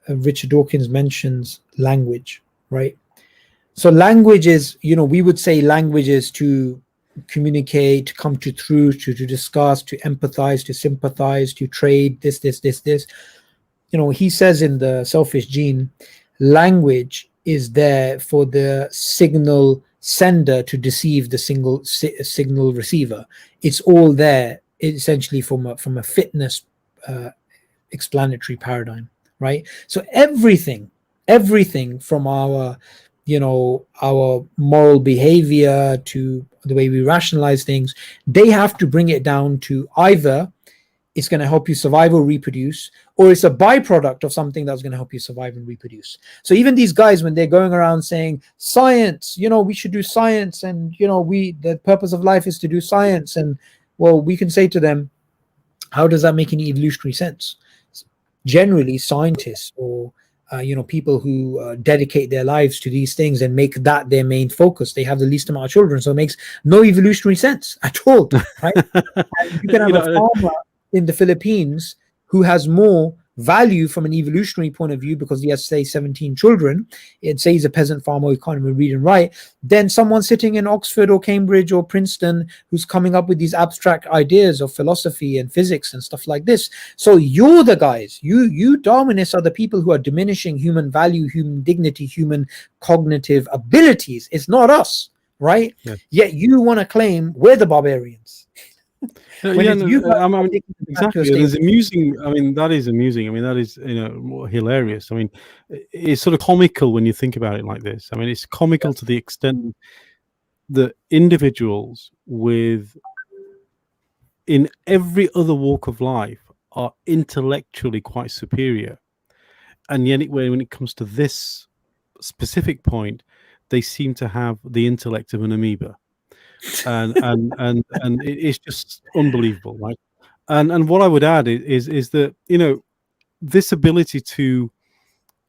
Richard Dawkins mentions language, right? So language is, we would say language is to communicate, to come to truth, to discuss, to empathize, to sympathize, to trade, this. He says in The Selfish Gene, language is there for the signal sender to deceive the signal receiver. It's all there essentially from a fitness explanatory paradigm, right? So everything from our our moral behavior to the way we rationalize things, they have to bring it down to either it's going to help you survive or reproduce, or it's a byproduct of something that's going to help you survive and reproduce. So even these guys, when they're going around saying science, we should do science, and the purpose of life is to do science, and well, we can say to them, how does that make any evolutionary sense? Generally, scientists or people who dedicate their lives to these things and make that their main focus, they have the least amount of children, so it makes no evolutionary sense at all, right? And you can have a farmer in the Philippines who has more value from an evolutionary point of view because he has, say, 17 children, and say he's a peasant farmer who can't even read and write, than someone sitting in Oxford or Cambridge or Princeton who's coming up with these abstract ideas of philosophy and physics and stuff like this. So you're the guys, you Darwinists are the people who are diminishing human value, human dignity, human cognitive abilities. It's not us, right? Yeah. Yet you want to claim we're the barbarians. Exactly. There's amusing. I mean, that is amusing. I mean, that is hilarious. I mean, it's sort of comical when you think about it like this. I mean, it's comical to the extent that individuals in every other walk of life are intellectually quite superior, and yet when it comes to this specific point, they seem to have the intellect of an amoeba. And it's just unbelievable, right? And what I would add is that this ability to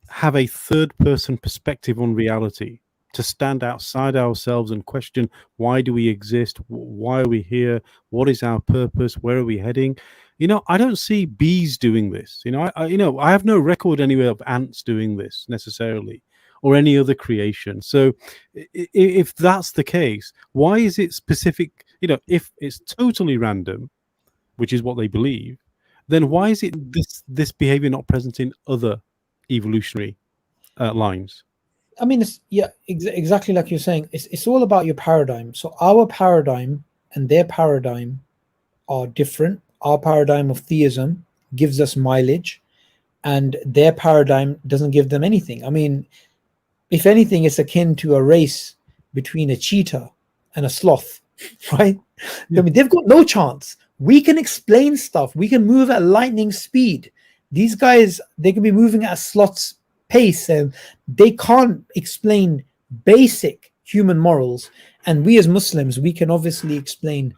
have a third person perspective on reality, to stand outside ourselves and question, why do we exist? Why are we here? What is our purpose? Where are we heading? I don't see bees doing this. I have no record anywhere of ants doing this necessarily, or any other creation. So if that's the case, why is it specific? If it's totally random, which is what they believe, then why is it this behavior not present in other evolutionary lines? I mean, exactly like you're saying. It's all about your paradigm. So our paradigm and their paradigm are different. Our paradigm of theism gives us mileage, and their paradigm doesn't give them anything. I mean, if anything, it's akin to a race between a cheetah and a sloth, right? Yeah. I mean, they've got no chance. We can explain stuff. We can move at lightning speed. These guys, they can be moving at a sloth's pace, and they can't explain basic human morals. And we as Muslims, we can obviously explain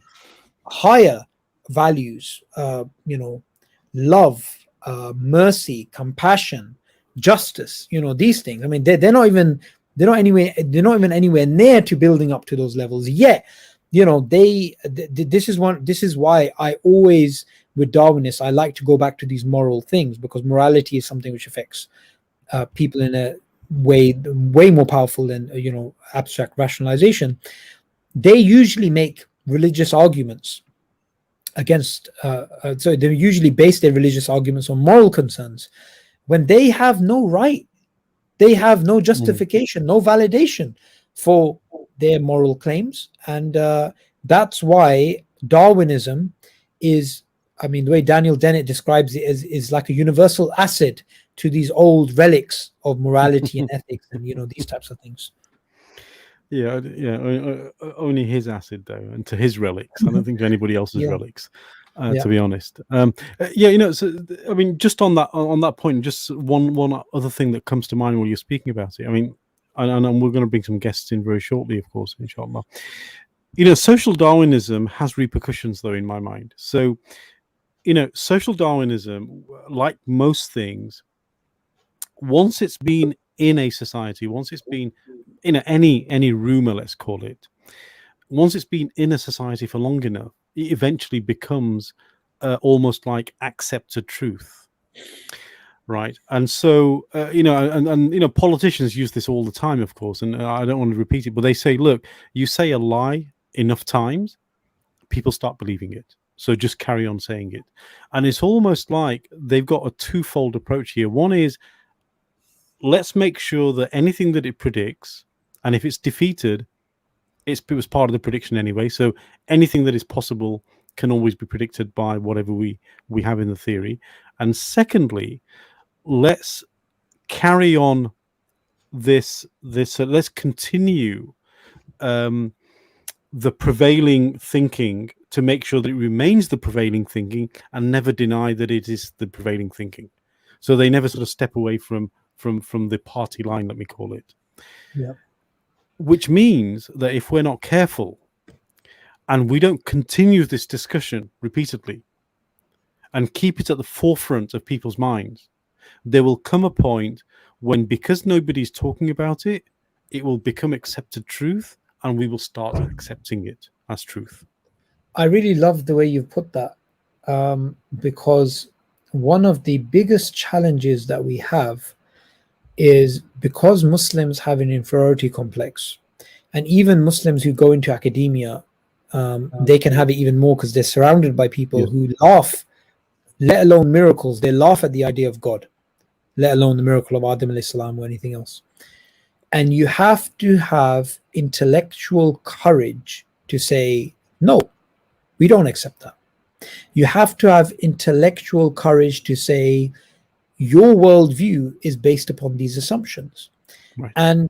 higher values, love, mercy, compassion, justice, these things. I mean, they're not even anywhere near to building up to those levels yet. This is why I always, with Darwinists, I like to go back to these moral things, because morality is something which affects people in a way more powerful than abstract rationalization. They usually make religious arguments against so they usually base their religious arguments on moral concerns, when they have no right, they have no justification, no validation for their moral claims. And that's why Darwinism is, I mean, the way Daniel Dennett describes it is like a universal acid to these old relics of morality and ethics and these types of things. Only his acid though, and to his relics. I don't think to anybody else's relics, to be honest. So I mean, just on that point, just one other thing that comes to mind while you're speaking about it. I mean, and we're going to bring some guests in very shortly, of course, inshallah. Social Darwinism has repercussions, though, in my mind. So, social Darwinism, like most things, once it's been in a society, once it's been any rumor, let's call it, once it's been in a society for long enough, it eventually becomes almost like accepted truth, right? And so and politicians use this all the time, of course, and I don't want to repeat it, but they say, look, you say a lie enough times, people start believing it, so just carry on saying it. And it's almost like they've got a twofold approach here. One is, let's make sure that anything that it predicts, and if it's defeated, it was part of the prediction anyway. So anything that is possible can always be predicted by whatever we have in the theory. And secondly, let's carry on this. Let's continue the prevailing thinking to make sure that it remains the prevailing thinking, and never deny that it is the prevailing thinking. So they never sort of step away from the party line, let me call it. Yeah. Which means that if we're not careful and we don't continue this discussion repeatedly and keep it at the forefront of people's minds, there will come a point when, because nobody's talking about it, it will become accepted truth, and we will start accepting it as truth. I really love the way you put that, because one of the biggest challenges that we have is, because Muslims have an inferiority complex, and even Muslims who go into academia, they can have it even more because they're surrounded by people who laugh, let alone miracles. They laugh at the idea of God, let alone the miracle of Adam alayhi salam or anything else. And you have to have intellectual courage to say, no, we don't accept that. You have to have intellectual courage to say, your worldview is based upon these assumptions. Right. And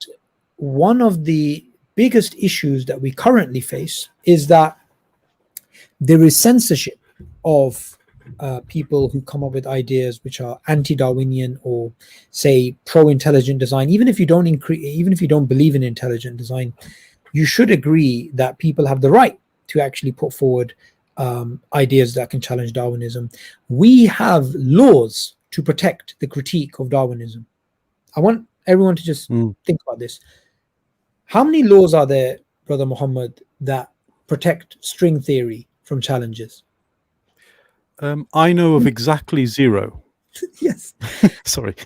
one of the biggest issues that we currently face is that there is censorship of people who come up with ideas which are anti-Darwinian or, say, pro-intelligent design. Even if you don't believe in intelligent design, you should agree that people have the right to actually put forward ideas that can challenge Darwinism. We have laws to protect the critique of Darwinism. I want everyone to just think about this. How many laws are there, Brother Muhammad, that protect string theory from challenges? I know of exactly 0. Yes. Sorry.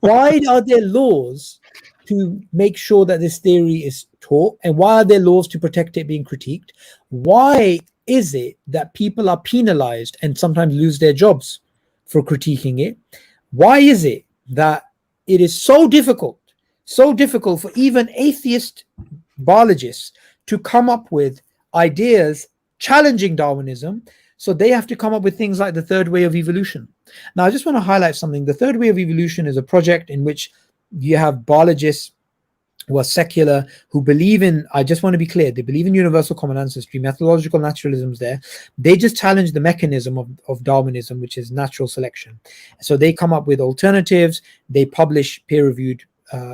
Why are there laws to make sure that this theory is taught? And why are there laws to protect it being critiqued? Why is it that people are penalized and sometimes lose their jobs for critiquing it? Why is it that it is so difficult for even atheist biologists to come up with ideas challenging Darwinism? So they have to come up with things like the third way of evolution. Now, I just want to highlight something. The third way of evolution is a project in which you have biologists who are secular, who believe in, I just want to be clear, they believe in universal common ancestry, methodological naturalism is there. They just challenge the mechanism of Darwinism, which is natural selection. So they come up with alternatives. They publish peer-reviewed,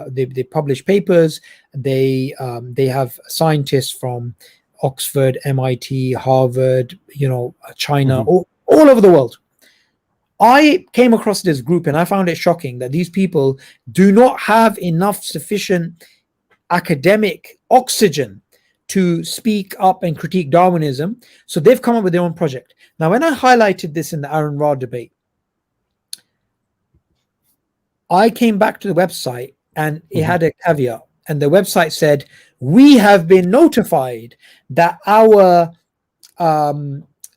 they publish papers. They have scientists from Oxford, MIT, Harvard, China, all over the world. I came across this group and I found it shocking that these people do not have enough sufficient academic oxygen to speak up and critique Darwinism. So they've come up with their own project. Now, when I highlighted this in the Aaron Ra debate, I came back to the website and it had a caveat. And the website said, we have been notified that our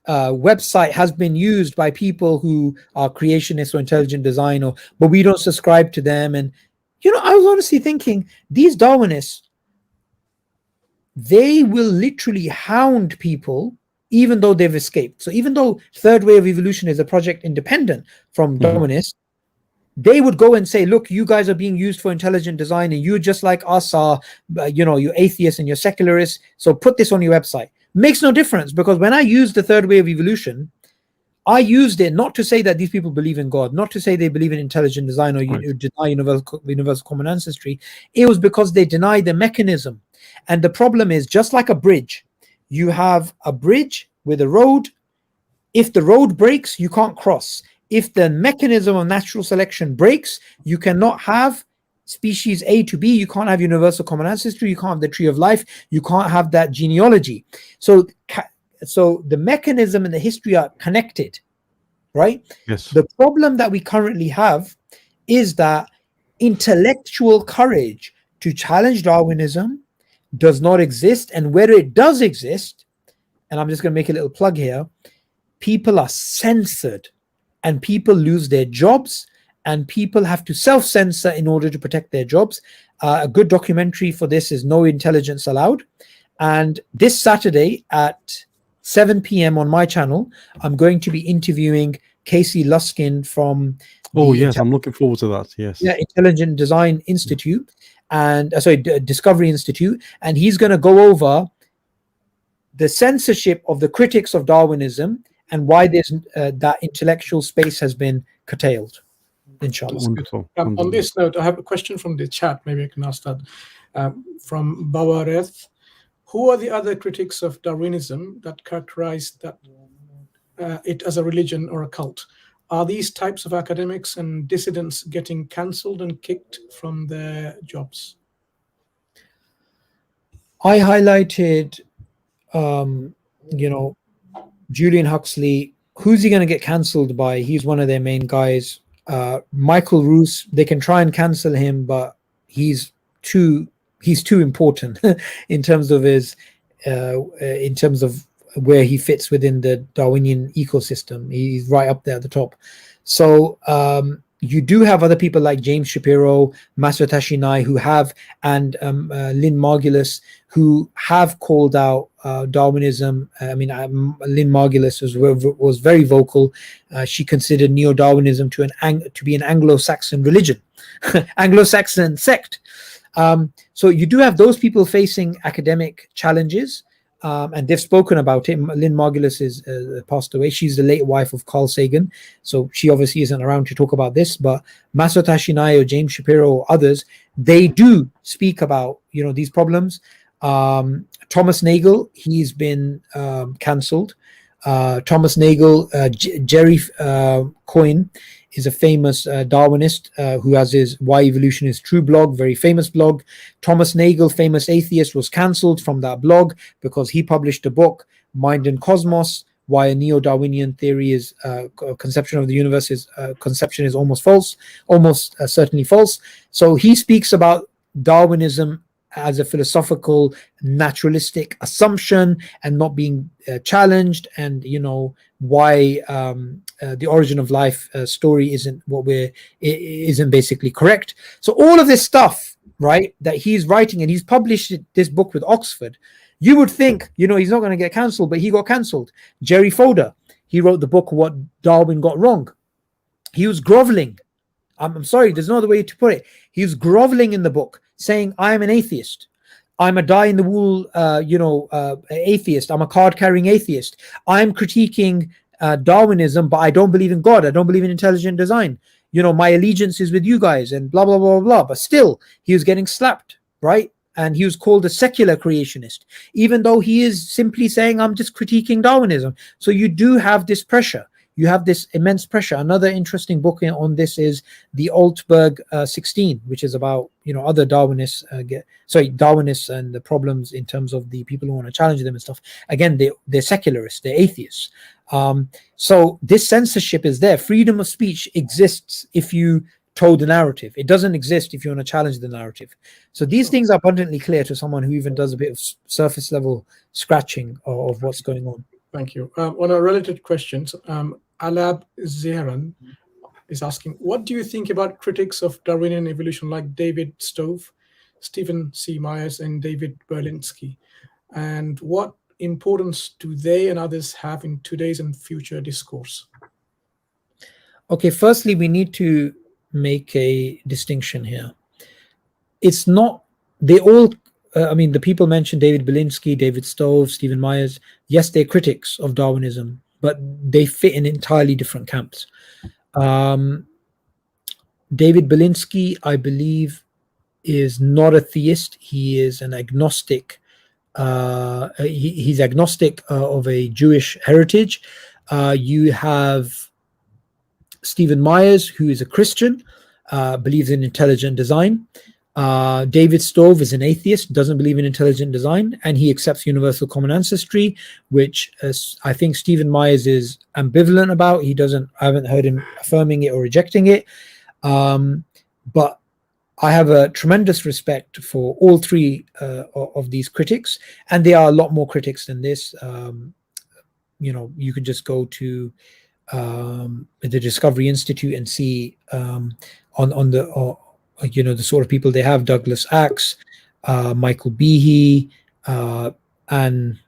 website has been used by people who are creationists or intelligent design, but we don't subscribe to them. And, I was honestly thinking, these Darwinists, they will literally hound people even though they've escaped. So even though third way of evolution is a project independent from Darwinists, they would go and say, look, you guys are being used for intelligent design, and you just like us are, you're atheists and you're secularists, so put this on your website. Makes no difference, because when I used the third way of evolution, I used it not to say that these people believe in God, not to say they believe in intelligent design or you deny universal common ancestry. It was because they deny the mechanism. And the problem is, just like a bridge, you have a bridge with a road. If the road breaks, you can't cross. If the mechanism of natural selection breaks, you cannot have species A to B. You can't have universal common ancestry. You can't have the tree of life. You can't have that genealogy. So the mechanism and the history are connected, right? Yes. The problem that we currently have is that intellectual courage to challenge Darwinism does not exist. And where it does exist, and I'm just going to make a little plug here, people are censored, and people lose their jobs, and people have to self-censor in order to protect their jobs. A good documentary for this is No Intelligence Allowed. And this Saturday at 7 p.m. on my channel, I'm going to be interviewing Casey Luskin from I'm looking forward to that. Yes. Yeah, Intelligent Design Institute, and Discovery Institute, and he's going to go over the censorship of the critics of Darwinism and why there's that intellectual space has been curtailed. Inshallah. Wonderful. On this note, I have a question from the chat. Maybe I can ask that from Bawareth. Who are the other critics of Darwinism that characterize it as a religion or a cult? Are these types of academics and dissidents getting cancelled and kicked from their jobs? I highlighted, Julian Huxley. Who's he going to get cancelled by? He's one of their main guys. Michael Roos, they can try and cancel him, but he's too important in terms of where he fits within the Darwinian ecosystem. He's right up there at the top. So you do have other people like James Shapiro, Master Tashinai, who have, and Lynn Margulis, who have called out Darwinism. Lynn Margulis was very vocal. She considered Neo-Darwinism to be an Anglo-Saxon religion, Anglo-Saxon sect. So you do have those people facing academic challenges. And they've spoken about it. Lynn Margulis is passed away. She's the late wife of Carl Sagan, so she obviously isn't around to talk about this. But Masato Tashinai or James Shapiro or others, they do speak about these problems. Thomas Nagel, he's been cancelled. Thomas Nagel, Jerry Coyne is a famous Darwinist who has his Why Evolution is True blog, very famous blog. Thomas Nagel, famous atheist, was cancelled from that blog because he published a book, Mind and Cosmos, Why a Neo-Darwinian Theory is conception of the universe is conception is almost false, almost certainly false. So he speaks about Darwinism as a philosophical naturalistic assumption and not being challenged, and why the origin of life story isn't basically correct. So all of this stuff, right, that he's writing, and he's published this book with Oxford, you would think he's not going to get cancelled, but he got cancelled. Jerry Fodor, he wrote the book What Darwin Got Wrong. He was groveling. I'm sorry, there's no other way to put it. He was groveling in the book, saying, I'm an atheist. I'm a die-in-the-wool, atheist. I'm a card-carrying atheist. I'm critiquing Darwinism, but I don't believe in God. I don't believe in intelligent design. My allegiance is with you guys, and blah, blah, blah, blah. But still, he was getting slapped, right? And he was called a secular creationist, even though he is simply saying, I'm just critiquing Darwinism. So you do have this pressure. You have this immense pressure. Another interesting book on this is the Altberg 16, which is about other Darwinists, Darwinists and the problems in terms of the people who want to challenge them and stuff. Again, they're secularists, they're atheists. So this censorship is there. Freedom of speech exists if you toe the narrative. It doesn't exist if you want to challenge the narrative. So these things are abundantly clear to someone who even does a bit of surface level scratching of what's going on. Thank you. On a related question, Alab Zeharan is asking, what do you think about critics of Darwinian evolution like David Stove, Stephen C. Myers, and David Berlinski? And what importance do they and others have in today's and future discourse? Okay, firstly, we need to make a distinction here. It's not, they all, I mean, the people mentioned, David Belinsky, David Stove, Stephen Myers, yes, they're critics of Darwinism, but they fit in entirely different camps. David Belinsky, I believe, is not a theist. He is an agnostic. He's agnostic of a Jewish heritage. You have Stephen Myers, who is a Christian, believes in intelligent design. David Stove is an atheist, doesn't believe in intelligent design, and he accepts universal common ancestry, which I think Stephen Myers is ambivalent about. He doesn't, I haven't heard him affirming it or rejecting it. But I have a tremendous respect for all three of these critics, and there are a lot more critics than this. You know, you could just go to the Discovery Institute and see on the you know, the sort of people they have: Douglas Axe, Michael Behe, and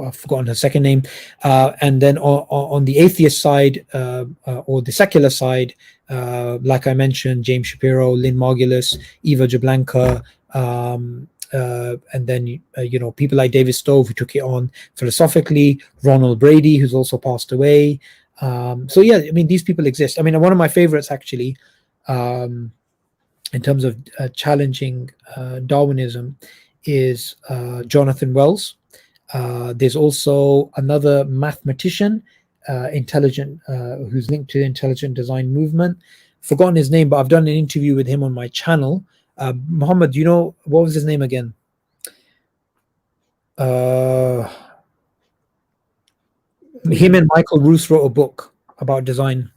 I've forgotten her second name, and then on the atheist side or the secular side, like I mentioned, James Shapiro, Lynn Margulis, Eva Jablanka, and then you know, people like David Stove, who took it on philosophically, Ronald Brady, who's also passed away. So yeah, I mean, these people exist. I mean, one of my favorites actually, in terms of challenging Darwinism, is Jonathan Wells. There's also another mathematician, who's linked to the intelligent design movement. Forgotten his name, but I've done an interview with him on my channel. Muhammad, do you know, what was his name again? Him and Michael Roos wrote a book about design.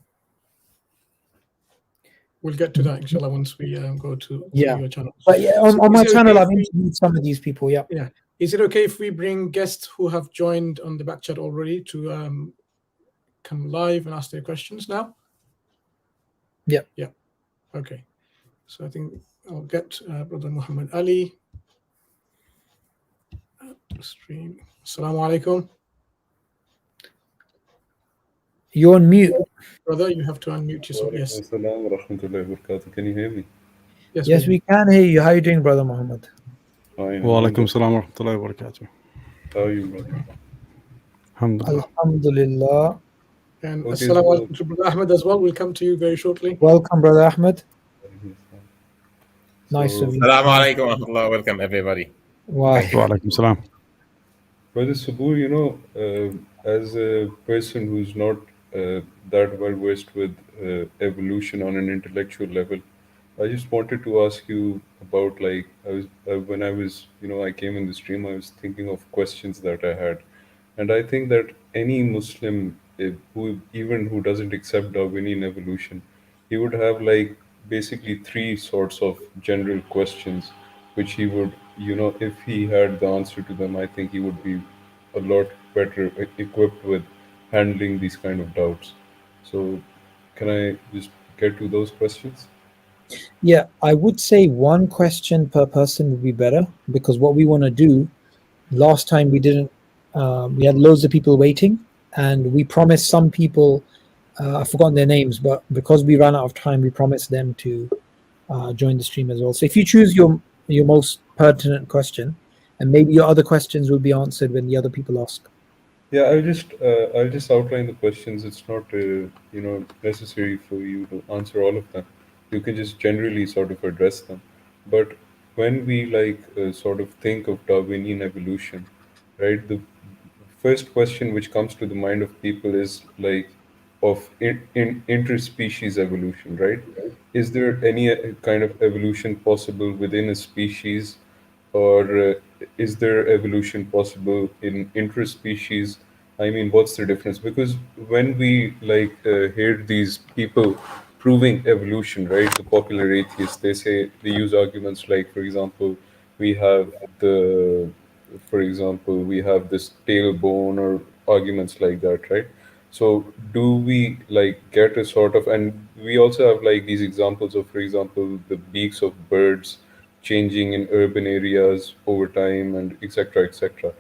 We'll get to that, inshallah, once we go to your channel. But yeah, on my channel, I've interviewed some of these people. Yeah. Yeah. Is it okay if we bring guests who have joined on the back chat already to come live and ask their questions now? Yeah. Yeah. Okay. So I think I'll get Brother Muhammad Ali at the stream. Assalamu alaikum. You're on mute. Brother, you have to unmute yourself. Yes. Assalamu warahmatullahi wabarakatuh. Can you hear me? Yes, we can hear you. How are you doing, Brother Muhammad? Fine. Wa alaikum salam wa rahmatullahi wa barakatuh. How are you, brother? Alhamdulillah. Alhamdulillah. And assalamu alaikum to Brother Ahmed as well. We'll come to you very shortly. Welcome, Brother Ahmed. Nice of you. Assalamu alaikum wa rahmatullah. Welcome, everybody. Wow. Wa alaikum salam. Brother Subboor, you know, as a person who's not that well versed with evolution on an intellectual level, I just wanted to ask you about, like, when I was, you know, I came in the stream, I was thinking of questions that I had. And I think that any Muslim, who doesn't accept Darwinian evolution, he would have, like, basically three sorts of general questions, which he would, you know, if he had the answer to them, I think he would be a lot better equipped with handling these kind of doubts. So can I just get to those questions? Yeah, I would say one question per person would be better, because what we want to do, last time we didn't, we had loads of people waiting, and we promised some people, I've forgotten their names, but because we ran out of time, we promised them to join the stream as well. So if you choose your most pertinent question, and maybe your other questions will be answered when the other people ask. Yeah, I'll just outline the questions. It's not you know, necessary for you to answer all of them. You can just generally sort of address them. But when we sort of think of Darwinian evolution, right, the first question which comes to the mind of people is like of inter-species evolution, right? Is there any kind of evolution possible within a species, or is there evolution possible in intra-species? I mean, what's the difference? Because when we hear these people proving evolution, right, the popular atheists, they use arguments like, for example, we have this tailbone, or arguments like that, right? So do we get a sort of, and we also have these examples of, for example, the beaks of birds changing in urban areas over time, and etc., etc.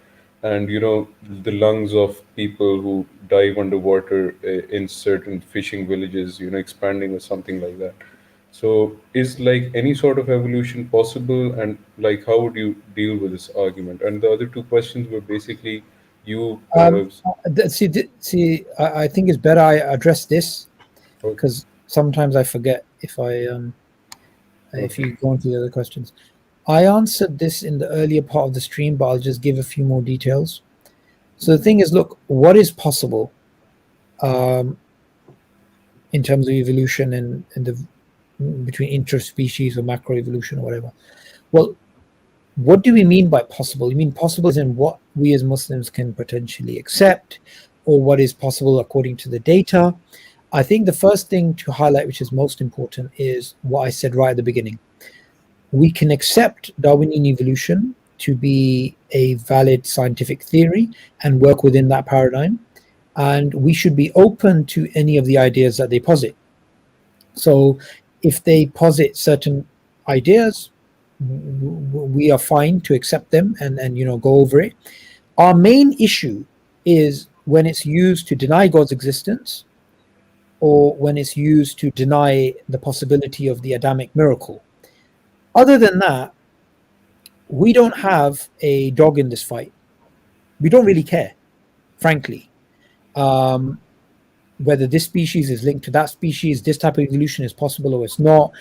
and the lungs of people who dive underwater in certain fishing villages, expanding or something like that. So is like any sort of evolution possible, and like how would you deal with this argument? And the other two questions were basically you. I think it's better I address this, Okay. because sometimes I forget if you go into the other questions. I answered this in the earlier part of the stream, but I'll just give a few more details. So the thing is, look, what is possible in terms of evolution and between intra-species or macroevolution or whatever? Well, what do we mean by possible? You mean possible as in what we as Muslims can potentially accept, or what is possible according to the data? I think the first thing to highlight, which is most important, is what I said right at the beginning. We can accept Darwinian evolution to be a valid scientific theory and work within that paradigm, and we should be open to any of the ideas that they posit. So if they posit certain ideas, we are fine to accept them and go over it. Our main issue is when it's used to deny God's existence, or when it's used to deny the possibility of the Adamic miracle. Other than that, we don't have a dog in this fight. We don't really care, frankly, whether this species is linked to that species, this type of evolution is possible or it's not.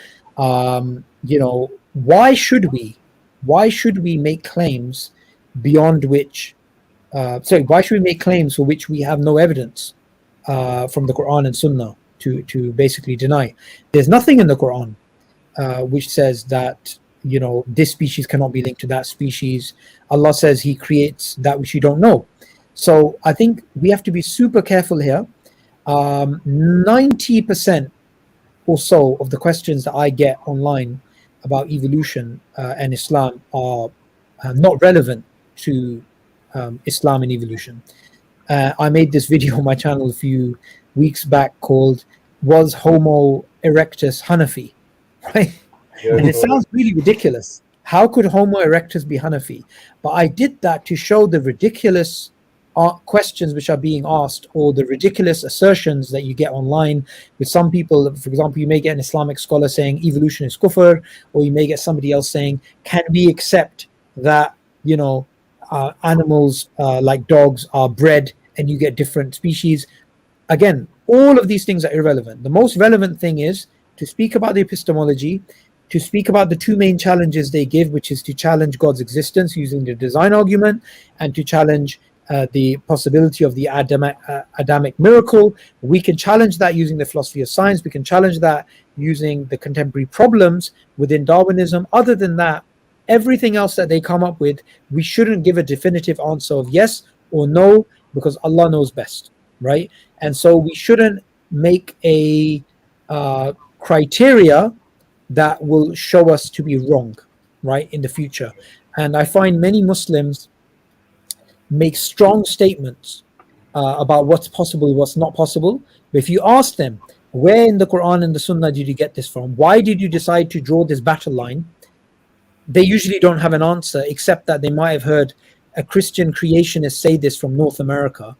Why should we make claims beyond which why should we make claims for which we have no evidence from the Quran and Sunnah to basically deny? There's nothing in the Quran which says that this species cannot be linked to that species. Allah says He creates that which you don't know. So I think we have to be super careful here. 90% or so of the questions that I get online about evolution and Islam are not relevant to Islam and evolution. I made this video on my channel a few weeks back called "Was Homo erectus Hanafi?" Right? Yeah, And it sounds really ridiculous. How could Homo erectus be Hanafi? But I did that to show the ridiculous questions which are being asked, or the ridiculous assertions that you get online with some people. For example, you may get an Islamic scholar saying evolution is kufr, or you may get somebody else saying, can we accept that animals like dogs are bred and you get different species? Again, all of these things are irrelevant. The most relevant thing is to speak about the epistemology, to speak about the two main challenges they give, which is to challenge God's existence using the design argument, and to challenge the possibility of the Adamic miracle. We can challenge that using the philosophy of science. We can challenge that using the contemporary problems within Darwinism. Other than that, everything else that they come up with, we shouldn't give a definitive answer of yes or no, because Allah knows best, right? And so we shouldn't make a criteria that will show us to be wrong, right, in the future. And I find many Muslims make strong statements about what's possible, what's not possible. But if you ask them, where in the Quran and the Sunnah did you get this from? Why did you decide to draw this battle line? They usually don't have an answer, except that they might have heard a Christian creationist say this from North America.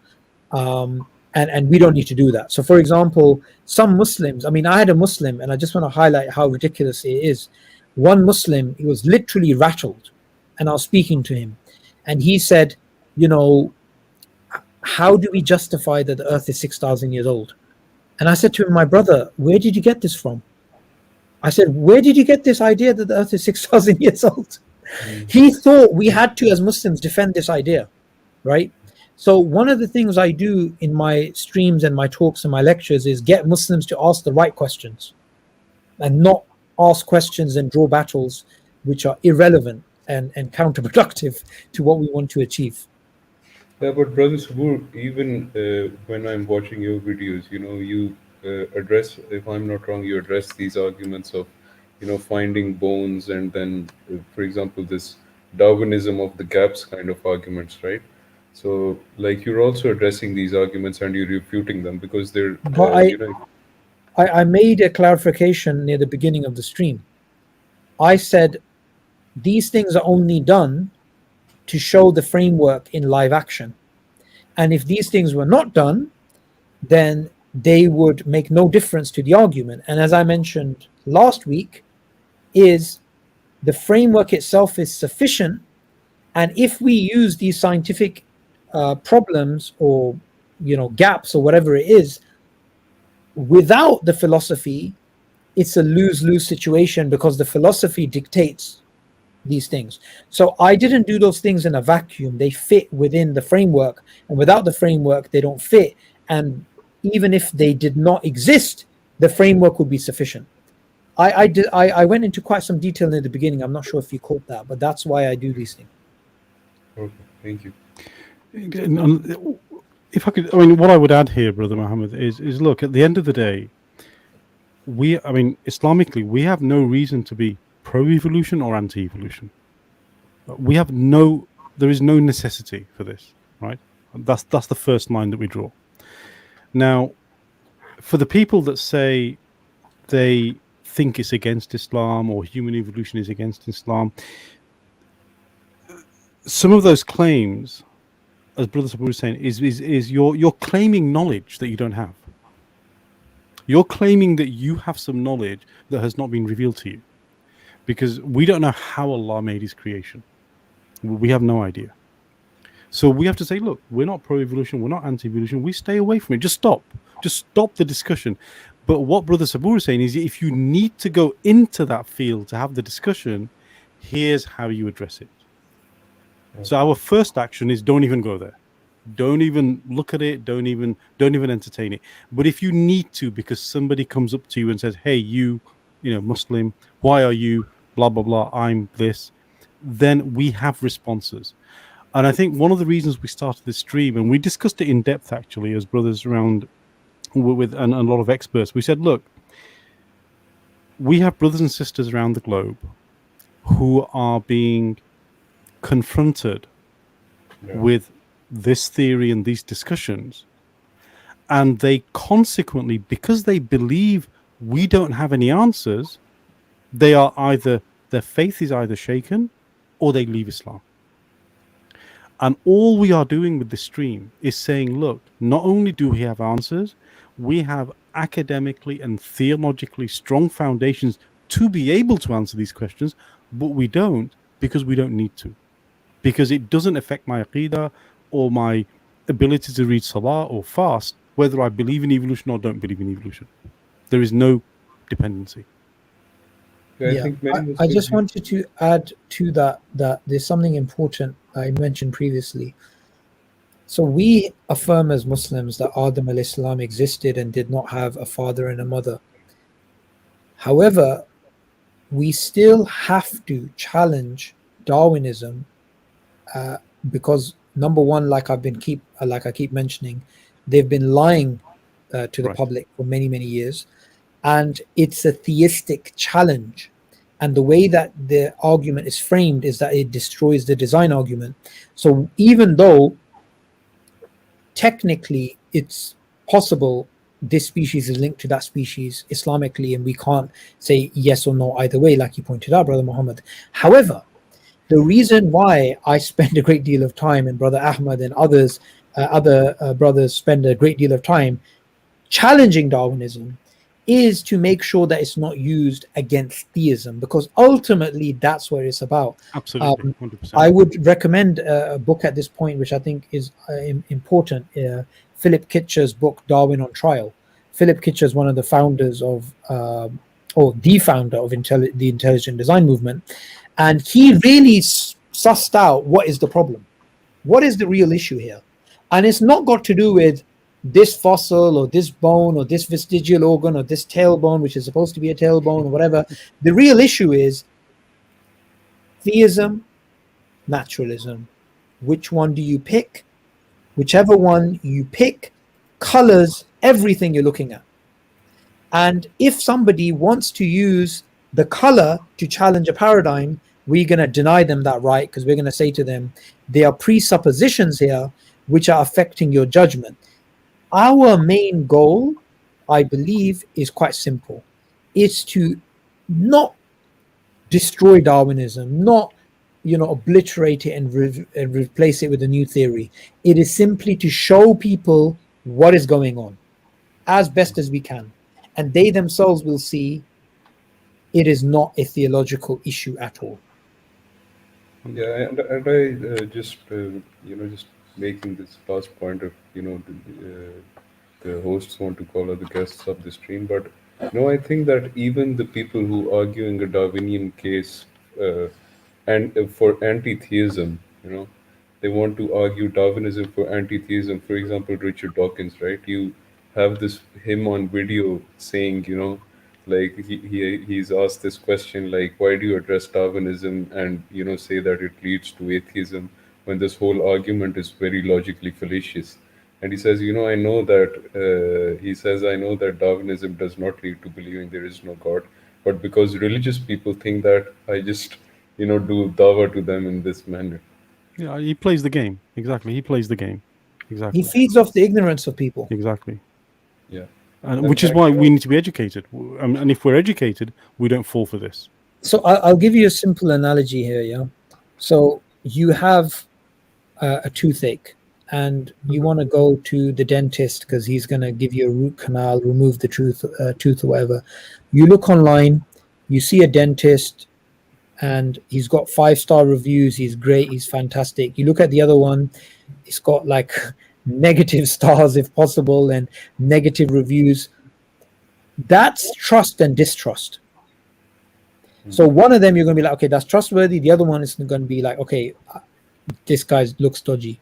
And we don't need to do that. So for example, some Muslims, I had a Muslim, and I just want to highlight how ridiculous it is. One Muslim, he was literally rattled, and I was speaking to him, and he said, how do we justify that the earth is 6,000 years old? And I said to him, my brother, where did you get this from? I said, where did you get this idea that the earth is 6,000 years old? He thought we had to, as Muslims, defend this idea, right? So one of the things I do in my streams and my talks and my lectures is get Muslims to ask the right questions, and not ask questions and draw battles which are irrelevant and counterproductive to what we want to achieve. Yeah, but Brother Subboor, even when I'm watching your videos, you address, if I'm not wrong, you address these arguments of, finding bones, and then, for example, this Darwinism of the gaps kind of arguments, right? So, like, you're also addressing these arguments and you're refuting them because they're, I made a clarification near the beginning of the stream. I said, these things are only done to show the framework in live action. And if these things were not done, then they would make no difference to the argument. And as I mentioned last week, is the framework itself is sufficient. And if we use these scientific problems or gaps or whatever it is, without the philosophy, it's a lose-lose situation, because the philosophy dictates these things. So I didn't do those things in a vacuum. They fit within the framework, and without the framework, they don't fit. And even if they did not exist, the framework would be sufficient. I went into quite some detail in the beginning. I'm not sure if you caught that, but that's why I do these things. Okay, thank you. If I could, what I would add here, Brother Muhammad, is look, at the end of the day, Islamically, we have no reason to be pro-evolution or anti-evolution. There is no necessity for this, right? That's the first line that we draw. Now, for the people that say they think it's against Islam or human evolution is against Islam, some of those claims, as Brother Subboor was saying, is you're claiming knowledge that you don't have. You're claiming that you have some knowledge that has not been revealed to you, because we don't know how Allah made his creation. We have no idea. So we have to say, look, we're not pro-evolution, we're not anti-evolution, we stay away from it. Just stop the discussion. But what Brother Subboor is saying is, if you need to go into that field to have the discussion, here's how you address it. So our first action is don't even go there. Don't even look at it. Don't even entertain it. But if you need to, because somebody comes up to you and says, hey, you Muslim, why are you blah, blah, blah, I'm this, then we have responses. And I think one of the reasons we started this stream, and we discussed it in depth actually as brothers around with and a lot of experts, we said, look, we have brothers and sisters around the globe who are being confronted with this theory and these discussions, and they consequently, because they believe we don't have any answers, their faith is either shaken or they leave Islam. And all we are doing with this stream is saying, look, not only do we have answers, we have academically and theologically strong foundations to be able to answer these questions, but we don't, because we don't need to. Because it doesn't affect my aqidah or my ability to read salah or fast, whether I believe in evolution or don't believe in evolution. There is no dependency. I just wanted to add to that there's something important I mentioned previously. So we affirm as Muslims that Adam al-Islam existed and did not have a father and a mother. However, we still have to challenge Darwinism because number one, like I keep mentioning, they've been lying to the public for many, many years, and it's a theistic challenge. And the way that the argument is framed is that it destroys the design argument. So even though technically it's possible this species is linked to that species Islamically, and we can't say yes or no either way, like you pointed out, Brother Muhammad. However, the reason why I spend a great deal of time, and Brother Ahmad and others, other brothers spend a great deal of time challenging Darwinism, is to make sure that it's not used against theism, because ultimately that's what it's about. Absolutely, 100%. I would recommend a book at this point, which I think is important, Philip Kitcher's book, Darwin on Trial. Philip Kitcher is one of the founders of, or the founder of the intelligent design movement, and he really sussed out what is the problem. What is the real issue here? And it's not got to do with this fossil or this bone or this vestigial organ or this tailbone, which is supposed to be a tailbone or whatever. The real issue is theism, naturalism. Which one do you pick? Whichever one you pick colors everything you're looking at. And if somebody wants to use the color to challenge a paradigm, we're going to deny them that right, because we're going to say to them, there are presuppositions here which are affecting your judgment. Our main goal, I believe, is quite simple. It's to not destroy Darwinism, not obliterate it and replace it with a new theory. It is simply to show people what is going on as best as we can, and they themselves will see it is not a theological issue at all. Yeah, and I just just making this last point of the hosts want to call other guests up the stream, but no, I think that even the people who arguing a Darwinian case and for anti-theism, they want to argue Darwinism for anti-theism. For example, Richard Dawkins, right? You have him on video saying, like he's asked this question, like, why do you address Darwinism and say that it leads to atheism when this whole argument is very logically fallacious? And he says, I know that Darwinism does not lead to believing there is no God, but because religious people think that, I just do dawa to them in this manner. Yeah, he plays the game. Exactly, he plays the game. Exactly. He feeds off the ignorance of people. Exactly. Yeah. And which is why we need to be educated. And if we're educated, we don't fall for this. So I'll give you a simple analogy here, yeah? So you have a toothache, and you want to go to the dentist because he's going to give you a root canal, remove the tooth or whatever. You look online, you see a dentist, and he's got 5-star reviews. He's great. He's fantastic. You look at the other one, it's got like negative stars if possible and negative reviews. That's trust and distrust. So one of them you're going to be like, okay, that's trustworthy. The other one is going to be like, okay, this guy looks dodgy.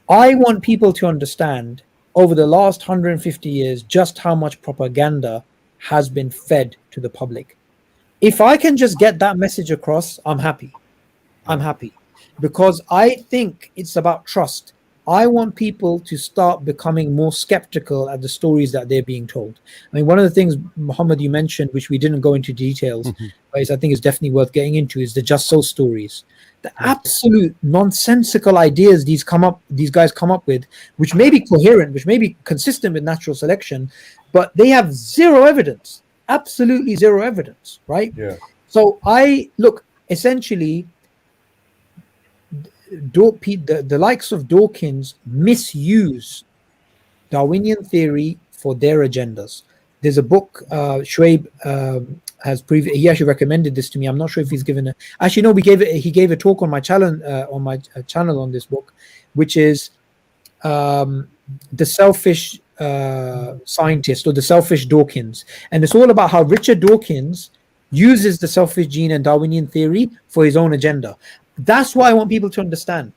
I want people to understand over the last 150 years just how much propaganda has been fed to the public. If I can just get that message across, I'm happy. I'm happy because I think it's about trust. I want people to start becoming more skeptical at the stories that they're being told. I mean, one of the things, Muhammad, you mentioned, which we didn't go into details, but I think is definitely worth getting into, is the just so stories. The absolute nonsensical ideas these guys come up with, which may be coherent, which may be consistent with natural selection, but they have zero evidence, absolutely zero evidence, right? Yeah. So essentially, the likes of Dawkins misuse Darwinian theory for their agendas. There's a book Shoaib he actually recommended this to me. I'm not sure if he's given he gave a talk on my channel on this book, which is The Selfish Scientist, or The Selfish Dawkins, and it's all about how Richard Dawkins uses the selfish gene and Darwinian theory for his own agenda. That's what I want people to understand.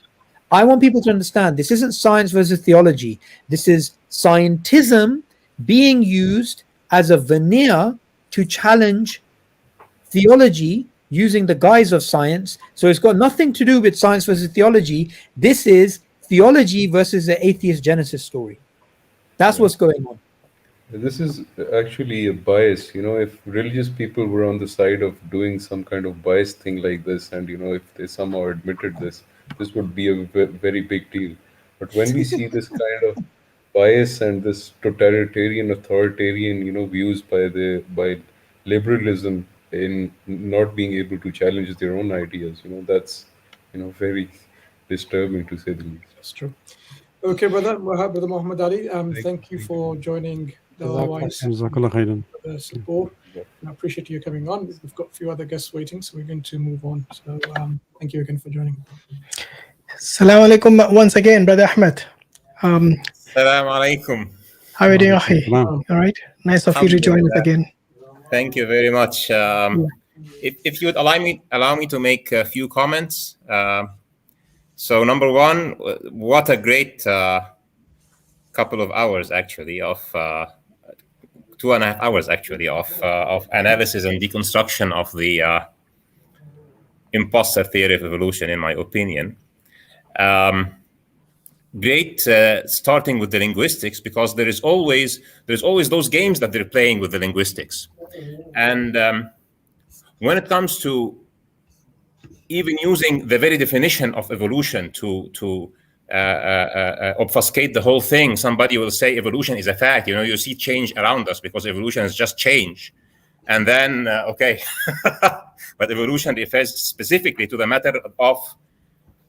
I want people to understand this isn't science versus theology. This is scientism being used as a veneer to challenge theology using the guise of science. So it's got nothing to do with science versus theology. This is theology versus the atheist Genesis story. That's what's going on. This is actually a bias. If religious people were on the side of doing some kind of biased thing like this, and if they somehow admitted this would be a very big deal. But when we see this kind of bias and this totalitarian, authoritarian, views by liberalism in not being able to challenge their own ideas, that's very disturbing, to say the least. That's true. Okay, brother Muhammad Ali, thank you for joining the Subboor. I appreciate you coming on. We've got a few other guests waiting, so we're going to move on. So thank you again for joining. Assalamu alaikum once again, Brother Ahmad. Assalamu alaikum. How are you doing, Ahi? All right. Nice of you to join us again. Thank you very much. If you would allow me to make a few comments. So number one, what a great couple of hours actually of 2.5 hours actually of analysis and deconstruction of the imposter theory of evolution, in my opinion. Great starting with the linguistics, because there's always those games that they're playing with the linguistics, and when it comes to even using the very definition of evolution to obfuscate the whole thing, somebody will say evolution is a fact. You see change around us because evolution is just change. And then, okay, but evolution refers specifically to the matter of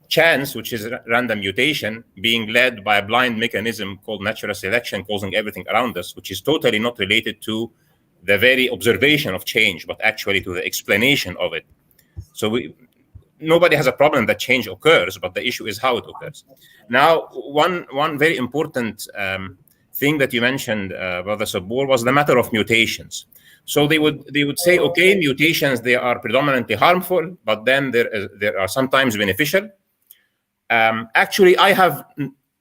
chance, which is random mutation, being led by a blind mechanism called natural selection, causing everything around us, which is totally not related to the very observation of change, but actually to the explanation of it. So nobody has a problem that change occurs, but the issue is how it occurs. Now, one very important thing that you mentioned, Brother Subboor, was the matter of mutations. So they would say, okay, mutations, they are predominantly harmful, but then there are sometimes beneficial. Actually, I have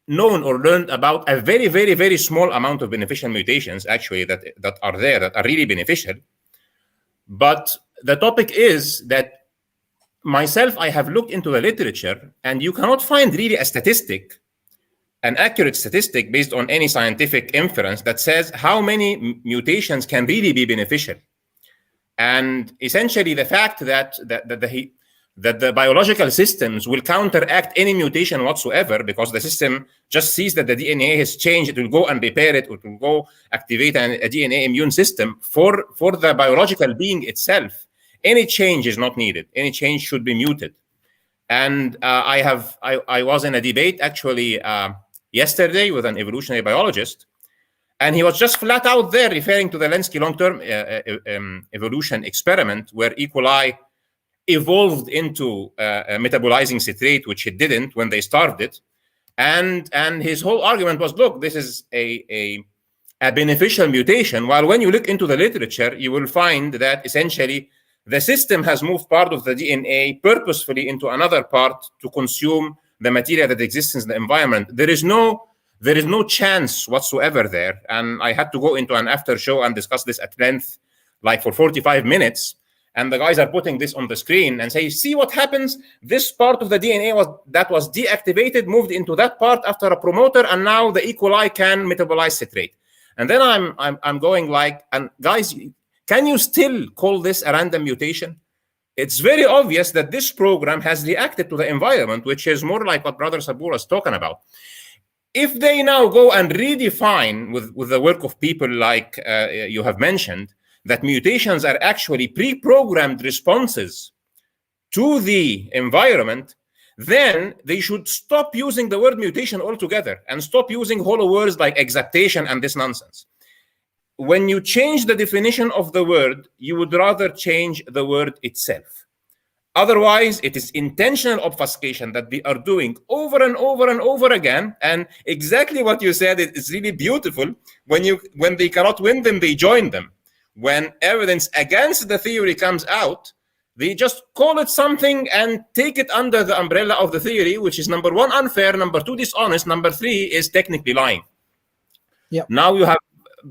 known or learned about a very, very, very small amount of beneficial mutations, actually, that are there, that are really beneficial. But the topic is that myself, I have looked into the literature, and you cannot find really a statistic, an accurate statistic based on any scientific inference that says how many mutations can really be beneficial. And essentially, the fact that the biological systems will counteract any mutation whatsoever, because the system just sees that the DNA has changed, it will go and repair it, it will go activate a DNA immune system. For the biological being itself, any change is not needed. Any change should be muted. And I was in a debate actually yesterday with an evolutionary biologist, and he was just flat out there referring to the Lenski long-term evolution experiment, where E. coli evolved into metabolizing citrate, which it didn't when they started. And his whole argument was, look, this is a beneficial mutation, while when you look into the literature, you will find that essentially the system has moved part of the DNA purposefully into another part to consume the material that exists in the environment. There is no chance whatsoever there. And I had to go into an after show and discuss this at length, like for 45 minutes. And the guys are putting this on the screen and say, see what happens? This part of the DNA that was deactivated moved into that part after a promoter, and now the E. coli can metabolize citrate. And then I'm going like, and guys, can you still call this a random mutation? It's very obvious that this program has reacted to the environment, which is more like what Brother Subboor was talking about. If they now go and redefine with the work of people like you have mentioned, that mutations are actually pre-programmed responses to the environment, then they should stop using the word mutation altogether and stop using hollow words like exaptation and this nonsense. When you change the definition of the word, you would rather change the word itself. Otherwise, it is intentional obfuscation that they are doing over and over and over again. And exactly what you said is really beautiful. When they cannot win them, they join them. When evidence against the theory comes out, they just call it something and take it under the umbrella of the theory, which is number one, unfair, number two, dishonest, number three is technically lying. Yeah. Now you have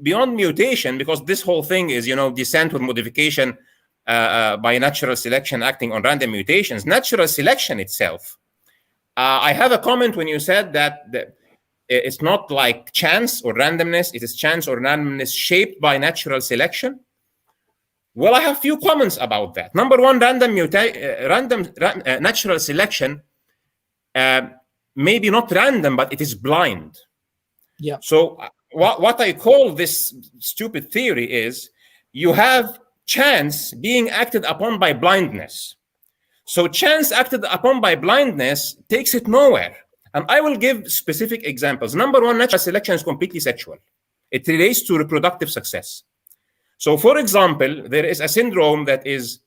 beyond mutation, because this whole thing is, descent with modification by natural selection acting on random mutations. Natural selection itself. I have a comment when you said that it's not like chance or randomness, it is chance or randomness shaped by natural selection. Well, I have a few comments about that. Number one, natural selection maybe not random, but it is blind. Yeah. So what I call this stupid theory is you have chance being acted upon by blindness. So chance acted upon by blindness takes it nowhere. And I will give specific examples. Number one, natural selection is completely sexual. It relates to reproductive success. So, for example, there is a syndrome that is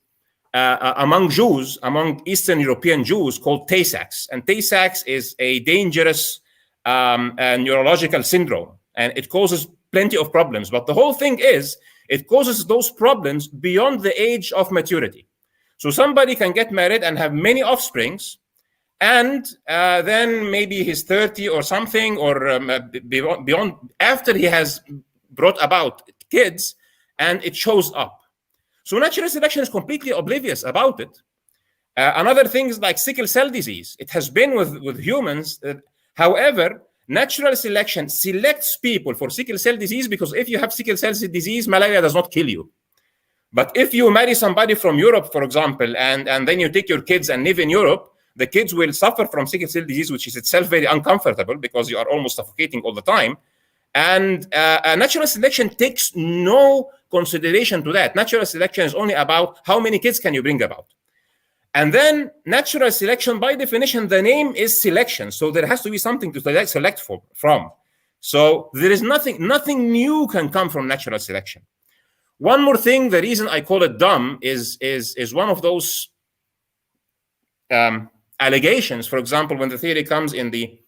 among Jews, among Eastern European Jews, called Tay-Sachs. And Tay-Sachs is a dangerous neurological syndrome, and it causes plenty of problems. But the whole thing is, it causes those problems beyond the age of maturity. So somebody can get married and have many offsprings, and then maybe he's 30 or something, or beyond, after he has brought about kids, and it shows up. So natural selection is completely oblivious about it. Another thing is like sickle cell disease. It has been with humans. However, natural selection selects people for sickle cell disease, because if you have sickle cell disease, malaria does not kill you. But if you marry somebody from Europe, for example, and then you take your kids and live in Europe, the kids will suffer from sickle cell disease, which is itself very uncomfortable because you are almost suffocating all the time. And natural selection takes no consideration to that. Natural selection is only about how many kids can you bring about. And then natural selection, by definition, the name is selection. So there has to be something to select from. So there is nothing new can come from natural selection. One more thing, the reason I call it dumb is one of those allegations. For example, when the theory comes in the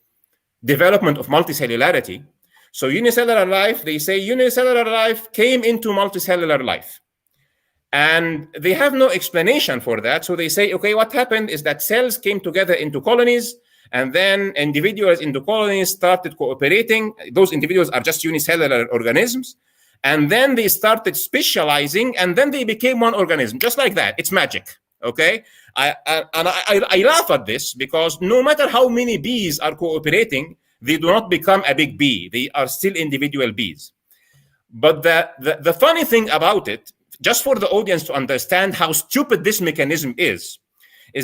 development of multicellularity. So unicellular life, they say unicellular life came into multicellular life. And they have no explanation for that. So they say, okay, what happened is that cells came together into colonies, and then individuals into colonies started cooperating. Those individuals are just unicellular organisms. And then they started specializing, and then they became one organism, just like that. It's magic, okay? I laugh at this because no matter how many bees are cooperating, they do not become a big bee. They are still individual bees. But the funny thing about it, just for the audience to understand how stupid this mechanism is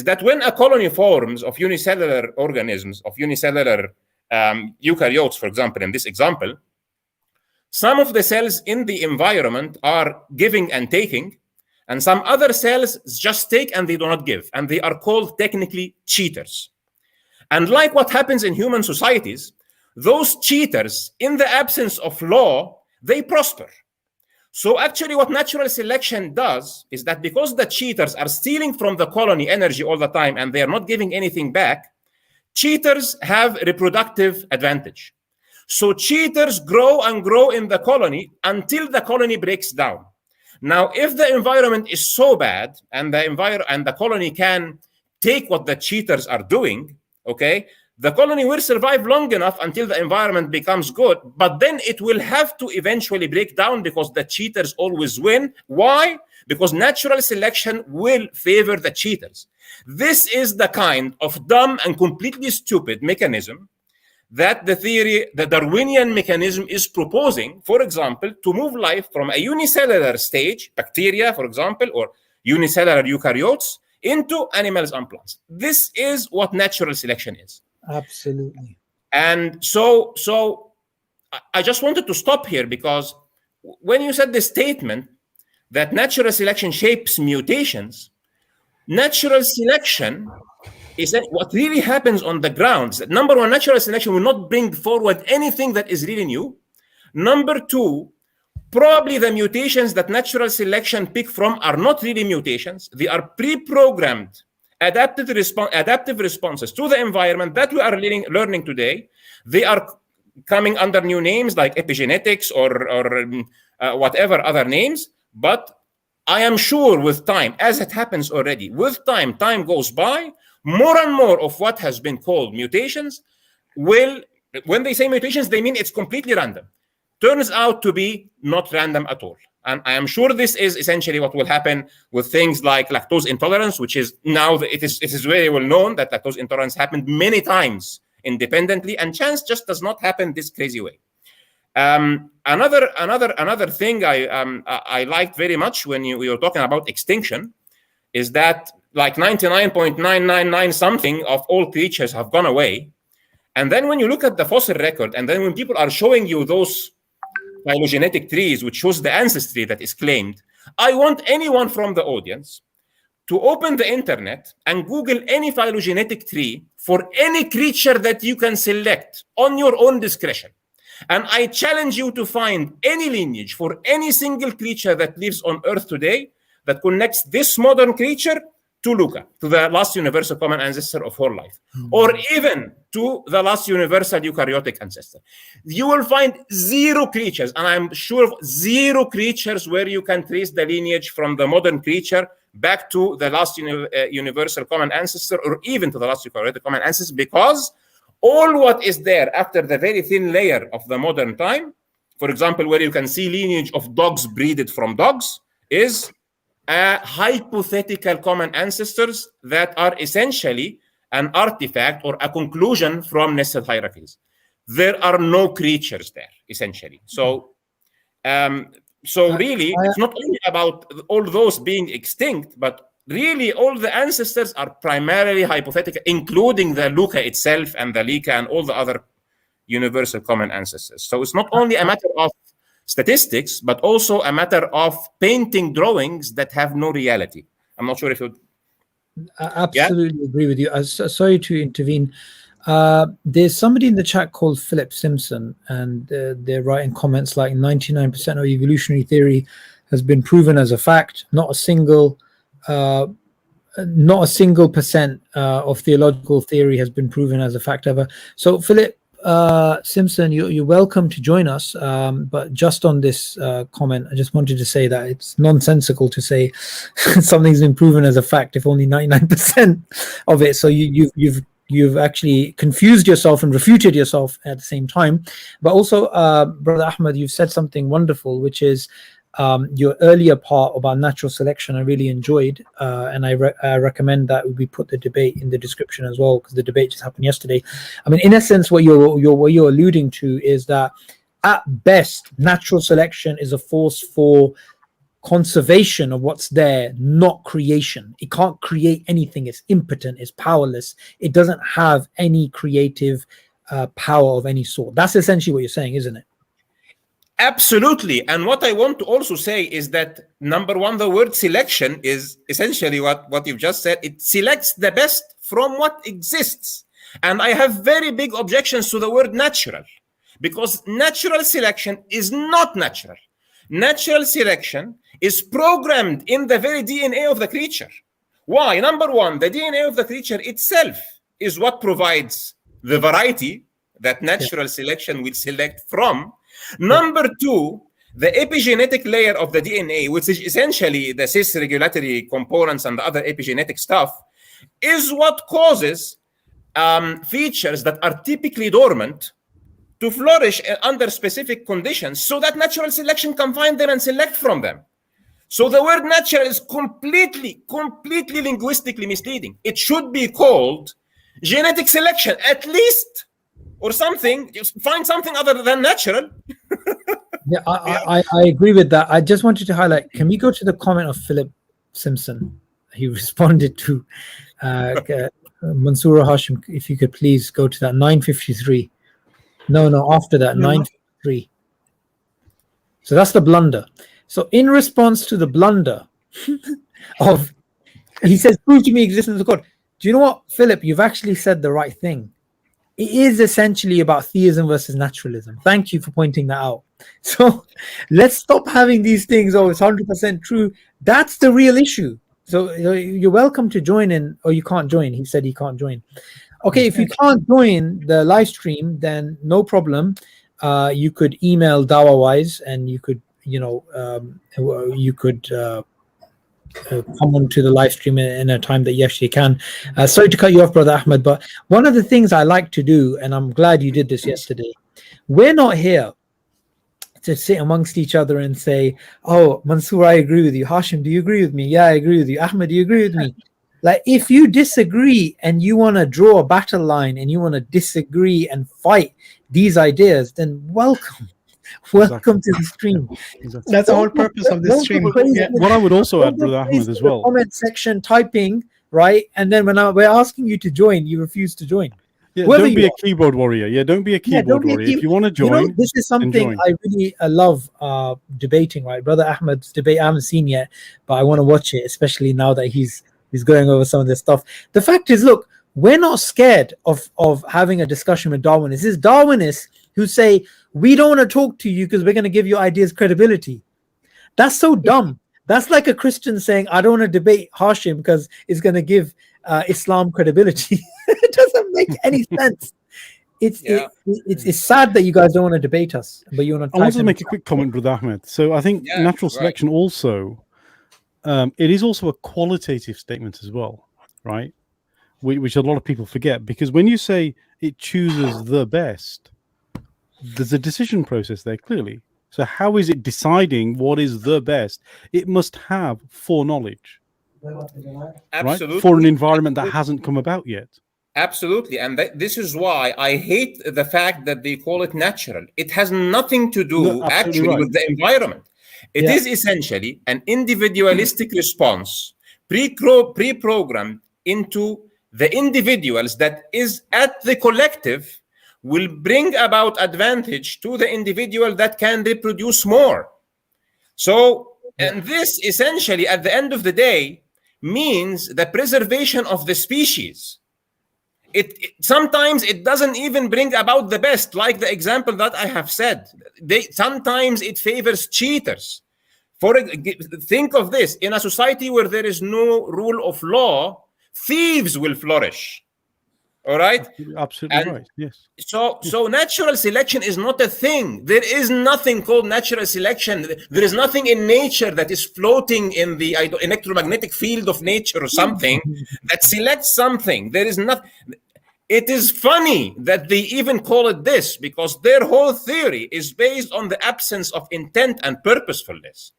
that when a colony forms of unicellular organisms, of unicellular eukaryotes, for example, in this example, some of the cells in the environment are giving and taking, and some other cells just take and they do not give, and they are called technically cheaters. And like what happens in human societies, those cheaters, in the absence of law, they prosper. So actually what natural selection does is that because the cheaters are stealing from the colony energy all the time and they are not giving anything back, cheaters have reproductive advantage. So cheaters grow and grow in the colony until the colony breaks down. Now, if the environment is so bad and the colony can take what the cheaters are doing, okay, the colony will survive long enough until the environment becomes good, but then it will have to eventually break down because the cheaters always win. Why? Because natural selection will favor the cheaters. This is the kind of dumb and completely stupid mechanism that the Darwinian mechanism is proposing, for example, to move life from a unicellular stage, bacteria, for example, or unicellular eukaryotes, into animals and plants. This is what natural selection is. Absolutely. And so I just wanted to stop here because when you said the statement that natural selection shapes mutations, natural selection is that what really happens on the ground. Number one, natural selection will not bring forward anything that is really new. Number two, probably the mutations that natural selection pick from are not really mutations. They are pre-programmed adaptive responses to the environment that we are learning today. They are coming under new names like epigenetics or whatever other names. But I am sure with time, as it happens already, with time goes by, more and more of what has been called mutations will, when they say mutations, they mean it's completely random. Turns out to be not random at all. And I am sure this is essentially what will happen with things like lactose intolerance, which is now, it is very well known that lactose intolerance happened many times independently, and chance just does not happen this crazy way. Another thing I liked very much when we were talking about extinction is that like 99.999 something of all creatures have gone away. And then when you look at the fossil record, and then when people are showing you those phylogenetic trees, which shows the ancestry that is claimed, I want anyone from the audience to open the internet and Google any phylogenetic tree for any creature that you can select on your own discretion. And I challenge you to find any lineage for any single creature that lives on Earth today that connects this modern creature to Luca, to the last universal common ancestor of whole life, or even to the last universal eukaryotic ancestor. You will find zero creatures, and I'm sure of zero creatures where you can trace the lineage from the modern creature back to the last universal common ancestor, or even to the last eukaryotic common ancestor, because all what is there after the very thin layer of the modern time, for example, where you can see lineage of dogs breeded from dogs, is hypothetical common ancestors that are essentially an artifact or a conclusion from nested hierarchies. There are no creatures there, essentially. So really, it's not only about all those being extinct, but really all the ancestors are primarily hypothetical, including the Luca itself and the Lika and all the other universal common ancestors. So it's not only a matter of statistics, but also a matter of painting drawings that have no reality. I'm not sure if you... I absolutely agree with you. Sorry to intervene. There's somebody in the chat called Philip Simpson, and they're writing comments like 99% of evolutionary theory has been proven as a fact. Not a single percent of theological theory has been proven as a fact ever. So Philip Simpson, you're welcome to join us. But just on this comment, I just wanted to say that it's nonsensical to say something's been proven as a fact if only 99% of it. So you've actually confused yourself and refuted yourself at the same time. But also, Brother Ahmad, you've said something wonderful, which is your earlier part about natural selection I really enjoyed, and I recommend that we put the debate in the description as well, because the debate just happened yesterday. I mean, in essence, what you're alluding to is that at best, natural selection is a force for conservation of what's there, not creation. It can't create anything. It's impotent. It's powerless. It doesn't have any creative power of any sort. That's essentially what you're saying, isn't it? Absolutely. And what I want to also say is that, number one, the word selection is essentially what you've just said. It selects the best from what exists. And I have very big objections to the word natural, because natural selection is not natural. Natural selection is programmed in the very DNA of the creature. Why? Number one, the DNA of the creature itself is what provides the variety that natural selection will select from. Number two, the epigenetic layer of the DNA, which is essentially the cis regulatory components and the other epigenetic stuff, is what causes features that are typically dormant to flourish under specific conditions, so that natural selection can find them and select from them. So the word natural is completely linguistically misleading. It should be called genetic selection, at least, or something. Just find something other than natural. Yeah, I agree with that. I just wanted to highlight, can we go to the comment of Philip Simpson? He responded to Mansur and Hashim, if you could please go to that 953. No, after that, 953. So that's the blunder. So in response to the blunder of, he says, prove to me existence of God. Do you know what, Philip? You've actually said the right thing. It is essentially about theism versus naturalism. Thank you for pointing that out. So let's stop having these things, oh, it's 100% true. That's the real issue. So you're welcome to join in, or you can't join. He said he can't join. Okay, if you can't join the live stream, then no problem. You could email DawaWise, and you could, come on to the live stream in a time that you actually can. Sorry to cut you off, Brother Ahmad, but one of the things I like to do, and I'm glad you did this yesterday, we're not here to sit amongst each other and say, oh, Mansur, I agree with you. Hashim, do you agree with me? Yeah, I agree with you. Ahmed, do you agree with me? Like, if you disagree and you want to draw a battle line and you want to disagree and fight these ideas, then welcome. Welcome to the stream. Exactly. That's the whole purpose of this stream. Yeah. What I would also add, Brother Ahmed, as well. Comment section typing, right? And then when we're asking you to join, you refuse to join. Yeah, don't be a keyboard warrior. Yeah, don't be a keyboard warrior. If you want to join, this is something I really love debating, right? Brother Ahmed's debate, I haven't seen yet, but I want to watch it, especially now that he's going over some of this stuff. The fact is, look, we're not scared of having a discussion with Darwinists. It's Darwinists who say, we don't want to talk to you because we're going to give your ideas credibility. That's so dumb. That's like a Christian saying, I don't want to debate Hashim because it's going to give Islam credibility. It doesn't make any sense. It's sad that you guys don't want to debate us, but you want to. I want to make a quick comment, Brother Ahmed. So I think natural selection also, it is also a qualitative statement as well, right? Which a lot of people forget, because when you say it chooses the best, there's a decision process there clearly. So how is it deciding what is the best? It must have foreknowledge, Absolutely. Right? For an environment that hasn't come about yet. Absolutely. And this is why I hate the fact that they call it natural. It has nothing to do with the environment. It is essentially an individualistic response pre-programmed into the individuals that is at the collective will bring about advantage to the individual that can reproduce more. So, and this essentially, at the end of the day, means the preservation of the species. Sometimes it doesn't even bring about the best, like the example that I have said. Sometimes it favors cheaters. Think of this: in a society where there is no rule of law, thieves will flourish. All right? Absolutely right. Yes. So natural selection is not a thing. There is nothing called natural selection. There is nothing in nature that is floating in the electromagnetic field of nature or something that selects something. There is not. It is funny that they even call it this, because their whole theory is based on the absence of intent and purposefulness.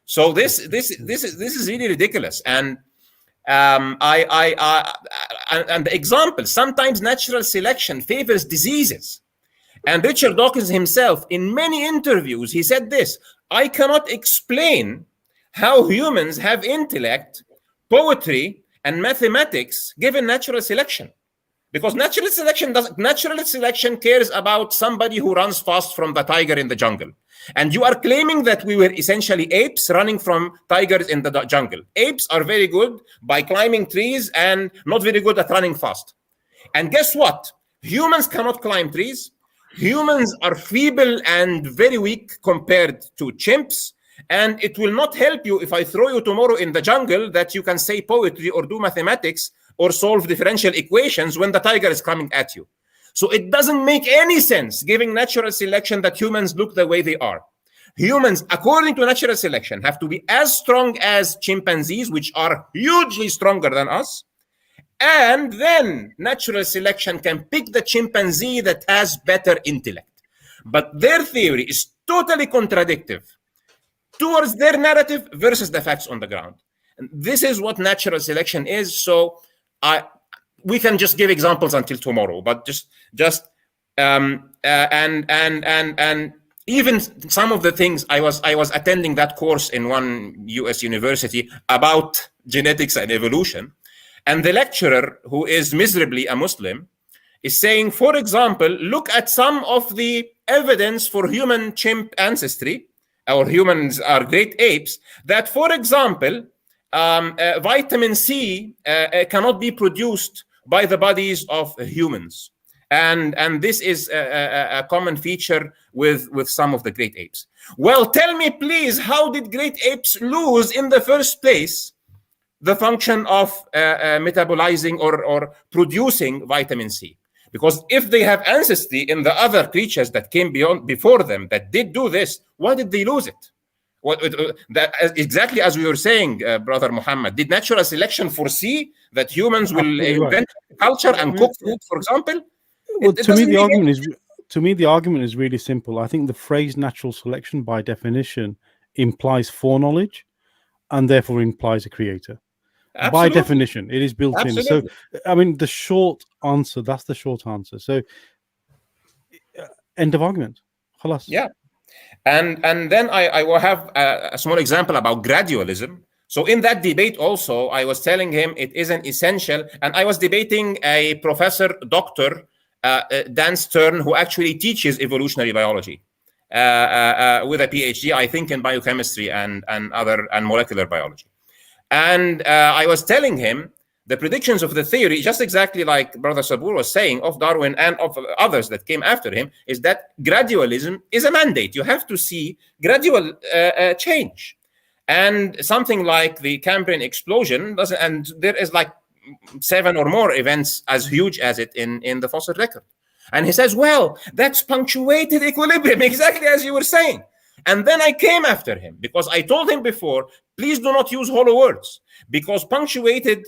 So this is really ridiculous. And and the example, sometimes natural selection favors diseases. And Richard Dawkins himself, in many interviews, he said this: I cannot explain how humans have intellect, poetry, and mathematics given natural selection. Because natural selection cares about somebody who runs fast from the tiger in the jungle. And you are claiming that we were essentially apes running from tigers in the jungle. Apes are very good by climbing trees and not very good at running fast. And guess what? Humans cannot climb trees. Humans are feeble and very weak compared to chimps. And it will not help you if I throw you tomorrow in the jungle that you can say poetry or do mathematics or solve differential equations when the tiger is coming at you. So it doesn't make any sense giving natural selection that humans look the way they are. Humans, according to natural selection, have to be as strong as chimpanzees, which are hugely stronger than us. And then natural selection can pick the chimpanzee that has better intellect. But their theory is totally contradictory towards their narrative versus the facts on the ground. And this is what natural selection is. So we can just give examples until tomorrow, but and even some of the things I was attending that course in one US university about genetics and evolution, and the lecturer, who is miserably a Muslim, is saying, for example, look at some of the evidence for human chimp ancestry, or humans are great apes, that, for example, vitamin C cannot be produced by the bodies of humans. And this is a common feature with some of the great apes. Well, tell me, please, how did great apes lose in the first place the function of metabolizing or producing vitamin C? Because if they have ancestry in the other creatures that came before them that did do this, why did they lose it? Exactly as we were saying, Brother Muhammad, did natural selection foresee that humans will invent culture and cook food, for example? Well, to me, the argument is really simple. I think the phrase natural selection, by definition, implies foreknowledge, and therefore implies a creator. Absolutely. By definition, it is built Absolutely. In. So, I mean, the short answer, that's the short answer. So, end of argument. Khalas. Yeah. And then I will have a small example about gradualism. So in that debate also, I was telling him it isn't essential. And I was debating a professor, Dr. Dan Stern, who actually teaches evolutionary biology with a PhD, I think, in biochemistry and molecular biology. And I was telling him the predictions of the theory, just exactly like Brother Subboor was saying, of Darwin and of others that came after him, is that gradualism is a mandate. You have to see gradual change. And something like the Cambrian explosion doesn't, and there is like 7 or more events as huge as it in the fossil record. And he says, well, that's punctuated equilibrium, exactly as you were saying. And then I came after him because I told him before, please do not use hollow words, because punctuated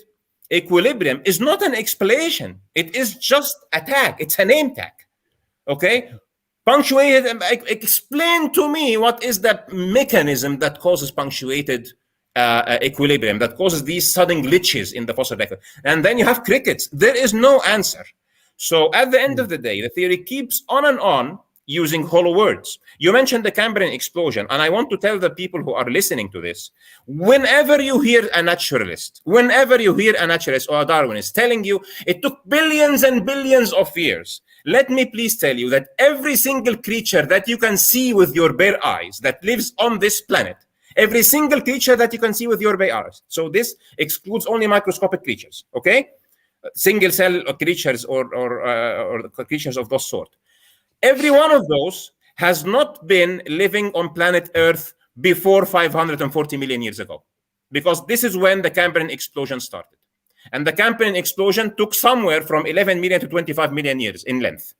equilibrium is not an explanation. It is just a tag. It's a name tag. Okay? Punctuated, explain to me what is the mechanism that causes punctuated equilibrium, that causes these sudden glitches in the fossil record. And then you have crickets. There is no answer. So at the end of the day, the theory keeps on and on. using hollow words. You mentioned the Cambrian explosion, and I want to tell the people who are listening to this, whenever you hear a naturalist or a Darwinist telling you it took billions and billions of years, let me please tell you that every single creature that you can see with your bare eyes that lives on this planet, every single creature that you can see with your bare eyes, so this excludes only microscopic creatures, okay? Single cell creatures or creatures of those sort. Every one of those has not been living on planet Earth before 540 million years ago, because this is when the Cambrian explosion started. And the Cambrian explosion took somewhere from 11 million to 25 million years in length.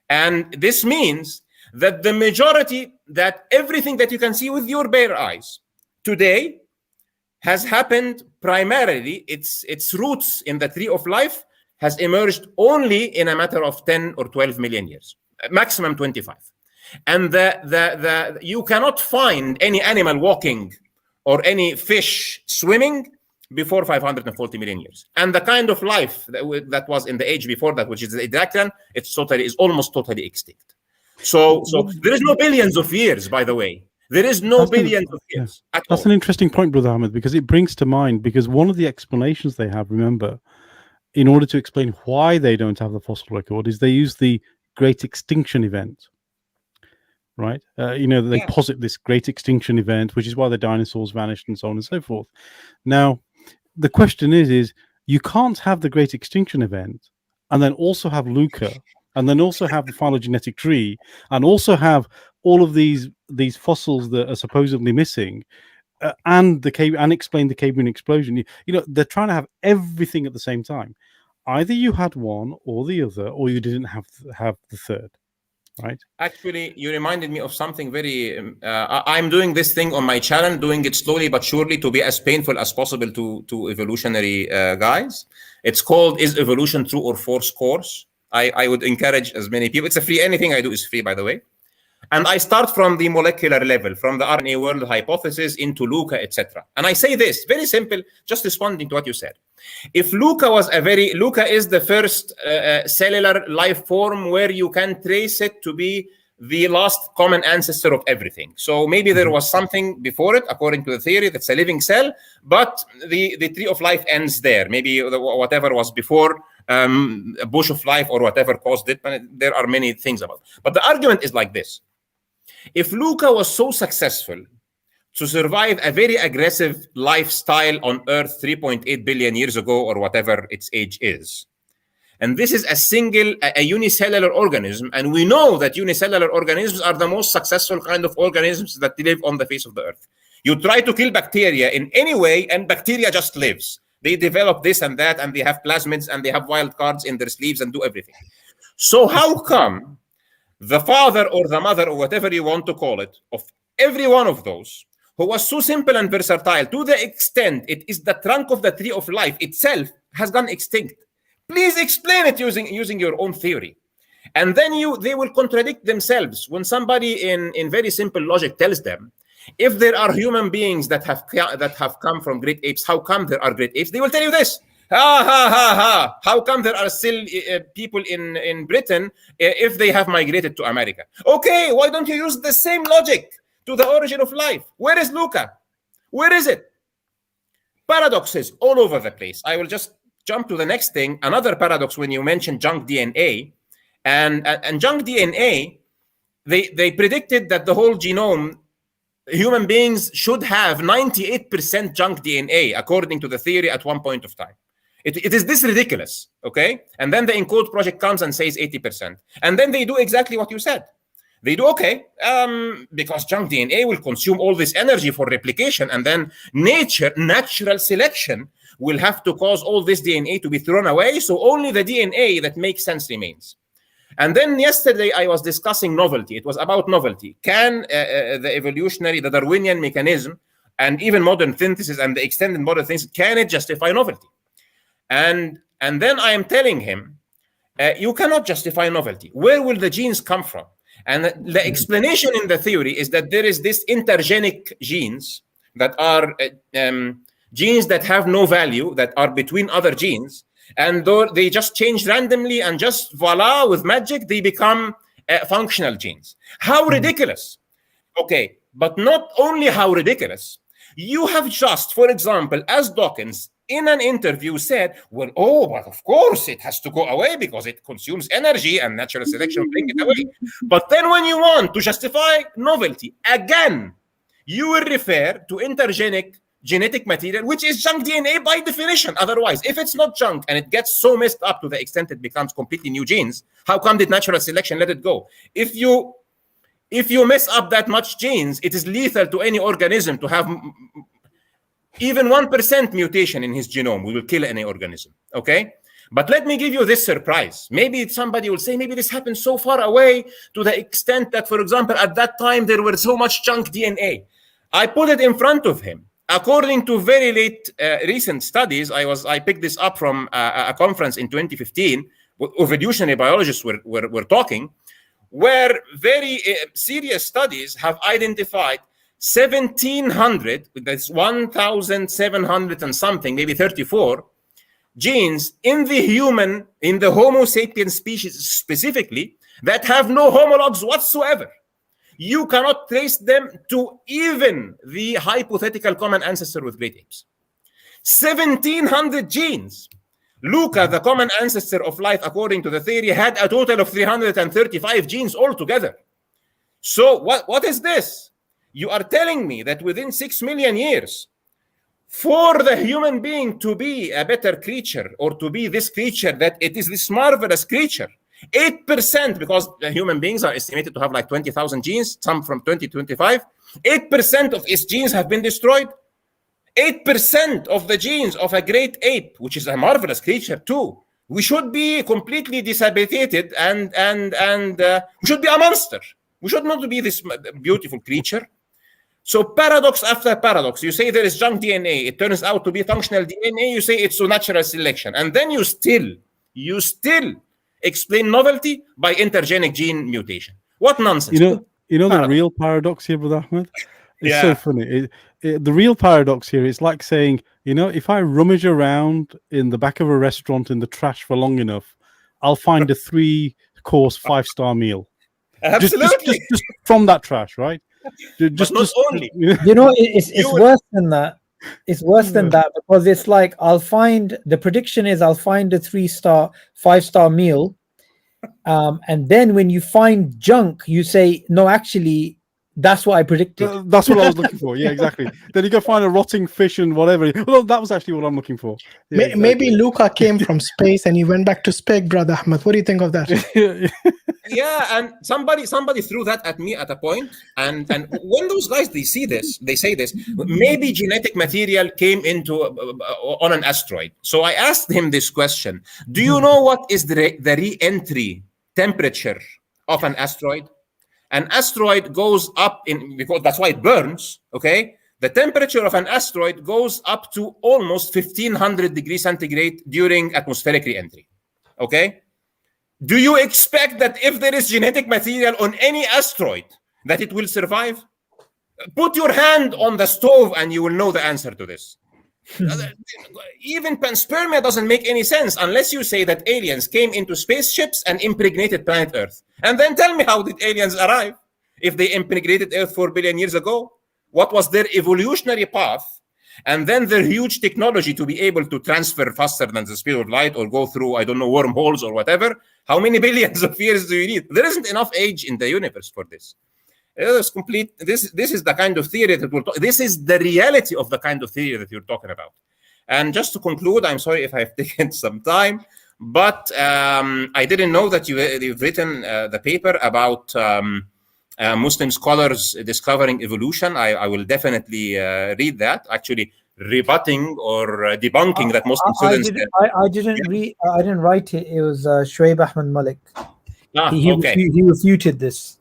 And this means that the majority, that everything that you can see with your bare eyes today has happened primarily, its roots in the tree of life has emerged only in a matter of 10 or 12 million years, maximum 25. And you cannot find any animal walking or any fish swimming before 540 million years. And the kind of life that was in the age before that, which is the Hydractian, is almost totally extinct. So there is no billions of years, by the way. There is no billions of years at all. That's an interesting point, Brother Ahmed, because it brings to mind, because one of the explanations they have, remember, in order to explain why they don't have the fossil record, is they use the Great Extinction Event, right? They posit this Great Extinction Event, which is why the dinosaurs vanished and so on and so forth. Now, the question is you can't have the Great Extinction Event and then also have Luca, and then also have the phylogenetic tree, and also have all of these fossils that are supposedly missing, and explain the Cambrian explosion. They're trying to have everything at the same time. Either you had one or the other, or you didn't have the third, right? Actually, you reminded me of something very... I'm doing this thing on my channel, doing it slowly but surely to be as painful as possible to evolutionary guys. It's called Is Evolution True or False course. I would encourage as many people. It's a free. Anything I do is free, by the way. And I start from the molecular level, from the RNA world hypothesis into Luca, etc. And I say this, very simple, just responding to what you said. If Luca is the first cellular life form where you can trace it to be the last common ancestor of everything. So maybe there was something before it, according to the theory, that's a living cell, but the tree of life ends there. Maybe whatever was before, a bush of life or whatever caused it, but there are many things about it. But the argument is like this. If Luca was so successful to survive a very aggressive lifestyle on Earth 3.8 billion years ago, or whatever its age is, and this is a unicellular organism, and we know that unicellular organisms are the most successful kind of organisms that live on the face of the Earth. You try to kill bacteria in any way, and bacteria just lives. They develop this and that, and they have plasmids, and they have wild cards in their sleeves and do everything. So how come the father or the mother, or whatever you want to call it, of every one of those, who was so simple and versatile to the extent it is the trunk of the tree of life itself, has gone extinct? Please explain it using your own theory. And then they will contradict themselves when somebody in very simple logic tells them, if there are human beings that have come from great apes, how come there are great apes? They will tell you this. How come there are still people in Britain if they have migrated to America? Okay, why don't you use the same logic to the origin of life? Where is Luca? Where is it? Paradoxes all over the place. I will just jump to the next thing. Another paradox when you mentioned junk DNA. And junk DNA, they predicted that the whole genome, human beings should have 98% junk DNA, according to the theory at one point of time. It is this ridiculous, okay? And then the ENCODE project comes and says 80%. And then they do exactly what you said. They do, okay, because junk DNA will consume all this energy for replication, and then natural selection will have to cause all this DNA to be thrown away, so only the DNA that makes sense remains. And then yesterday I was discussing novelty. It was about novelty. Can the Darwinian mechanism, and even modern synthesis and the extended modern things, can it justify novelty? And then I am telling him, you cannot justify novelty. Where will the genes come from? And the explanation in the theory is that there is this intergenic genes that are genes that have no value, that are between other genes, and they just change randomly, and just voila, with magic, they become functional genes. How ridiculous. Okay, but not only how ridiculous, you have just, for example, as Dawkins in an interview said, well, oh, but of course it has to go away because it consumes energy and natural selection bring it away. But then when you want to justify novelty, again, you will refer to intergenic genetic material, which is junk DNA by definition. Otherwise, if it's not junk and it gets so messed up to the extent it becomes completely new genes, how come did natural selection let it go? If you mess up that much genes, it is lethal to any organism to have even 1% mutation in his genome. We will kill any organism, okay? But let me give you this surprise. Maybe somebody will say, maybe this happened so far away to the extent that, for example, at that time, there were so much junk DNA. I put it in front of him. According to very late recent studies, I picked this up from a conference in 2015, evolutionary biologists were talking, where very serious studies have identified 1,700, that's 1,700 and something, maybe 34 genes in the Homo sapiens species specifically, that have no homologs whatsoever. You cannot trace them to even the hypothetical common ancestor with great apes. 1,700 genes. Luca, the common ancestor of life, according to the theory, had a total of 335 genes altogether. So what is this? You are telling me that within 6 million years, for the human being to be a better creature, or to be this creature, that it is this marvelous creature, 8%, because human beings are estimated to have like 20,000 genes, some from 2025, 8% of its genes have been destroyed. 8% of the genes of a great ape, which is a marvelous creature too, we should be completely disabilitated and we should be a monster. We should not be this beautiful creature. So paradox after paradox, you say there is junk DNA, it turns out to be functional DNA, you say it's so natural selection, and then you still explain novelty by intergenic gene mutation. What nonsense. You know the real paradox here, Brother Ahmed? It's so funny. The real paradox here is like saying, if I rummage around in the back of a restaurant in the trash for long enough, I'll find a 3-course 5-star meal. Absolutely. Just from that trash, right? Only. It's worse than that. It's worse than that, because it's like the prediction is I'll find a 3-star, 5-star meal. And then when you find junk, you say, no, actually, that's what I predicted. That's what I was looking for. Yeah, exactly. Then you go find a rotting fish and whatever. Well, that was actually what I'm looking for. Yeah, exactly. Maybe Luca came from space and he went back to spec, Brother Ahmed. What do you think of that? Yeah, and somebody threw that at me at a point. And when those guys, they say this, maybe genetic material came into on an asteroid. So I asked him this question. Do you know what is the re-entry temperature of an asteroid? An asteroid goes up because that's why it burns, okay? The temperature of an asteroid goes up to almost 1,500 degrees centigrade during atmospheric re-entry, okay? Do you expect that if there is genetic material on any asteroid that it will survive? Put your hand on the stove and you will know the answer to this. Even panspermia doesn't make any sense unless you say that aliens came into spaceships and impregnated planet Earth. And then tell me, how did aliens arrive if they impregnated Earth 4 billion years ago? What was their evolutionary path? And then their huge technology to be able to transfer faster than the speed of light or go through, I don't know, wormholes or whatever. How many billions of years do you need? There isn't enough age in the universe for this. It's complete. This is the kind of theory that we're talking. This is the reality of the kind of theory that you're talking about. And just to conclude, I'm sorry if I've taken some time, but I didn't know that you've written the paper about Muslim scholars discovering evolution. I will definitely read that. Actually, rebutting or debunking that Muslim students. I didn't write it. It was Shuaib Ahmed Malik. He refuted this.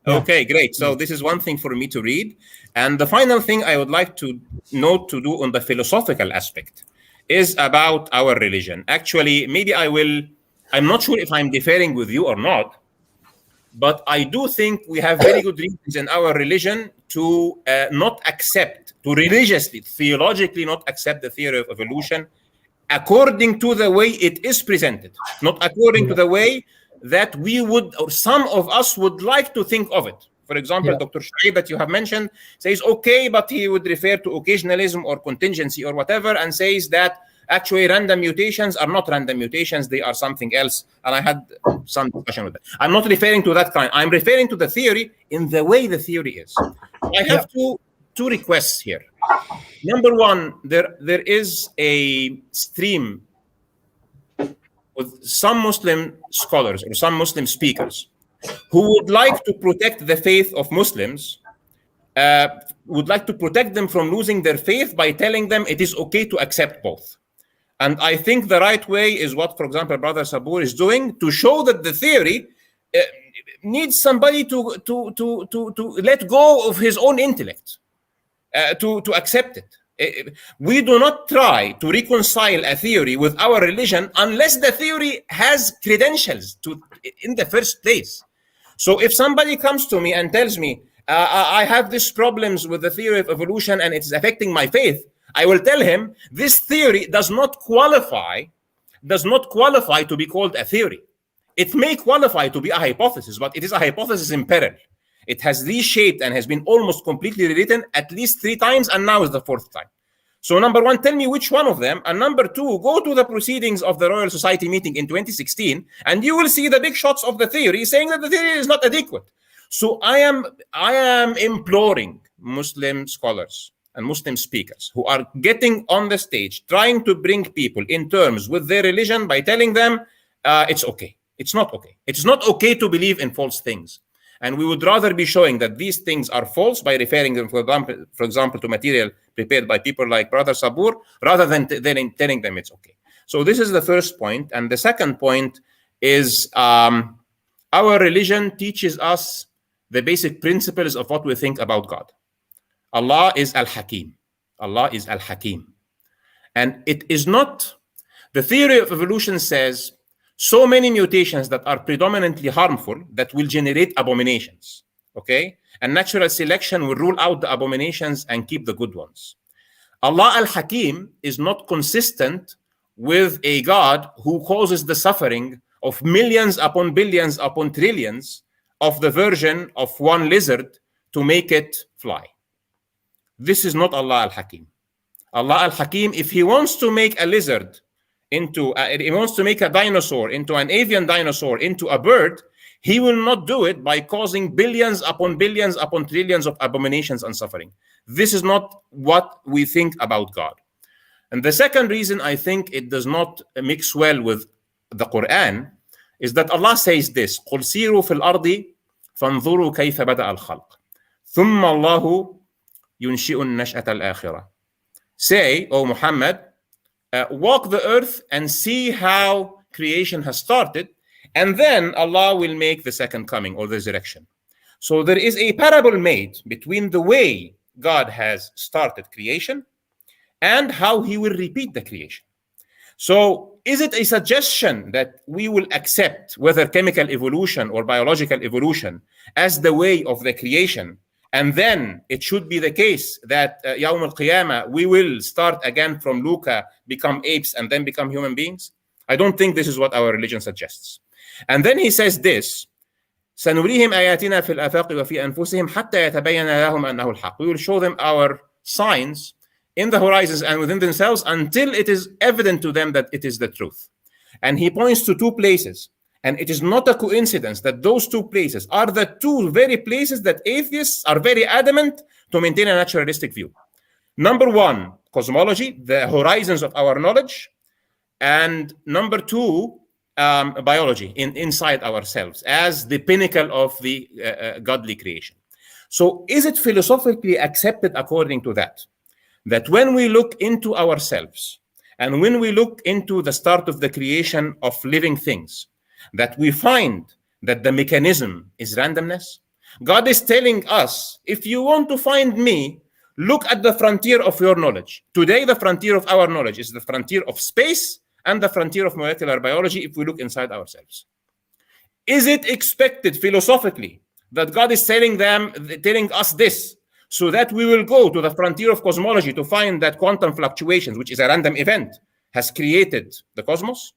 Okay, great. So this is one thing for me to read. And the final thing I would like to note to do on the philosophical aspect is about our religion. Actually, maybe I'm not sure if I'm differing with you or not, but I do think we have very good reasons in our religion to not accept, to religiously, theologically not accept the theory of evolution according to the way it is presented, not according to the way that we would, or some of us would like to think of it. For example, Dr. Shuaib that you have mentioned says, okay, but he would refer to occasionalism or contingency or whatever, and says that actually random mutations are not random mutations, they are something else. And I had some discussion with that. I'm not referring to that kind. I'm referring to the theory in the way the theory is. I have two requests here. Number one, there is a stream with some Muslim scholars or some Muslim speakers who would like to protect the faith of Muslims, would like to protect them from losing their faith by telling them it is okay to accept both. And I think the right way is what, for example, Brother Subboor is doing, to show that the theory needs somebody to let go of his own intellect, to accept it. We do not try to reconcile a theory with our religion unless the theory has credentials in the first place. So if somebody comes to me and tells me, I have these problems with the theory of evolution and it's affecting my faith, I will tell him this theory does not qualify to be called a theory. It may qualify to be a hypothesis, but it is a hypothesis in peril. It has reshaped and has been almost completely rewritten at least 3 times, and now is the 4th time. So number one, tell me which one of them. And number two, go to the proceedings of the Royal Society meeting in 2016, and you will see the big shots of the theory saying that the theory is not adequate. So I am imploring Muslim scholars and Muslim speakers who are getting on the stage, trying to bring people in terms with their religion by telling them it's okay. It's not okay. It's not okay to believe in false things. And we would rather be showing that these things are false by referring them, for example, to material prepared by people like Brother Subboor, rather than telling them it's okay. So this is the first point. And the second point is our religion teaches us the basic principles of what we think about God. Allah is Al-Hakim. Allah is Al-Hakim. And it is not, the theory of evolution says, so many mutations that are predominantly harmful that will generate abominations, okay? And natural selection will rule out the abominations and keep the good ones. Allah Al-Hakim is not consistent with a God who causes the suffering of millions upon billions upon trillions of the version of one lizard to make it fly. This is not Allah Al-Hakim. Allah Al-Hakim, if he wants to make a lizard into, he wants to make a dinosaur into an avian dinosaur into a bird, he will not do it by causing billions upon trillions of abominations and suffering. This is not what we think about God. And the second reason I think it does not mix well with the Quran is that Allah says this, قُلْ سِيرُوا فِي الْأَرْضِ فَانْظُرُوا كَيْفَ بَدَأَ الْخَلْقِ ثُمَّ اللَّهُ يُنْشِئُ النَّشْأَةَ الْآخِرَةَ. Say, O Muhammad, walk the earth and see how creation has started, and then Allah will make the second coming or the resurrection. So there is a parable made between the way God has started creation and how he will repeat the creation. So is it a suggestion that we will accept whether chemical evolution or biological evolution as the way of the creation, and then it should be the case that Yawm al-Qiyamah, we will start again from Luca, become apes, and then become human beings? I don't think this is what our religion suggests. And then he says this, سَنُرِيهِمْ آيَاتِنَا فِي الْآفَاقِ وَفِي أَنفُسِهِمْ حَتَّى يَتَبَيَّنَ لَهُمْ أَنَّهُ الْحَقُّ. We will show them our signs in the horizons and within themselves until it is evident to them that it is the truth. And he points to 2 places. And it is not a coincidence that those 2 places are the 2 very places that atheists are very adamant to maintain a naturalistic view. Number 1, cosmology, the horizons of our knowledge. And number 2, biology, inside ourselves, as the pinnacle of the godly creation. So is it philosophically accepted according to that when we look into ourselves and when we look into the start of the creation of living things, that we find that the mechanism is randomness? God is telling us, if you want to find me, look at the frontier of your knowledge. Today, the frontier of our knowledge is the frontier of space and the frontier of molecular biology if we look inside ourselves. Is it expected philosophically that God is telling us this so that we will go to the frontier of cosmology to find that quantum fluctuations, which is a random event, has created the cosmos?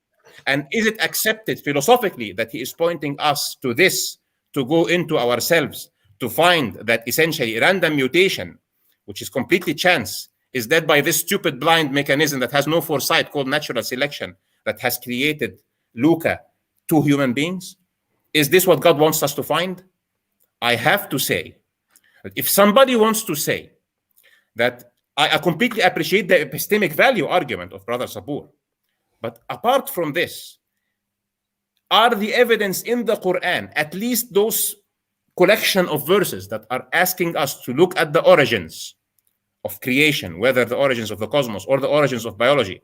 And is it accepted philosophically that he is pointing us to this, to go into ourselves, to find that essentially random mutation, which is completely chance, is led by this stupid blind mechanism that has no foresight called natural selection that has created Luca, 2 human beings? Is this what God wants us to find? I have to say, if somebody wants to say that, I completely appreciate the epistemic value argument of Brother Subboor, but apart from this, are the evidence in the Quran, at least those collection of verses that are asking us to look at the origins of creation, whether the origins of the cosmos or the origins of biology,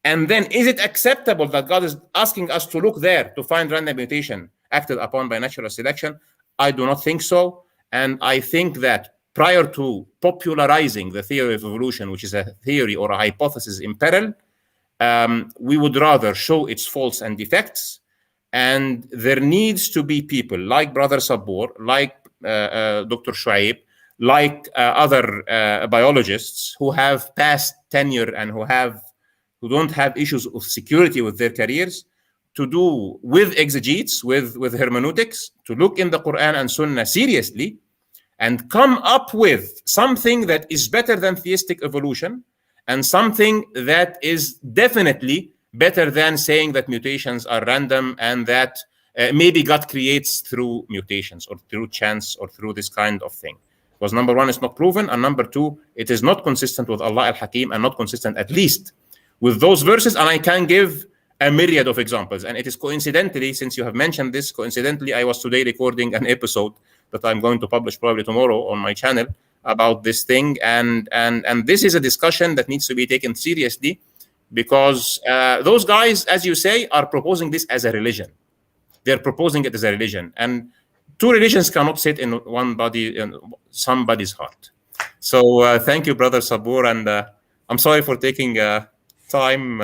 and then is it acceptable that God is asking us to look there to find random mutation acted upon by natural selection? I do not think so. And I think that prior to popularizing the theory of evolution, which is a theory or a hypothesis in peril, we would rather show its faults and defects. And there needs to be people like Brother Subboor, like Dr. Shuaib, like other biologists who have passed tenure and who don't have issues of security with their careers, to do with exegetes, with hermeneutics, to look in the Quran and Sunnah seriously and come up with something that is better than theistic evolution and something that is definitely better than saying that mutations are random and that maybe God creates through mutations or through chance or through this kind of thing. Because number one, it's not proven, and number two, it is not consistent with Allah al-Hakim and not consistent at least with those verses. And I can give a myriad of examples. And it is coincidentally, since you have mentioned this, coincidentally, I was today recording an episode that I'm going to publish probably tomorrow on my channel about this thing. And this is a discussion that needs to be taken seriously, because those guys, as you say, are proposing this as a religion. They're proposing it as a religion. And two religions cannot sit in one body, in somebody's heart. So thank you, Brother Subboor. And I'm sorry for taking time,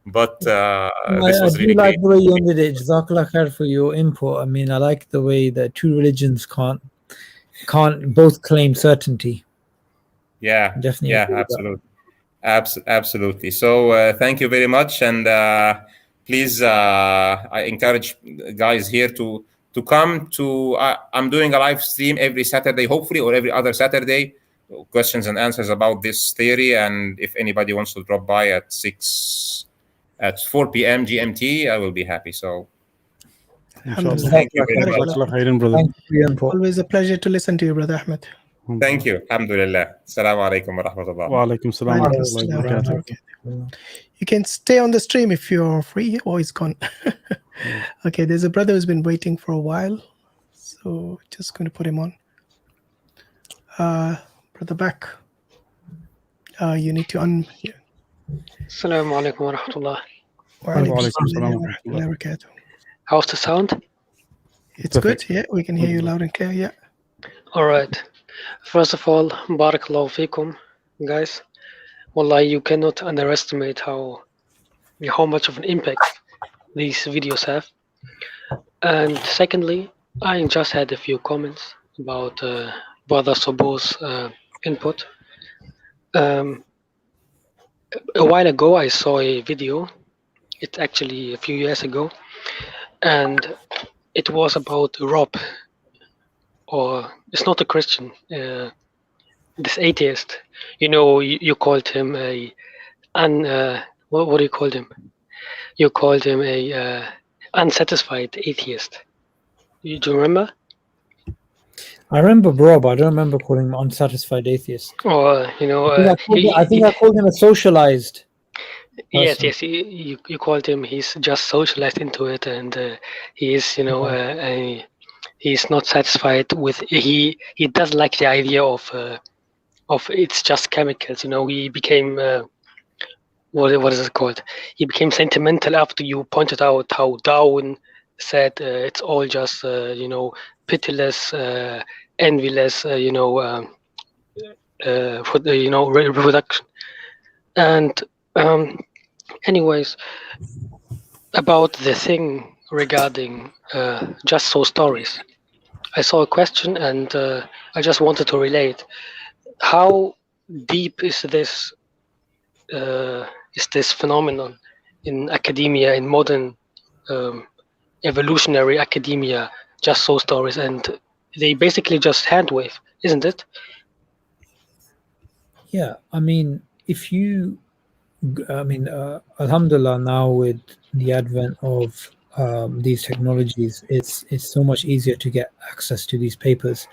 but this was really like great. the way you ended it. Jazakallah khair for your input. I mean, I like the way that two religions can't both claim certainty. Yeah, Definitely. Yeah, absolutely. Absolutely. So thank you very much. And please, I encourage guys here to come to, I'm doing a live stream every Saturday, hopefully, or every other Saturday, questions and answers about this theory. And if anybody wants to drop by at 4 p.m. GMT, I will be happy. So thank you very much. Thank you. Always a pleasure to listen to you, Brother Ahmed. Thank you. Alhamdulillah. Assalamu alaikum wa rahmatullah. Wa alaikum salam wa rahmatullahi wa barakatuh. You can stay on the stream if you're free. Oh, he's gone. Okay, there's a brother who's been waiting for a while, so just going to put him on. Brother back. You need to unmute. Assalamu alaikum wa rahmatullah. Wa alaikum salam wa rahmatullahi wa barakatuh. How's the sound? It's good. Yeah, we can hear you loud and clear. Yeah. All right. First of all, barakallahu fikum, guys. Wallahi, you cannot underestimate how much of an impact these videos have. And secondly, I just had a few comments about Brother Subboor's input. A while ago, I saw a video. It's actually a few years ago, and it was about Rob, or it's not a Christian, this atheist. You know, you called him what do you call him? You called him a unsatisfied atheist. Do you remember? I remember Rob. I don't remember calling him unsatisfied atheist. Or I think I called him a socialized person. Yes. You called him. He's just socialized into it, and he is, he's not satisfied with. He doesn't like the idea of it's just chemicals. He became what is it called? He became sentimental after you pointed out how Darwin said it's all just pitiless, envious, reproduction. And anyways, about the thing regarding just so stories, I saw a question and I just wanted to relate. How deep is this phenomenon in academia, in modern evolutionary academia, just so stories, and they basically just hand wave, isn't it? Yeah, I mean, alhamdulillah, now with the advent of these technologies, it's so much easier to get access to these papers.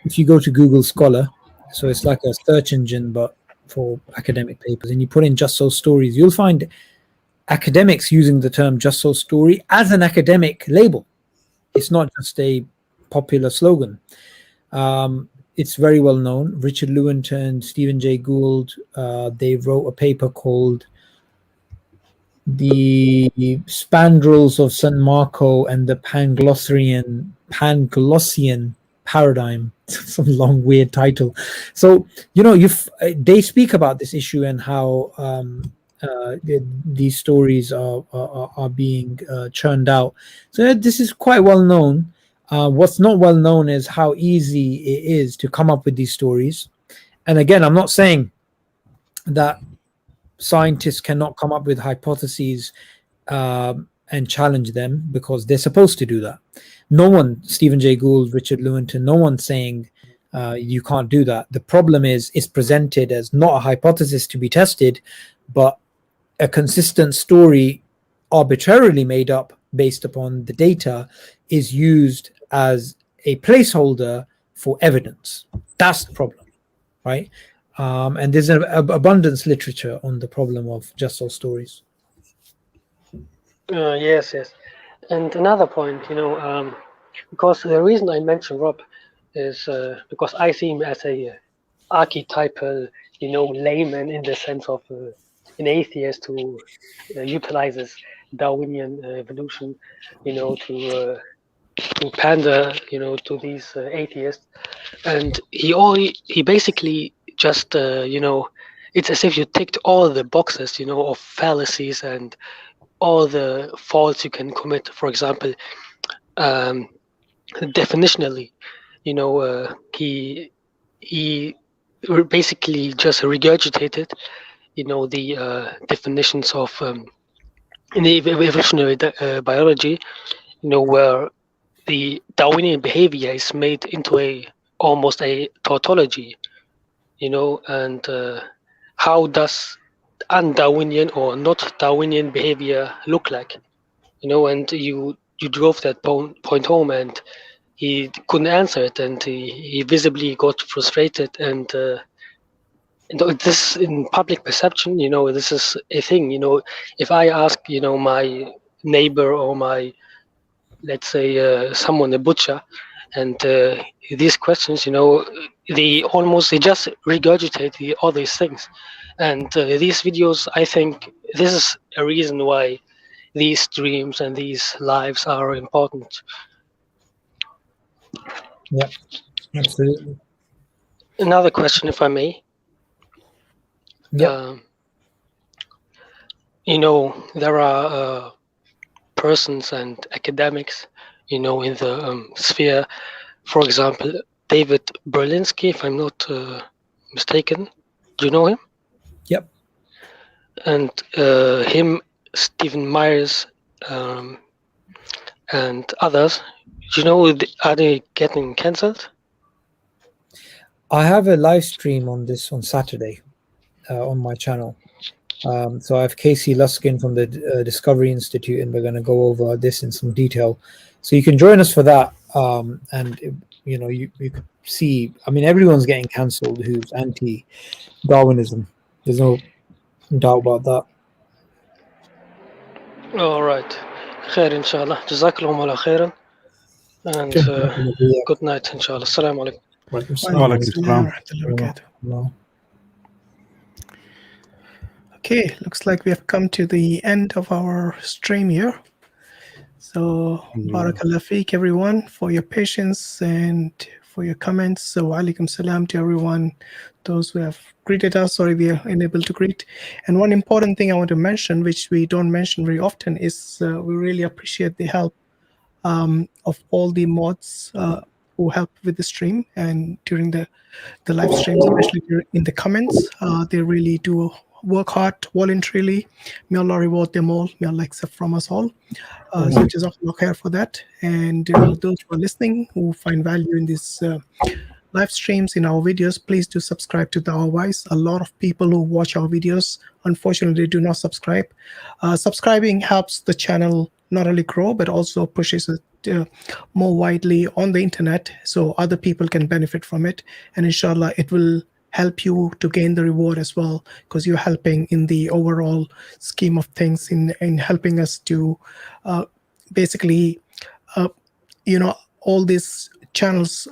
If you go to Google Scholar, so it's like a search engine but for academic papers, and you put in just so stories, you'll find academics using the term just so story as an academic label. It's not just a popular slogan. It's very well known. Richard Lewontin, Stephen Jay Gould, they wrote a paper called The Spandrels of St. Marco and the Panglossian Paradigm. Some long, weird title. So, they speak about this issue and how these stories are being churned out. So this is quite well known. What's not well known is how easy it is to come up with these stories. And again, I'm not saying that scientists cannot come up with hypotheses and challenge them, because they're supposed to do that. No one, Stephen Jay Gould, Richard Lewontin, no one's saying you can't do that. The problem is it's presented as not a hypothesis to be tested, but a consistent story arbitrarily made up based upon the data is used as a placeholder for evidence. That's the problem, right? And there's an abundance literature on the problem of just so stories. Yes. And another point, because the reason I mentioned Rob is because I see him as a archetypal, layman, in the sense of an atheist who utilizes Darwinian evolution, to pander, to these atheists, and he basically just, it's as if you ticked all the boxes, of fallacies and all the faults you can commit. For example, definitionally, he basically just regurgitated, the definitions of in the evolutionary biology, where the Darwinian behavior is made into almost a tautology, and how does un-Darwinian or not Darwinian behavior look like, and you drove that point home, and he couldn't answer it, and he visibly got frustrated, and this in public perception, this is a thing. If I ask, my neighbor or my, let's say, someone, a butcher, and these questions, they just regurgitate all these things. And these videos, I think this is a reason why these streams and these lives are important. Yeah, absolutely. Another question, if I may. Yeah. There are persons and academics, in the sphere. For example, David Berlinski, if I'm not mistaken. Do you know him? Yep. And him, Stephen Myers, and others. Do you know, are they getting cancelled? I have a live stream on this on Saturday on my channel. So I have Casey Luskin from the Discovery Institute, and we're going to go over this in some detail. So you can join us for that. And, you could see, everyone's getting cancelled who's anti-Darwinism. There's no doubt about that. All right. Khair, inshallah. Jazakallahu Allah khairan. And good night, inshallah. Assalamu alaikum. Okay, looks like we have come to the end of our stream here. So, barakallah feek, everyone, for your patience and for your comments. So, alaikum salam to everyone, those who have greeted us or we are unable to greet. And one important thing I want to mention, which we don't mention very often, is we really appreciate the help of all the mods who help with the stream and during the live streams, especially in the comments. They really do work hard voluntarily. May Allah reward them all. May Allah accept from us all. So Jazakallah khair for that. And those who are listening, who find value in this live streams, in our videos, please do subscribe to Darwinists. A lot of people who watch our videos, unfortunately, do not subscribe. Subscribing helps the channel not only grow, but also pushes it more widely on the internet, so other people can benefit from it. And inshallah, it will help you to gain the reward as well, because you're helping in the overall scheme of things in helping us to basically, all these channels,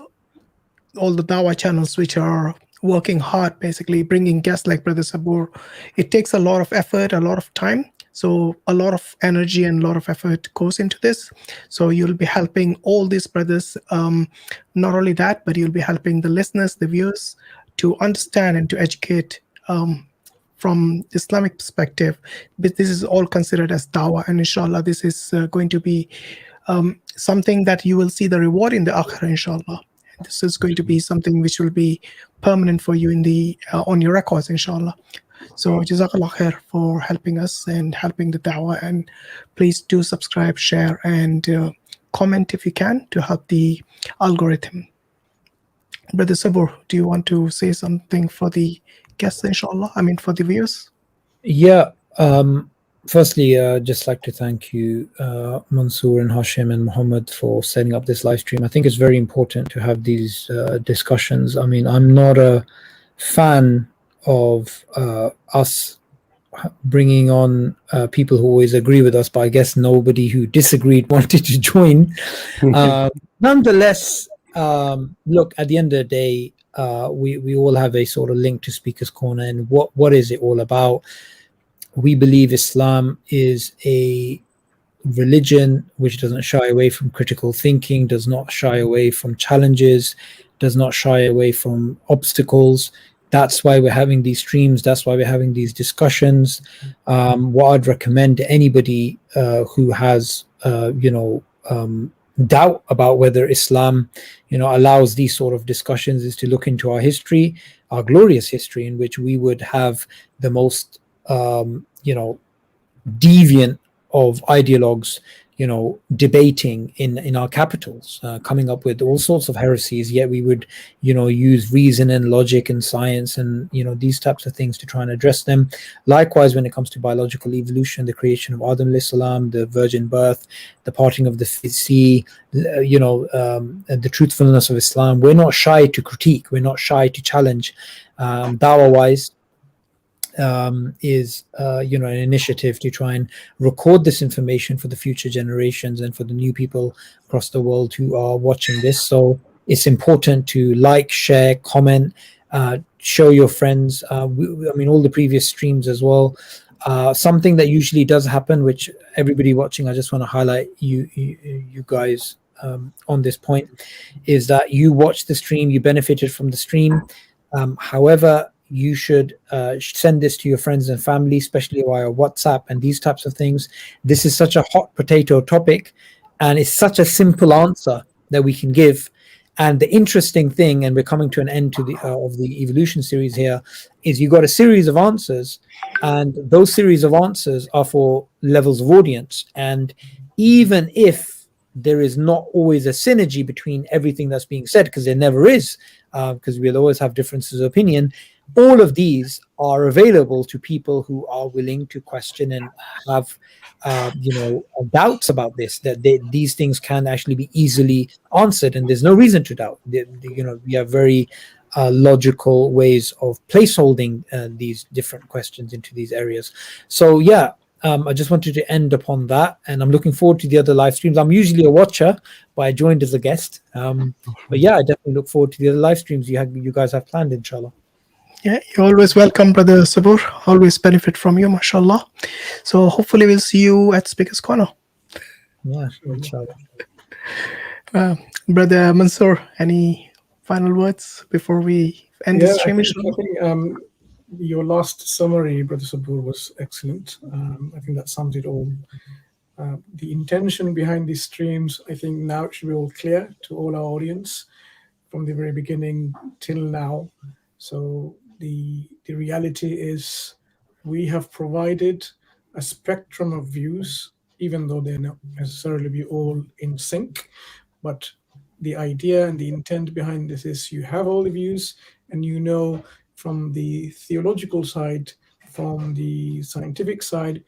all the Dawah channels which are working hard, basically bringing guests like Brother Subboor. It takes a lot of effort, a lot of time. So a lot of energy and a lot of effort goes into this. So you'll be helping all these brothers. Not only that, but you'll be helping the listeners, the viewers, to understand and to educate from Islamic perspective. But this is all considered as Dawah. And inshallah, this is going to be something that you will see the reward in the akhirah, inshallah. This is going to be something which will be permanent for you in the on your records, inshallah. So Jazakallah khair for helping us and helping the Dawah. And please do subscribe, share, and comment if you can to help the algorithm. Brother Subboor, do you want to say something for the guests, inshallah? I mean, for the viewers? Yeah. Firstly, just like to thank you, Mansur and Hashim and Muhammad, for setting up this live stream. I think it's very important to have these discussions. I mean, I'm not a fan of us bringing on people who always agree with us, but I guess nobody who disagreed wanted to join. Nonetheless, look, at the end of the day, we all have a sort of link to Speaker's Corner, and what is it all about? We believe Islam is a religion which doesn't shy away from critical thinking, does not shy away from challenges, does not shy away from obstacles. That's why we're having these streams. That's why we're having these discussions. What I'd recommend to anybody who has, doubt about whether Islam, allows these sort of discussions, is to look into our history, our glorious history, in which we would have the most deviant of ideologues, debating in our capitals, coming up with all sorts of heresies, yet we would, use reason and logic and science and, these types of things to try and address them. Likewise, when it comes to biological evolution, the creation of Adam alayhi salam, the virgin birth, the parting of the sea, the truthfulness of Islam, we're not shy to critique, we're not shy to challenge. Dawah-wise, is an initiative to try and record this information for the future generations and for the new people across the world who are watching this. So it's important to like, share, comment, show your friends. I mean, all the previous streams as well. Something that usually does happen, which everybody watching, I just want to highlight you guys on this point, is that you watch the stream, you benefited from the stream. However, you should send this to your friends and family, especially via WhatsApp and these types of things. This is such a hot potato topic, and it's such a simple answer that we can give. And the interesting thing, and we're coming to an end to of the evolution series here, is you got a series of answers, and those series of answers are for levels of audience. And even if there is not always a synergy between everything that's being said, because there never is, because we'll always have differences of opinion, all of these are available to people who are willing to question and have doubts about this, that these things can actually be easily answered, and there's no reason to doubt. We have very logical ways of placeholding these different questions into these areas. So yeah, I just wanted to end upon that, and I'm looking forward to the other live streams. I'm usually a watcher, but I joined as a guest. But yeah, I definitely look forward to the other live streams you guys have planned, inshallah. Yeah, you're always welcome, Brother Subboor. Always benefit from you, mashallah. So hopefully we'll see you at Speaker's Corner. Yeah, inshallah. Brother Mansur, any final words before we end the stream? I think your last summary, Brother Subboor, was excellent. I think that sums it all. The intention behind these streams, I think now it should be all clear to all our audience from the very beginning till now. So the reality is we have provided a spectrum of views, even though they're not necessarily be all in sync. But the idea and the intent behind this is you have all the views, and you know from the theological side, from the scientific side,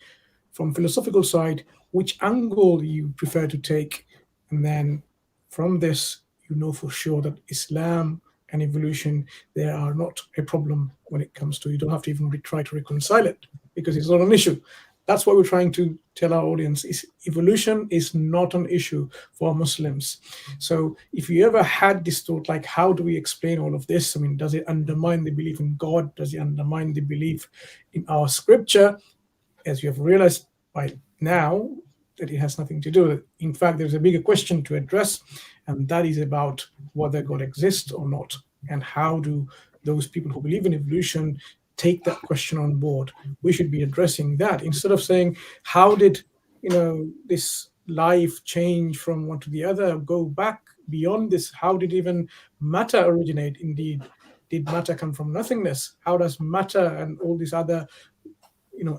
from philosophical side, which angle you prefer to take. And then from this, you know for sure that Islam and evolution, they are not a problem when it comes to, you don't have to even try to reconcile it because it's not an issue. That's what we're trying to tell our audience, is evolution is not an issue for Muslims. So if you ever had this thought, like, how do we explain all of this? I mean, does it undermine the belief in God? Does it undermine the belief in our scripture? As you have realized by now, that it has nothing to do with it. In fact, there's a bigger question to address, and that is about whether God exists or not, and how do those people who believe in evolution take that question on board. We should be addressing that instead of saying, how did this life change from one to the other, go back beyond this? How did even matter originate? Indeed, did matter come from nothingness? How does matter and all these other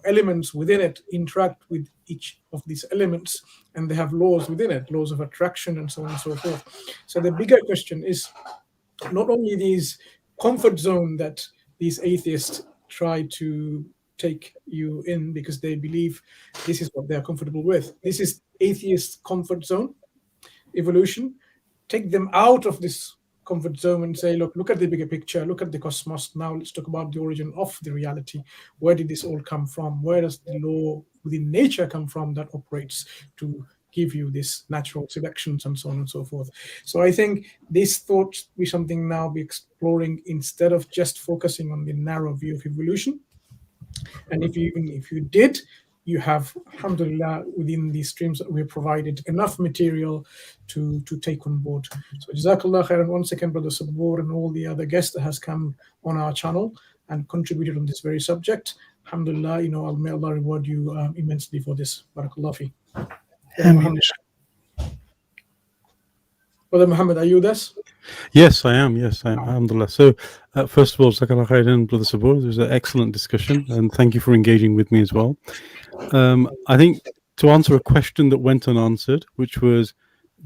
elements within it interact with each of these elements, and they have laws within it, laws of attraction and so on and so forth. So the bigger question is not only these comfort zone that these atheists try to take you in because they believe this is what they're comfortable with. This is atheist comfort zone, evolution. Take them out of this comfort zone and say, look at the bigger picture, look at the cosmos. Now let's talk about the origin of the reality. Where did this all come from? Where does the law within nature come from that operates to give you this natural selections and so on and so forth? So I think this thought be something now be exploring instead of just focusing on the narrow view of evolution. And if you did, you have, alhamdulillah, within the streams that we have provided enough material to take on board. So Jazakallah khairan once again, Brother Subboor, and all the other guests that has come on our channel and contributed on this very subject. Alhamdulillah, may Allah reward you immensely for this. Barakallah fi. Brother Muhammad, are you with us? Yes, I am. Alhamdulillah. So, first of all, Jazakallah khairan, Brother Subboor. It was an excellent discussion, and thank you for engaging with me as well. I think to answer a question that went unanswered, which was,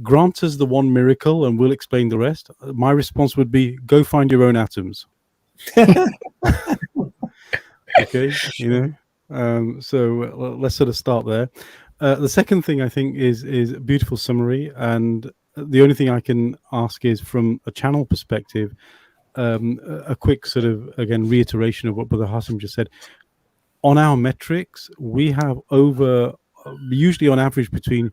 grant us the one miracle and we'll explain the rest, my response would be, go find your own atoms. Okay, so let's sort of start there. The second thing I think is a beautiful summary, and the only thing I can ask is, from a channel perspective, a quick sort of, again, reiteration of what Brother Hashim just said. On our metrics, we have usually on average, between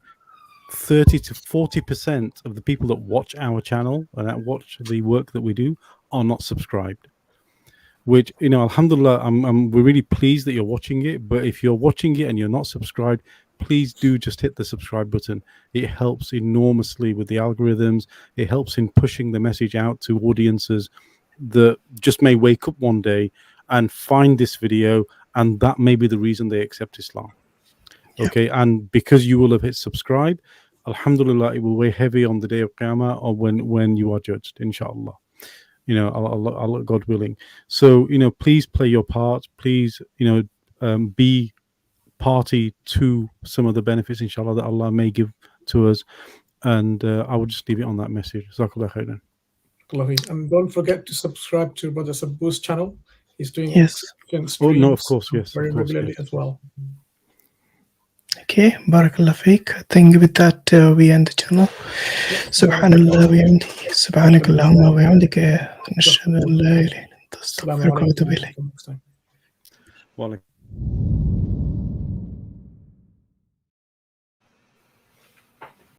30 to 40% of the people that watch our channel and that watch the work that we do are not subscribed. Which, alhamdulillah, we're really pleased that you're watching it. But if you're watching it and you're not subscribed, please do just hit the subscribe button. It helps enormously with the algorithms. It helps in pushing the message out to audiences that just may wake up one day and find this video, and that may be the reason they accept Islam. Yeah. Okay, and because you will have hit subscribe, alhamdulillah, it will weigh heavy on the day of Qiyamah, or when you are judged, inshallah. Allah, God willing. So, please play your part. Please, be party to some of the benefits, inshallah, that Allah may give to us. And I will just leave it on that message. Jazakallah khairan. And don't forget to subscribe to Brother Subboor's channel. He's doing streams, no, of course, yes, very regularly as well. Okay, Barakallah Feek. I think with that we end the channel. Subhanallah wa bihamdihi, subhanakallahumma wa bihamdika, nashhadu an la ilaha illa anta, astaghfiruka wa atubu ilayk. Wa alaikum.